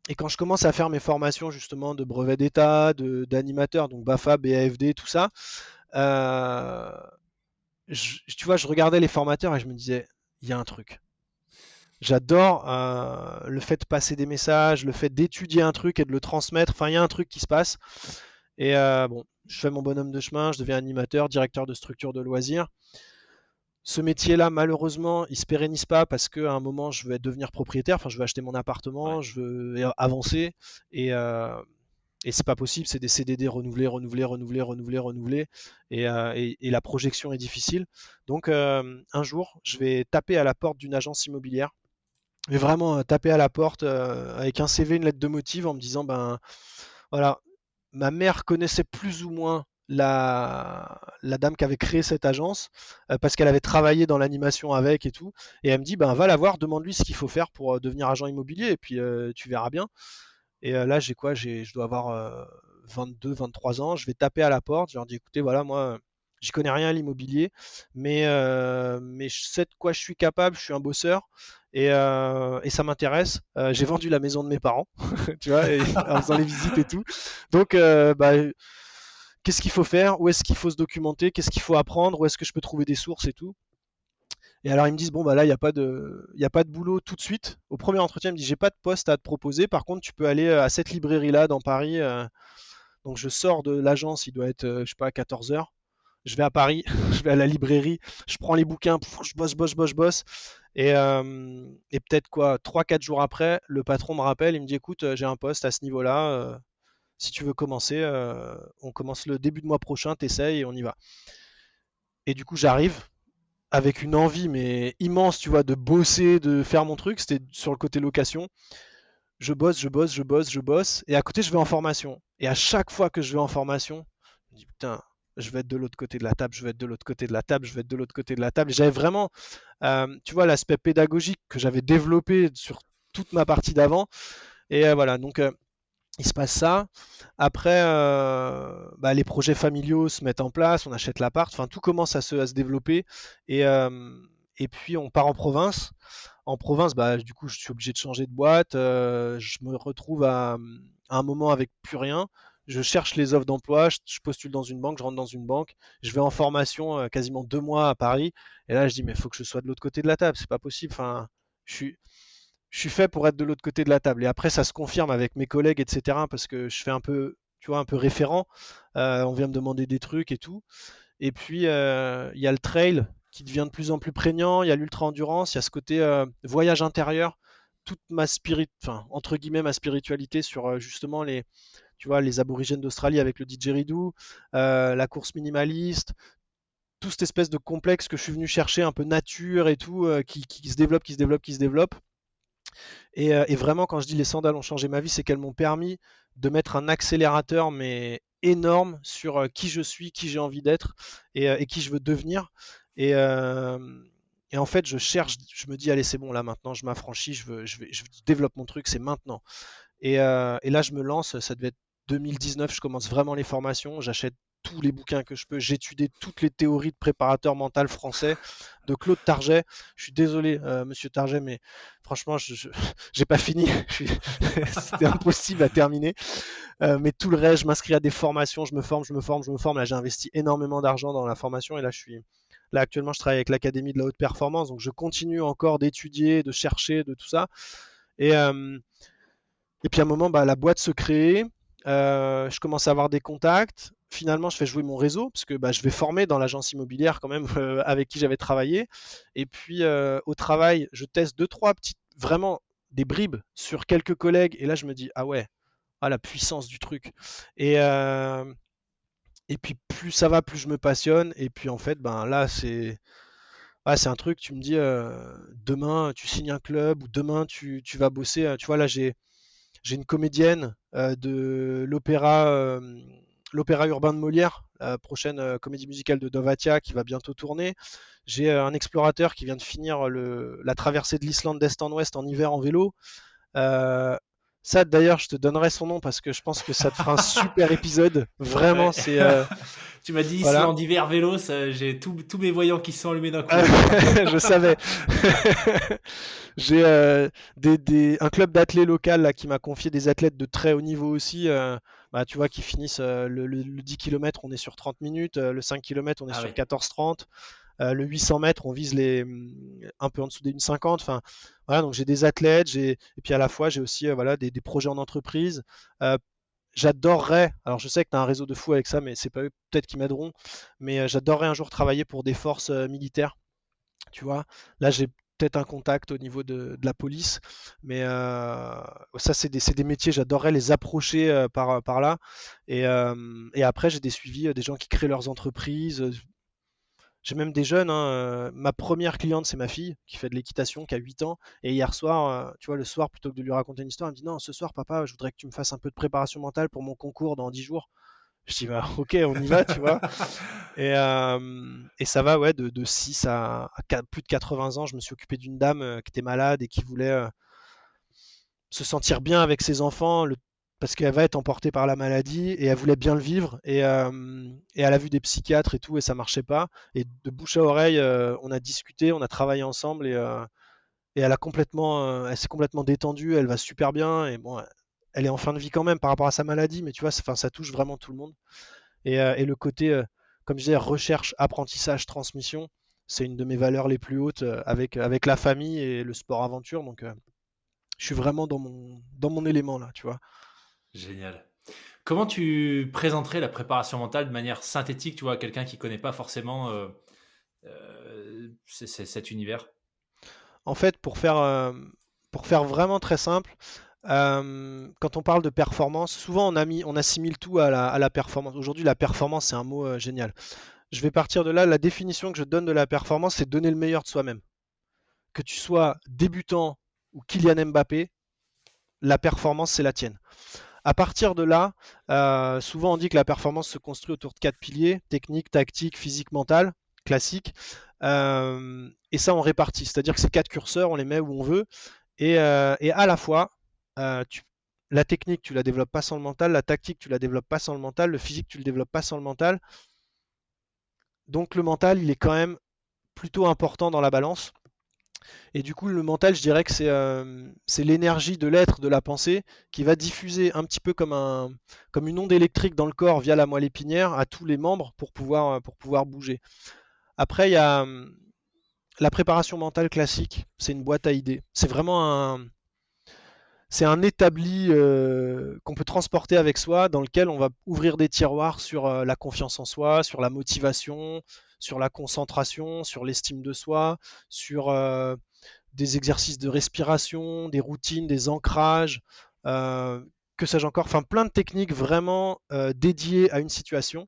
Et quand je commence à faire mes formations justement de brevet d'État, d'animateur, donc BAFA, BAFD, tout ça, euh, tu vois, je regardais les formateurs et je me disais, il y a un truc. J'adore le fait de passer des messages, le fait d'étudier un truc et de le transmettre. Enfin, il y a un truc qui se passe. Et bon, je fais mon bonhomme de chemin, je deviens animateur, directeur de structure de loisirs. Ce métier-là, malheureusement, il se pérennise pas parce qu'à un moment, je vais devenir propriétaire. Enfin, je veux acheter mon Ouais. appartement, je veux avancer. Et, euh, et c'est pas possible, c'est des CDD renouvelés, renouvelés, renouvelés, renouvelés, renouvelés. Et la projection est difficile. Donc, un jour, je vais taper à la porte d'une agence immobilière. Mais vraiment taper à la porte avec un CV, une lettre de motive en me disant, ben voilà, ma mère connaissait plus ou moins la dame qui avait créé cette agence parce qu'elle avait travaillé dans l'animation avec et tout. Et elle me dit, ben va la voir, demande-lui ce qu'il faut faire pour devenir agent immobilier et puis tu verras bien. Et là, j'ai quoi? Je dois avoir 22, 23 ans. Je vais taper à la porte. Je leur dis, écoutez, voilà, moi, j'y connais rien à l'immobilier, mais je sais de quoi je suis capable. Je suis un bosseur et ça m'intéresse. J'ai vendu la maison de mes parents, tu vois, en faisant les visites et tout. Donc, bah, qu'est-ce qu'il faut faire? Où est-ce qu'il faut se documenter? Qu'est-ce qu'il faut apprendre? Où est-ce que je peux trouver des sources et tout? Et alors ils me disent bon bah là il y a pas de boulot tout de suite. Au premier entretien ils me disent j'ai pas de poste à te proposer. Par contre tu peux aller à cette librairie là dans Paris. Donc je sors de l'agence, il doit être je sais pas 14 heures. Je vais à Paris, je vais à la librairie, je prends les bouquins, je bosse bosse bosse bosse. Et peut-être quoi 3-4 jours après le patron me rappelle, il me dit écoute j'ai un poste à ce niveau-là. Si tu veux commencer, on commence le début de mois prochain, t'essayes et on y va. Et du coup j'arrive avec une envie mais immense, tu vois, de bosser, de faire mon truc. C'était sur le côté location. Je bosse, je bosse, je bosse, je bosse. Et à côté, je vais en formation. Et à chaque fois que je vais en formation, je me dis putain, je vais être de l'autre côté de la table, je vais être de l'autre côté de la table, je vais être de l'autre côté de la table. Et j'avais vraiment, tu vois, l'aspect pédagogique que j'avais développé sur toute ma partie d'avant. Et voilà, donc il se passe ça. Après, bah, les projets familiaux se mettent en place, on achète l'appart, enfin tout commence à se développer. Et, euh, et puis on part en province. En province, bah, du coup, je suis obligé de changer de boîte. Je me retrouve à un moment avec plus rien. Je cherche les offres d'emploi, je postule dans une banque, je rentre dans une banque, je vais en formation quasiment 2 mois à Paris. Et là, je dis, mais il faut que je sois de l'autre côté de la table, c'est pas possible. Enfin, je suis, je suis fait pour être de l'autre côté de la table. Et après, ça se confirme avec mes collègues, etc. Parce que je fais un peu, tu vois, un peu référent. On vient me demander des trucs et tout. Et puis, il y a le trail qui devient de plus en plus prégnant. Il y a l'ultra-endurance. Il y a ce côté voyage intérieur. Toute ma enfin, entre guillemets, ma spiritualité sur justement tu vois, les aborigènes d'Australie avec le didgeridoo, la course minimaliste, tout cette espèce de complexe que je suis venu chercher, un peu nature et tout, qui se développe, qui se développe, qui se développe. Et vraiment, quand je dis les sandales ont changé ma vie, c'est qu'elles m'ont permis de mettre un accélérateur, mais énorme, sur qui je suis, qui j'ai envie d'être et qui je veux devenir. Et, euh, et en fait, je me dis, allez, c'est bon, là maintenant, je m'affranchis, je développe mon truc, c'est maintenant. Et là, je me lance, ça devait être 2019, je commence vraiment les formations, j'achète tous les bouquins que je peux, j'étudie toutes les théories de préparateur mental français de Claude Target. Je suis désolé, monsieur Target, mais franchement, j'ai pas fini. C'était impossible à terminer. Mais tout le reste, je m'inscris à des formations, je me forme, je me forme, je me forme. Là, j'ai investi énormément d'argent dans la formation et là actuellement, je travaille avec l'Académie de la haute performance, donc je continue encore d'étudier, de chercher, de tout ça. Et, euh, et puis à un moment, bah, la boîte se crée, je commence à avoir des contacts. Finalement, je fais jouer mon réseau parce que bah, je vais former dans l'agence immobilière quand même avec qui j'avais travaillé. Et puis au travail, je teste deux, trois petites, vraiment des bribes sur quelques collègues. Et là, je me dis, ah ouais, ah, la puissance du truc. Et, euh, et puis plus ça va, plus je me passionne. Et puis en fait, ben là, c'est un truc, tu me dis, demain, tu signes un club ou demain, tu vas bosser. Tu vois, là, j'ai une comédienne de l'opéra urbain de Molière, la prochaine comédie musicale de Dovatia qui va bientôt tourner. J'ai un explorateur qui vient de finir la traversée de l'Islande d'est en ouest en hiver en vélo. Euh, Ça d'ailleurs, je te donnerai son nom parce que je pense que ça te fera un super épisode. Vraiment, Ouais. Tu m'as dit Voilà. Islande hiver vélo, j'ai tous mes voyants qui se sont allumés d'un coup. Je savais. J'ai un club d'athlètes local là, qui m'a confié des athlètes de très haut niveau aussi. Bah, tu vois, qui finissent le 10 km, on est sur 30 minutes. Le 5 km, on est Ah sur oui. 14-30. Le 800 mètres, on vise un peu en dessous des 1,50. Enfin, voilà, donc j'ai des athlètes. Et puis à la fois, j'ai aussi voilà, des projets en entreprise. Euh, J'adorerais, alors je sais que tu as un réseau de fous avec ça, mais c'est pas eux peut-être qui m'aideront, mais j'adorerais un jour travailler pour des forces militaires, tu vois. Là, j'ai peut-être un contact au niveau de la police, mais ça, c'est des métiers, j'adorerais les approcher par là. Et après, j'ai des suivis, des gens qui créent leurs entreprises. J'ai même des jeunes, hein, ma première cliente, c'est ma fille qui fait de l'équitation, qui a 8 ans. Et hier soir, tu vois, le soir, plutôt que de lui raconter une histoire, elle me dit non, ce soir, papa, je voudrais que tu me fasses un peu de préparation mentale pour mon concours dans 10 jours. Je dis bah ok, on y va, tu vois. Et ça va, ouais, de 6 à plus de 80 ans. Je me suis occupé d'une dame qui était malade et qui voulait se sentir bien avec ses enfants, parce qu'elle va être emportée par la maladie et elle voulait bien le vivre. Et elle a vu des psychiatres et tout et ça marchait pas. Et de bouche à oreille, on a discuté, on a travaillé ensemble et elle s'est complètement détendue, elle va super bien. Et bon, elle est en fin de vie quand même par rapport à sa maladie, mais tu vois, ça touche vraiment tout le monde. Et le côté, comme je disais, recherche, apprentissage, transmission, c'est une de mes valeurs les plus hautes avec la famille et le sport aventure. Donc, je suis vraiment dans mon élément là, tu vois. Génial. Comment tu présenterais la préparation mentale de manière synthétique, tu vois, à quelqu'un qui connaît pas forcément cet univers? En fait, pour faire vraiment très simple, quand on parle de performance, souvent on assimile tout à la performance. Aujourd'hui, la performance, c'est un mot génial. Je vais partir de là. La définition que je donne de la performance, c'est donner le meilleur de soi-même. Que tu sois débutant ou Kylian Mbappé, la performance, c'est la tienne. À partir de là, souvent on dit que la performance se construit autour de 4 piliers: technique, tactique, physique, mental, classique. Et ça, on répartit. C'est-à-dire que ces 4 curseurs, on les met où on veut. Et à la fois, euh, tu- la technique, tu la développes pas sans le mental. La tactique, tu la développes pas sans le mental. Le physique, tu le développes pas sans le mental. Donc le mental, il est quand même plutôt important dans la balance. Et du coup, le mental, je dirais que c'est l'énergie de l'être, de la pensée, qui va diffuser un petit peu comme une onde électrique dans le corps via la moelle épinière à tous les membres pour pouvoir bouger. Après, il y a la préparation mentale classique, c'est une boîte à idées. C'est un établi qu'on peut transporter avec soi, dans lequel on va ouvrir des tiroirs sur la confiance en soi, sur la motivation, sur la concentration, sur l'estime de soi, sur des exercices de respiration, des routines, des ancrages, que sais-je encore, enfin plein de techniques vraiment dédiées à une situation.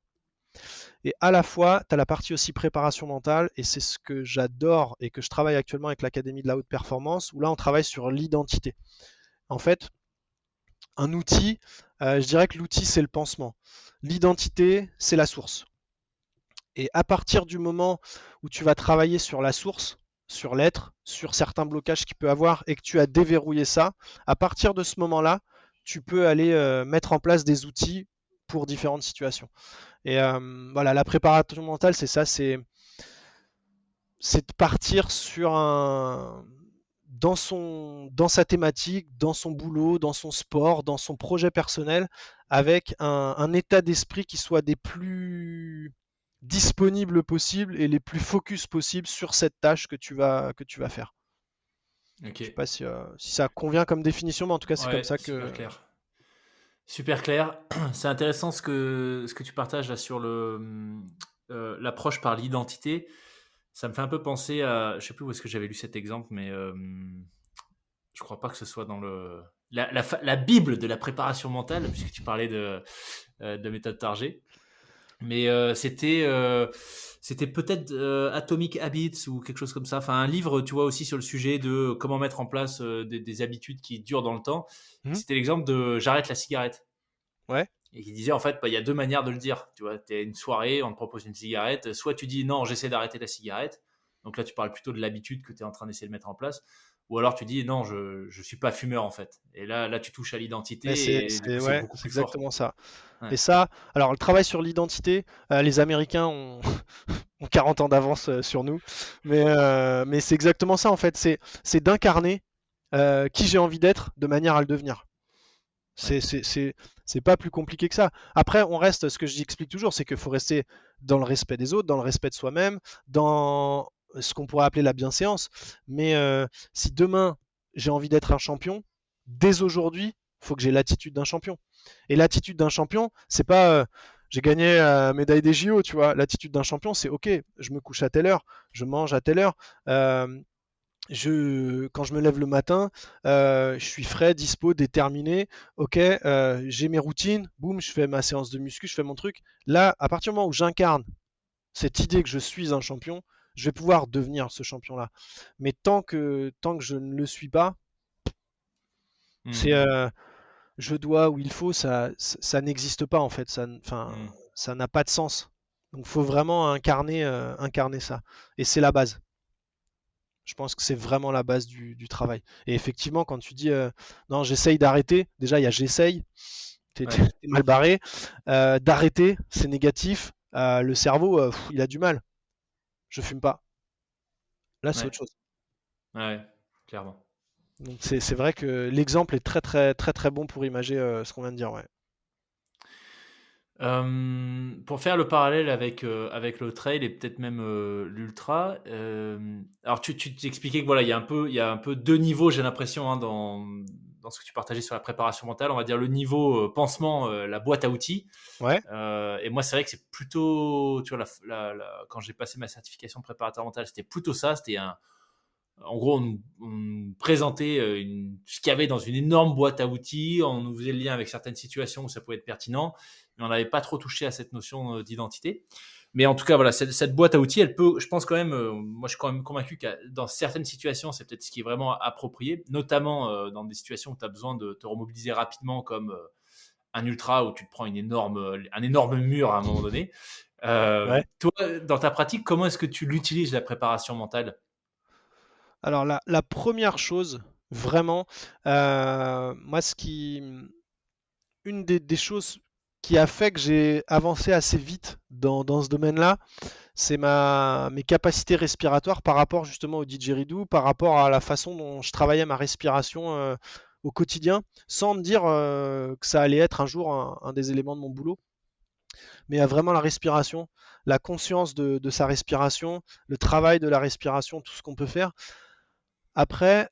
Et à la fois, tu as la partie aussi préparation mentale, et c'est ce que j'adore et que je travaille actuellement avec l'Académie de la haute performance, où là on travaille sur l'identité. En fait, un outil, je dirais que l'outil c'est le pansement. L'identité, c'est la source. Et à partir du moment où tu vas travailler sur la source, sur l'être, sur certains blocages qu'il peut avoir et que tu as déverrouillé ça, à partir de ce moment-là, tu peux aller mettre en place des outils pour différentes situations. Et voilà, la préparation mentale, c'est ça, c'est de partir dans sa thématique, dans son boulot, dans son sport, dans son projet personnel, avec un état d'esprit qui soit des plus disponibles possibles et les plus focus possibles sur cette tâche que tu vas faire. Ok. Je sais pas si ça convient comme définition, mais en tout cas, c'est comme Ouais, ça super que. clair. Super clair. C'est intéressant ce que tu partages là sur l'approche par l'identité. Ça me fait un peu penser à, je sais plus où est-ce que j'avais lu cet exemple, mais je crois pas que ce soit dans la Bible de la préparation mentale, puisque tu parlais de méthode Target. Mais c'était peut-être Atomic Habits ou quelque chose comme ça. Enfin, un livre, tu vois, aussi sur le sujet de comment mettre en place des habitudes qui durent dans le temps. Hmm. C'était l'exemple de j'arrête la cigarette. Ouais. Et qui disait en fait, bah, il y a deux manières de le dire. Tu vois, tu es une soirée, on te propose une cigarette. Soit tu dis non, j'essaie d'arrêter la cigarette. Donc là, tu parles plutôt de l'habitude que tu es en train d'essayer de mettre en place. ou alors tu dis non, je suis pas fumeur en fait. Et là tu touches à Mais l'identité et du coup c'est ouais, beaucoup c'est plus fort. exactement ça. Ouais. Et ça, alors le travail sur l'identité, les Américains ont, ont 40 ans d'avance sur nous, mais c'est exactement ça en fait. C'est d'incarner qui j'ai envie d'être de manière à le devenir. Ouais. C'est pas plus compliqué que ça. Après, on reste, ce que j'explique toujours, c'est qu'il faut rester dans le respect des autres, dans le respect de soi-même, dans ce qu'on pourrait appeler la bienséance. Mais si demain j'ai envie d'être un champion, dès aujourd'hui, il faut que j'ai l'attitude d'un champion. Et l'attitude d'un champion, c'est pas j'ai gagné la médaille des JO, tu vois. L'attitude d'un champion, c'est ok, je me couche à telle heure, je mange à telle heure. Quand je me lève le matin, je suis frais, dispo, déterminé. Ok, j'ai mes routines. Boum, je fais ma séance de muscu, je fais mon truc. Là, à partir du moment où j'incarne cette idée que je suis un champion, je vais pouvoir devenir ce champion-là. Mais tant que je ne le suis pas, c'est Mmh. je dois ou il faut, ça n'existe pas en fait. Enfin, Mmh. ça n'a pas de sens. Donc, il faut vraiment incarner ça. Et c'est la base. Je pense que c'est vraiment la base du travail. Et effectivement, quand tu dis non, j'essaye d'arrêter, déjà il y a j'essaye, Ouais. t'es mal barré. D'arrêter, c'est négatif. Le cerveau, il a du mal. Je fume pas. Là, c'est Ouais. autre chose. Ouais. Clairement. Donc c'est vrai que l'exemple est très très très très bon pour imager ce qu'on vient de dire. Ouais. Pour faire le parallèle avec le trail et peut-être même, l'ultra, alors tu t'expliquais que voilà, il y a un peu 2 niveaux, j'ai l'impression, hein, dans ce que tu partageais sur la préparation mentale. On va dire le niveau, pansement, la boîte à outils, Ouais. et moi c'est vrai que c'est plutôt, tu vois, quand j'ai passé ma certification de préparateur mental, c'était plutôt ça. C'était en gros, on nous présentait ce qu'il y avait dans une énorme boîte à outils, on nous faisait le lien avec certaines situations où ça pouvait être pertinent, mais on n'avait pas trop touché à cette notion d'identité. Mais en tout cas, voilà, cette boîte à outils, elle peut, je pense quand même, moi je suis quand même convaincu que dans certaines situations, c'est peut-être ce qui est vraiment approprié, notamment dans des situations où tu as besoin de te remobiliser rapidement, comme un ultra où tu te prends un énorme mur à un moment donné. Ouais. Toi, dans ta pratique, comment est-ce que tu l'utilises, la préparation mentale? Alors la première chose, vraiment, moi une des choses qui a fait que j'ai avancé assez vite dans ce domaine-là, c'est mes capacités respiratoires par rapport justement au didgeridoo, par rapport à la façon dont je travaillais ma respiration au quotidien, sans me dire que ça allait être un jour un des éléments de mon boulot, mais vraiment la respiration, la conscience de sa respiration, le travail de la respiration, tout ce qu'on peut faire. Après,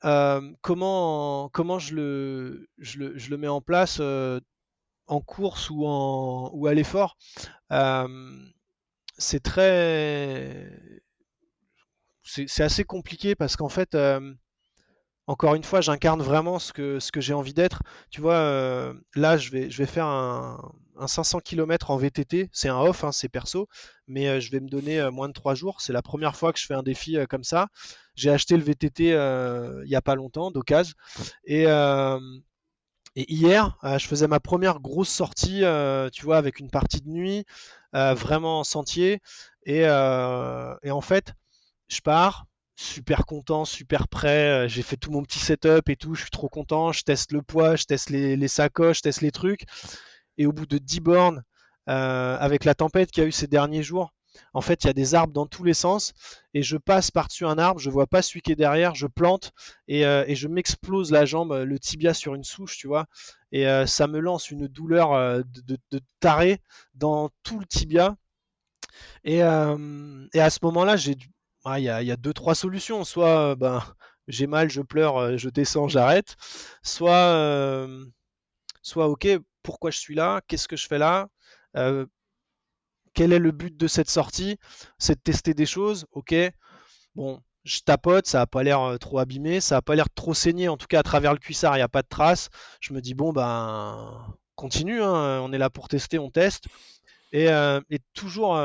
comment je le mets en place en course ou à l'effort. Euh, c'est très, c'est assez compliqué parce qu'en fait, encore une fois, j'incarne vraiment ce que j'ai envie d'être. Tu vois, là, je vais faire un 500 km en VTT. C'est un off, hein, c'est perso, mais je vais me donner moins de 3 jours. C'est la première fois que je fais un défi comme ça. J'ai acheté le VTT il n'y a pas longtemps, d'occasion. Et, euh, et hier, je faisais ma première grosse sortie, tu vois, avec une partie de nuit, vraiment en sentier. Et en fait, je pars, super content, super prêt. J'ai fait tout mon petit setup et tout. Je suis trop content. Je teste le poids, je teste les sacoches, je teste les trucs. Et au bout de 10 bornes, avec la tempête qu'il y a eu ces derniers jours, en fait, il y a des arbres dans tous les sens. Et je passe par-dessus un arbre, je vois pas celui qui est derrière, je plante et je m'explose la jambe, le tibia sur une souche, tu vois. Et ça me lance une douleur de taré dans tout le tibia. Et à ce moment-là, il y a deux, trois solutions. Soit ben, j'ai mal, je pleure, je descends, j'arrête. Soit, soit ok, pourquoi je suis là? Qu'est-ce que je fais là? Euh, Quel est le but de cette sortie? C'est de tester des choses. Ok, bon, je tapote, ça a pas l'air trop abîmé, ça a pas l'air trop saigné. En tout cas, à travers le cuissard, il n'y a pas de traces. Je me dis, bon, ben, continue, hein, on est là pour tester, on teste. Et toujours,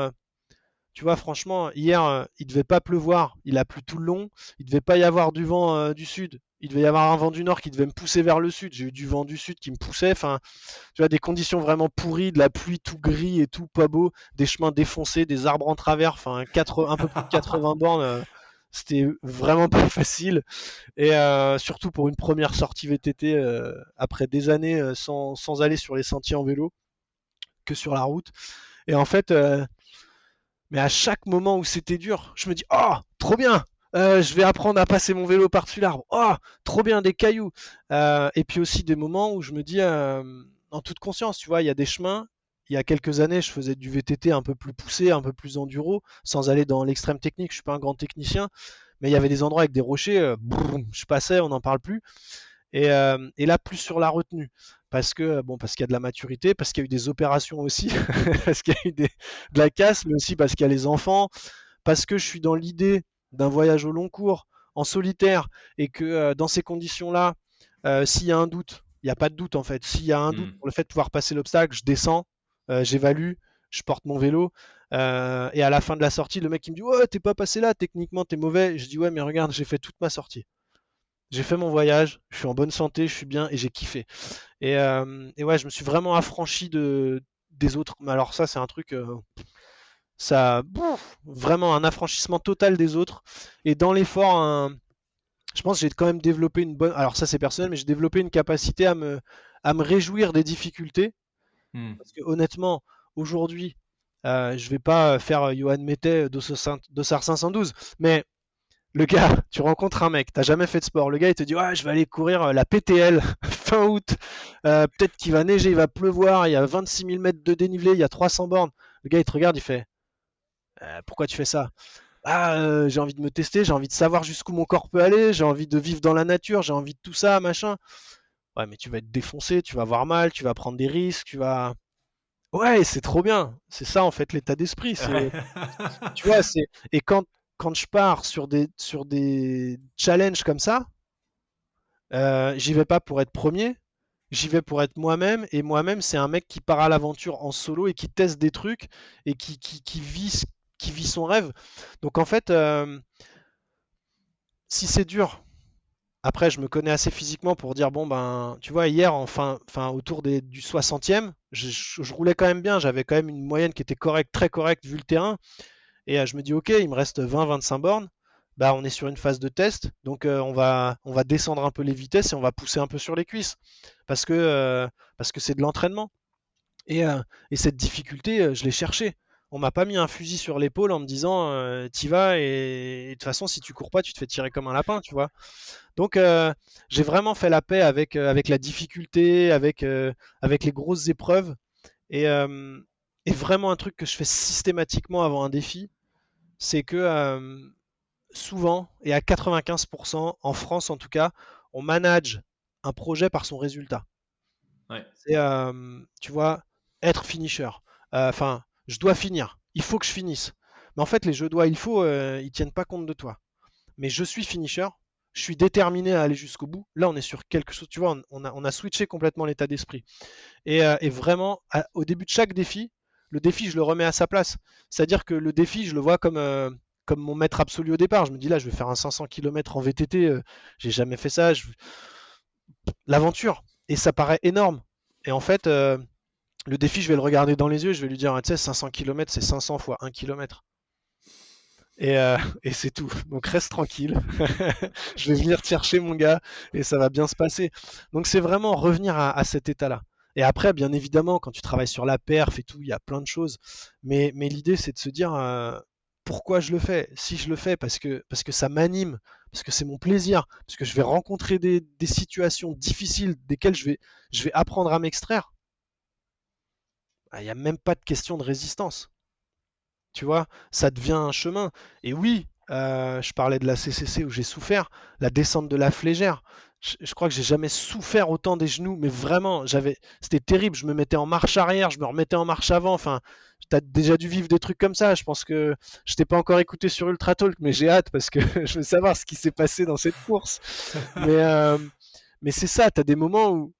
tu vois, franchement, hier, il devait pas pleuvoir, il a plu tout le long. Il devait pas y avoir du vent du sud. Il devait y avoir un vent du nord qui devait me pousser vers le sud. J'ai eu du vent du sud qui me poussait. Enfin, tu vois, des conditions vraiment pourries, de la pluie tout gris et tout pas beau, des chemins défoncés, des arbres en travers. Enfin, un peu plus de 80 bornes. C'était vraiment pas facile. Et surtout pour une première sortie VTT après des années sans aller sur les sentiers en vélo, que sur la route. Et en fait, mais à chaque moment où c'était dur, je me dis, oh, trop bien, je vais apprendre à passer mon vélo par-dessus l'arbre. Oh, trop bien, des cailloux. Et puis aussi des moments où je me dis, en toute conscience, tu vois, il y a des chemins. Il y a quelques années, je faisais du VTT un peu plus poussé, un peu plus enduro, sans aller dans l'extrême technique. Je suis pas un grand technicien, mais il y avait des endroits avec des rochers, boum, je passais, on n'en parle plus. Et là, plus sur la retenue. Parce qu'il y a de la maturité, parce qu'il y a eu des opérations aussi, parce qu'il y a eu de la casse, mais aussi parce qu'il y a les enfants, parce que je suis dans l'idée d'un voyage au long cours, en solitaire, et que dans ces conditions-là, s'il y a un doute, il n'y a pas de doute en fait. S'il y a un doute Hmm. pour le fait de pouvoir passer l'obstacle, je descends, j'évalue, je porte mon vélo, et à la fin de la sortie, le mec il me dit ouais, t'es pas passé là, techniquement t'es mauvais. Je dis ouais, mais regarde, j'ai fait toute ma sortie. J'ai fait mon voyage, je suis en bonne santé, je suis bien et j'ai kiffé. Et ouais, je me suis vraiment affranchi des autres. Mais alors ça, c'est un truc, ça, vraiment un affranchissement total des autres. Et dans l'effort, je pense que j'ai quand même développé une bonne. Alors ça, c'est personnel, mais j'ai développé une capacité à me réjouir des difficultés. Hmm. Parce que honnêtement, aujourd'hui, je vais pas faire Johan Mettet Dossard 512, mais le gars, tu rencontres un mec, t'as jamais fait de sport, le gars il te dit ouais je vais aller courir la PTL fin août, peut-être qu'il va neiger, il va pleuvoir, il y a 26 000 mètres de dénivelé, il y a 300 bornes. Le gars il te regarde, il fait pourquoi tu fais ça? Ah j'ai envie de me tester, j'ai envie de savoir jusqu'où mon corps peut aller, j'ai envie de vivre dans la nature, j'ai envie de tout ça, machin. Ouais mais tu vas être défoncé, tu vas avoir mal, tu vas prendre des risques, tu vas... Ouais c'est trop bien, c'est ça en fait l'état d'esprit, c'est... Tu vois, c'est... Et quand je pars sur des challenges comme ça, j'y vais pas pour être premier, j'y vais pour être moi-même. Et moi-même, c'est un mec qui part à l'aventure en solo et qui teste des trucs et qui vit son rêve. Donc en fait, si c'est dur, après, je me connais assez physiquement pour dire, bon, ben, tu vois, hier, enfin autour du 60e, je roulais quand même bien. J'avais quand même une moyenne qui était correcte, très correcte vu le terrain. Et je me dis, ok, il me reste 20-25 bornes. Bah, on est sur une phase de test, donc on va descendre un peu les vitesses et on va pousser un peu sur les cuisses parce que parce que c'est de l'entraînement. Et cette difficulté, je l'ai cherchée. On m'a pas mis un fusil sur l'épaule en me disant t'y vas et de toute façon si tu cours pas tu te fais tirer comme un lapin, tu vois. Donc j'ai vraiment fait la paix avec la difficulté, avec les grosses épreuves et, euh, et vraiment un truc que je fais systématiquement avant un défi, c'est que souvent, et à 95%, en France en tout cas, on manage un projet par son résultat. Ouais. C'est, tu vois, être finisher. Enfin, je dois finir. Il faut que je finisse. Mais en fait, les je dois, il faut, ils tiennent pas compte de toi. Mais je suis finisher. Je suis déterminé à aller jusqu'au bout. Là, on est sur quelque chose, tu vois, on a switché complètement l'état d'esprit. Et vraiment, au début de chaque défi, le défi, je le remets à sa place. C'est-à-dire que le défi, je le vois comme mon maître absolu au départ. Je me dis là, je vais faire un 500 km en VTT. J'ai jamais fait ça. L'aventure. Et ça paraît énorme. Et en fait, le défi, je vais le regarder dans les yeux. Je vais lui dire, ah, tu sais, 500 km, c'est 500 fois 1 km. Et c'est tout. Donc reste tranquille. Je vais venir te chercher, mon gars, et ça va bien se passer. Donc c'est vraiment revenir à cet état-là. Et après, bien évidemment, quand tu travailles sur la perf et tout, il y a plein de choses. Mais l'idée, c'est de se dire pourquoi je le fais. Si je le fais parce que ça m'anime, parce que c'est mon plaisir, parce que je vais rencontrer des situations difficiles desquelles je vais apprendre à m'extraire, il n'y a même pas de question de résistance. Tu vois, ça devient un chemin. Et oui, je parlais de la CCC où j'ai souffert, la descente de la Flégère. Je crois que j'ai jamais souffert autant des genoux, mais vraiment, c'était terrible. Je me mettais en marche arrière, je me remettais en marche avant. Enfin, t'as déjà dû vivre des trucs comme ça. Je pense que je t'ai pas encore écouté sur Ultra Talk, mais j'ai hâte parce que je veux savoir ce qui s'est passé dans cette course. Mais, euh, mais c'est ça, t'as des moments où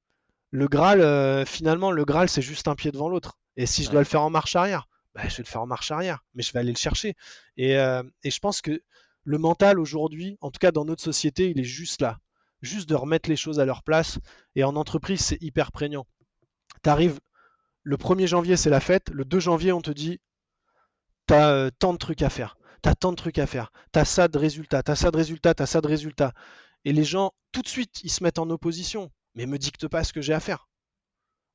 finalement, le Graal, c'est juste un pied devant l'autre. Et si je dois Ouais. le faire en marche arrière, bah, je vais le faire en marche arrière, mais je vais aller le chercher. Et je pense que le mental aujourd'hui, en tout cas dans notre société, il est juste là. Juste de remettre les choses à leur place. Et en entreprise, c'est hyper prégnant. T'arrives, le 1er janvier, c'est la fête. Le 2 janvier, on te dit, t'as tant de trucs à faire. t'as tant de trucs à faire, t'as ça de résultats, t'as ça de résultats, t'as ça de résultats. Et les gens, tout de suite, ils se mettent en opposition. Mais me dicte pas ce que j'ai à faire.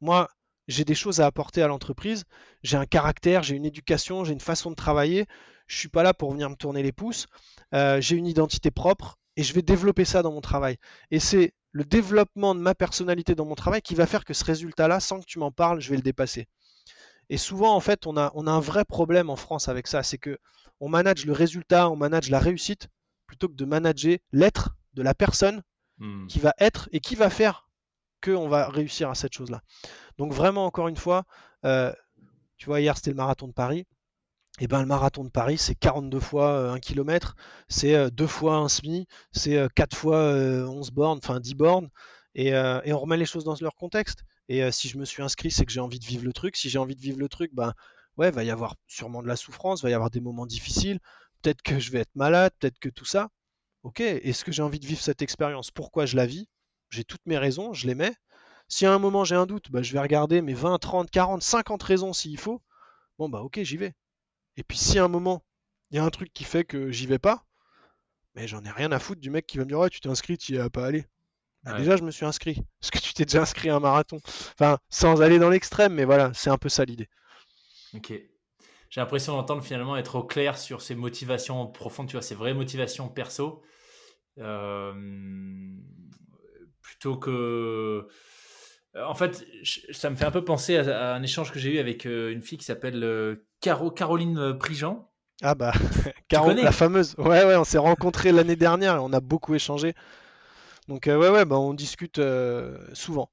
Moi, j'ai des choses à apporter à l'entreprise, j'ai un caractère, j'ai une éducation, j'ai une façon de travailler. Je suis pas là pour venir me tourner les pouces. J'ai une identité propre et je vais développer ça dans mon travail. Et c'est le développement de ma personnalité dans mon travail qui va faire que ce résultat-là, sans que tu m'en parles, je vais le dépasser. Et souvent, en fait, on a un vrai problème en France avec ça, c'est que on manage le résultat, on manage la réussite, plutôt que de manager l'être de la personne Hmm. qui va être et qui va faire qu'on va réussir à cette chose-là. Donc vraiment, encore une fois, tu vois, hier c'était le marathon de Paris. Et ben le marathon de Paris, c'est 42 fois 1 km, c'est 2 fois un semi, c'est 4 fois 11 bornes, enfin 10 bornes, et on remet les choses dans leur contexte. Et si je me suis inscrit, c'est que j'ai envie de vivre le truc. Si j'ai envie de vivre le truc, ben ouais, va y avoir sûrement de la souffrance, va y avoir des moments difficiles, peut-être que je vais être malade, peut-être que tout ça. Ok, est-ce que j'ai envie de vivre cette expérience? Pourquoi je la vis? J'ai toutes mes raisons, je les mets. Si à un moment j'ai un doute, bah, je vais regarder mes 20, 30, 40, 50 raisons s'il faut. Bon bah ok, j'y vais. Et puis si à un moment, il y a un truc qui fait que j'y vais pas, mais j'en ai rien à foutre du mec qui va me dire ouais, tu t'es inscrit, tu y as pas allé. Bah Ouais, déjà, je me suis inscrit. Parce que tu t'es déjà inscrit à un marathon. Enfin, sans aller dans l'extrême, mais voilà, c'est un peu ça l'idée. ok. J'ai l'impression d'entendre finalement être au clair sur ses motivations profondes, tu vois, ses vraies motivations perso, euh, plutôt que. En fait, ça me fait un peu penser à un échange que j'ai eu avec une fille qui s'appelle Caroline Prigent. Ah bah, Tu Caro, la connais? fameuse. Ouais, ouais, on s'est rencontrés l'année dernière et on a beaucoup échangé. Donc ouais, ouais, bah, on discute souvent.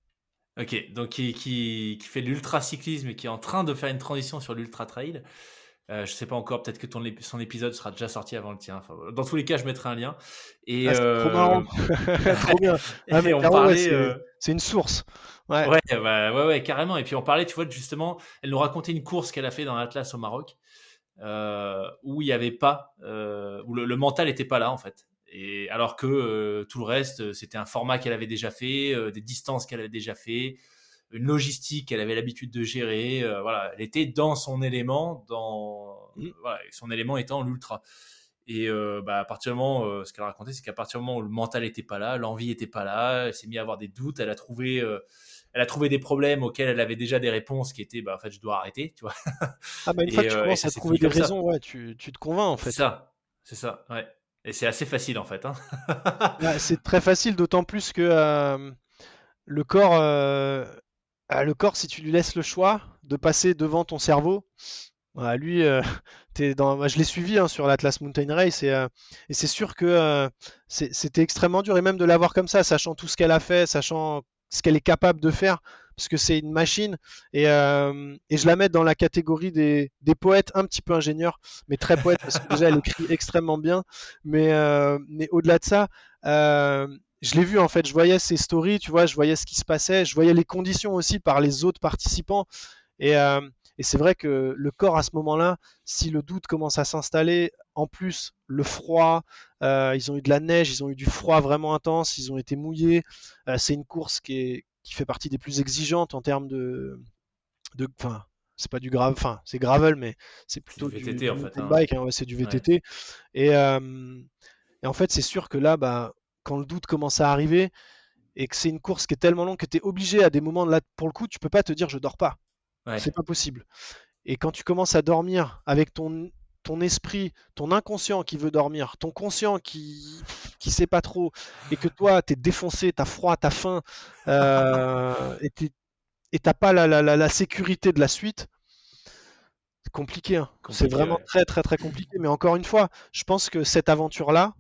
Ok, donc qui fait de l'ultra-cyclisme et qui est en train de faire une transition sur l'ultra-trail. Je sais pas encore, peut-être que son épisode sera déjà sorti avant le tien. Enfin, dans tous les cas, je mettrai un lien. Et, Ah, c'est trop marrant. Trop bien. Ah, mais et on Caro, ouais, parlait. c'est une source. Ouais. Ouais, bah, ouais, ouais, carrément. Et puis on parlait, tu vois, justement, elle nous racontait une course qu'elle a fait dans l'Atlas au Maroc, où il y avait pas, où le mental était pas là en fait. Et alors que tout le reste, c'était un format qu'elle avait déjà fait, des distances qu'elle avait déjà fait, une logistique qu'elle avait l'habitude de gérer. Voilà, elle était dans son élément, Mm. voilà, son élément étant l'ultra. Et bah, à partir du moment, ce qu'elle racontait, c'est qu'à partir du moment où le mental était pas là, l'envie était pas là, elle s'est mise à avoir des doutes, elle a trouvé des problèmes auxquels elle avait déjà des réponses qui étaient, bah, en fait, je dois arrêter, tu vois. Ah bah une fois que tu Et commences ça à s'est trouver fini des comme raisons, ça. ouais, tu te convaincs en fait. C'est ça, ouais. Et c'est assez facile en fait, hein. Bah, c'est très facile, d'autant plus que le corps, le corps, si tu lui laisses le choix de passer devant ton cerveau, bah, lui, moi, je l'ai suivi hein, sur l'Atlas Mountain Race et c'est sûr que c'était extrêmement dur et même de l'avoir comme ça, sachant tout ce qu'elle a fait, sachant ce qu'elle est capable de faire, parce que c'est une machine et je la mets dans la catégorie des poètes un petit peu ingénieurs, mais très poète parce que déjà elle écrit extrêmement bien, mais au-delà de ça, euh, je l'ai vu en fait, je voyais ses stories, tu vois, je voyais ce qui se passait, je voyais les conditions aussi par les autres participants et, euh, et c'est vrai que le corps à ce moment-là, si le doute commence à s'installer, en plus le froid, ils ont eu de la neige, ils ont eu du froid vraiment intense, ils ont été mouillés. C'est une course qui fait partie des plus exigeantes en termes enfin, c'est pas du gravel, enfin c'est gravel, mais c'est C'est du plutôt du, VTT du en fait, mountain hein. bike, hein, ouais, c'est du Ouais. VTT. Et, euh, et en fait, c'est sûr que là, bah, quand le doute commence à arriver et que c'est une course qui est tellement longue que tu es obligé à des moments là, pour le coup, tu peux pas te dire je dors pas. C'est Ouais. pas possible. Et quand tu commences à dormir avec ton esprit, ton inconscient qui veut dormir, ton conscient qui sait pas trop, et que toi, tu es défoncé, tu as froid, tu as faim, et t'as pas la sécurité de la suite, c'est compliqué, hein. C'est Compliqué, vraiment ouais. très très très compliqué. Mais encore une fois, je pense que cette aventure-là,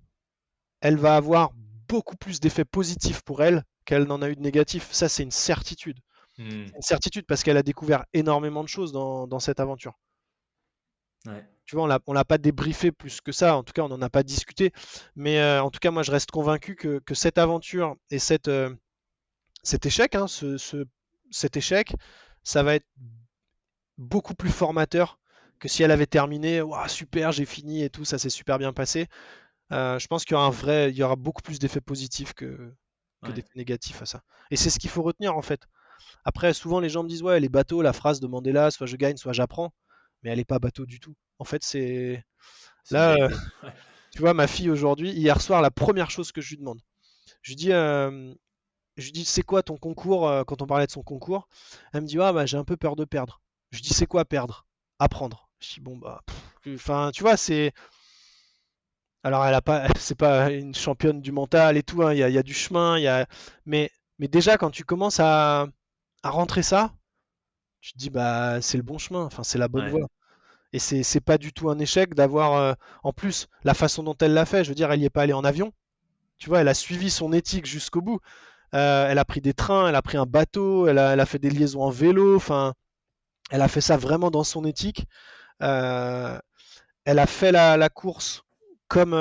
elle va avoir beaucoup plus d'effets positifs pour elle qu'elle n'en a eu de négatifs. Ça, c'est une certitude. Hmm. C'est une certitude parce qu'elle a découvert énormément de choses dans cette aventure. Ouais. Tu vois, on l'a pas débriefé plus que ça, en tout cas, on n'en a pas discuté. Mais en tout cas, moi, je reste convaincu que cette aventure et cet échec, hein, cet échec, ça va être beaucoup plus formateur que si elle avait terminé, ouah, super, j'ai fini et tout, ça s'est super bien passé. Je pense qu'il y aura il y aura beaucoup plus d'effets positifs que Ouais. d'effets négatifs à ça. Et c'est ce qu'il faut retenir en fait. Après, souvent les gens me disent ouais, les bateaux, la phrase de Mandela, soit je gagne, soit j'apprends, mais elle est pas bateau du tout. En fait, Là, tu vois, ma fille aujourd'hui, hier soir, la première chose que je lui demande, je lui dis, c'est quoi ton concours quand on parlait de son concours? Elle me dit, ah bah j'ai un peu peur de perdre. Je dis, c'est quoi perdre? Apprendre. Je dis, bon bah, enfin, tu vois, c'est. Alors, elle a pas, c'est pas une championne du mental et tout, hein, il y a du chemin, mais déjà, quand tu commences à rentrer ça, tu te dis, bah, c'est le bon chemin, enfin, c'est la bonne Ouais. voie. Et c'est pas du tout un échec d'avoir, en plus, la façon dont elle l'a fait, je veux dire, elle y est pas allée en avion, tu vois, elle a suivi son éthique jusqu'au bout. Elle a pris des trains, elle a pris un bateau, elle a fait des liaisons en vélo, enfin, elle a fait ça vraiment dans son éthique. Euh, Elle a fait la course comme,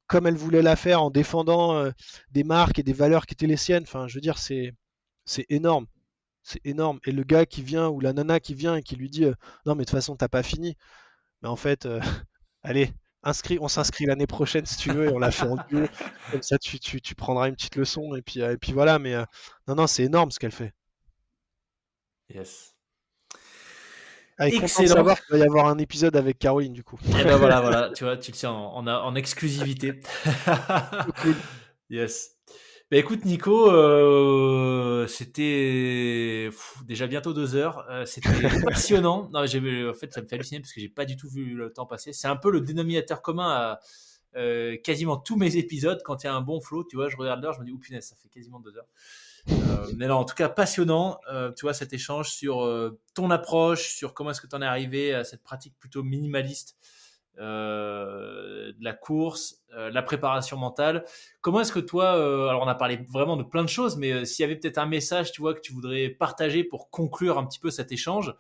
comme elle voulait la faire en défendant des marques et des valeurs qui étaient les siennes. Enfin, je veux dire, c'est énorme. C'est énorme. Et le gars qui vient, ou la nana qui vient et qui lui dit non, mais de toute façon, t'as pas fini. Mais en fait, allez, on s'inscrit l'année prochaine si tu veux, et on l'a fait en duo. Comme ça, tu prendras une petite leçon, et puis voilà. Mais non, non, c'est énorme ce qu'elle fait. Yes. Elle est contente de Excellent. savoir qu'il va y avoir un épisode avec Caroline, du coup. Et ben voilà, tu vois, tu le sais en exclusivité. Cool. Yes. Bah écoute Nico, c'était déjà bientôt 2 heures. C'était passionnant. Non, en fait, ça me fait halluciner parce que j'ai pas du tout vu le temps passer. C'est un peu le dénominateur commun à quasiment tous mes épisodes. Quand il y a un bon flow, tu vois, je regarde l'heure, je me dis oh punaise, ça fait quasiment 2 heures. Mais non, en tout cas passionnant. Tu vois cet échange sur ton approche, sur comment est-ce que tu en es arrivé à cette pratique plutôt minimaliste de la course, la préparation mentale. Comment est-ce que toi, alors on a parlé vraiment de plein de choses, mais s'il y avait peut-être un message, tu vois, que tu voudrais partager pour conclure un petit peu cet échange,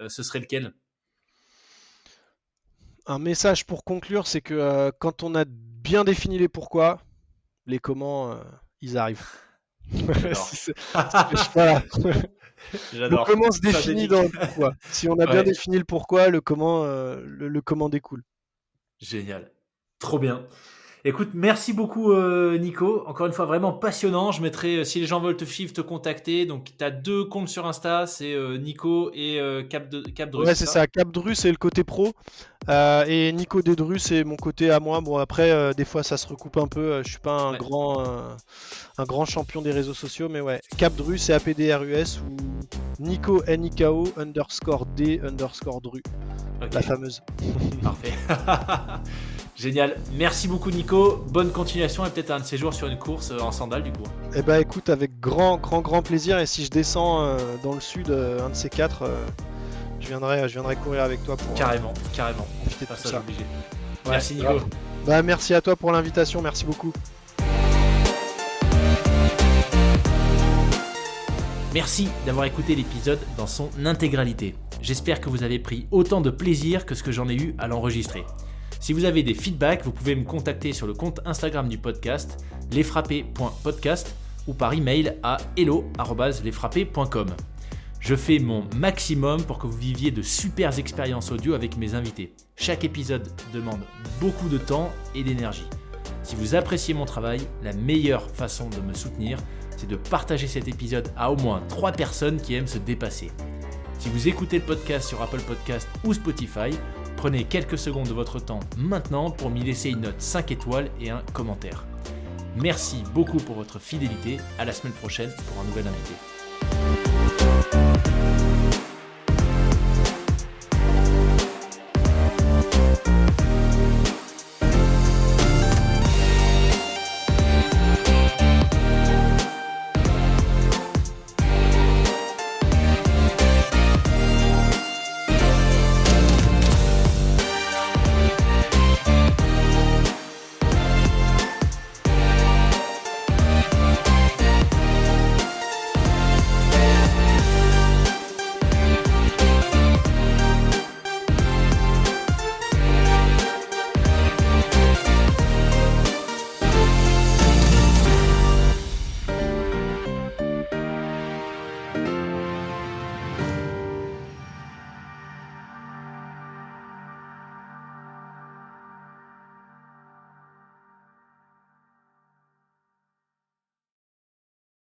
ce serait lequel? Un message pour conclure, c'est que quand on a bien défini les pourquoi, les comment, ils arrivent. J'adore. Voilà. Le J'adore. comment se définit Synthétique. dans le pourquoi. Si on a bien Ouais, défini le pourquoi, le comment, le comment découle. génial. Trop bien. Écoute, merci beaucoup Nico. Encore une fois, vraiment passionnant. Je mettrai, si les gens veulent te suivre, te contacter. Donc, tu as 2 comptes sur Insta, c'est Nico et Capdru, Ouais, c'est c'est ça? ça. Capdru, c'est le côté pro. Et Nico Dédru, c'est mon côté à moi. Bon, après, des fois, ça se recoupe un peu. Je suis pas Ouais. un grand champion des réseaux sociaux, mais ouais. Capdru, c'est APDRUS ou Nico NIKO underscore D underscore Dru. Ok. La fameuse. Parfait. Génial. Merci beaucoup Nico. Bonne continuation et peut-être un de ces jours sur une course en sandales du coup. Eh ben écoute, avec grand plaisir. Et si je descends dans le sud, un de ces quatre, je viendrai courir avec toi pour Carrément. profiter de Ah, tout ça, ça. obligé. Ouais. Merci Nico. Bah, merci à toi pour l'invitation. Merci beaucoup. Merci d'avoir écouté l'épisode dans son intégralité. J'espère que vous avez pris autant de plaisir que ce que j'en ai eu à l'enregistrer. Si vous avez des feedbacks, vous pouvez me contacter sur le compte Instagram du podcast, lesfrappés.podcast, ou par email à hello@lesfrappés.com. Je fais mon maximum pour que vous viviez de super expériences audio avec mes invités. Chaque épisode demande beaucoup de temps et d'énergie. Si vous appréciez mon travail, la meilleure façon de me soutenir, c'est de partager cet épisode à au moins 3 personnes qui aiment se dépasser. Si vous écoutez le podcast sur Apple Podcast ou Spotify, prenez quelques secondes de votre temps maintenant pour m'y laisser une note 5 étoiles et un commentaire. Merci beaucoup pour votre fidélité. À la semaine prochaine pour un nouvel invité.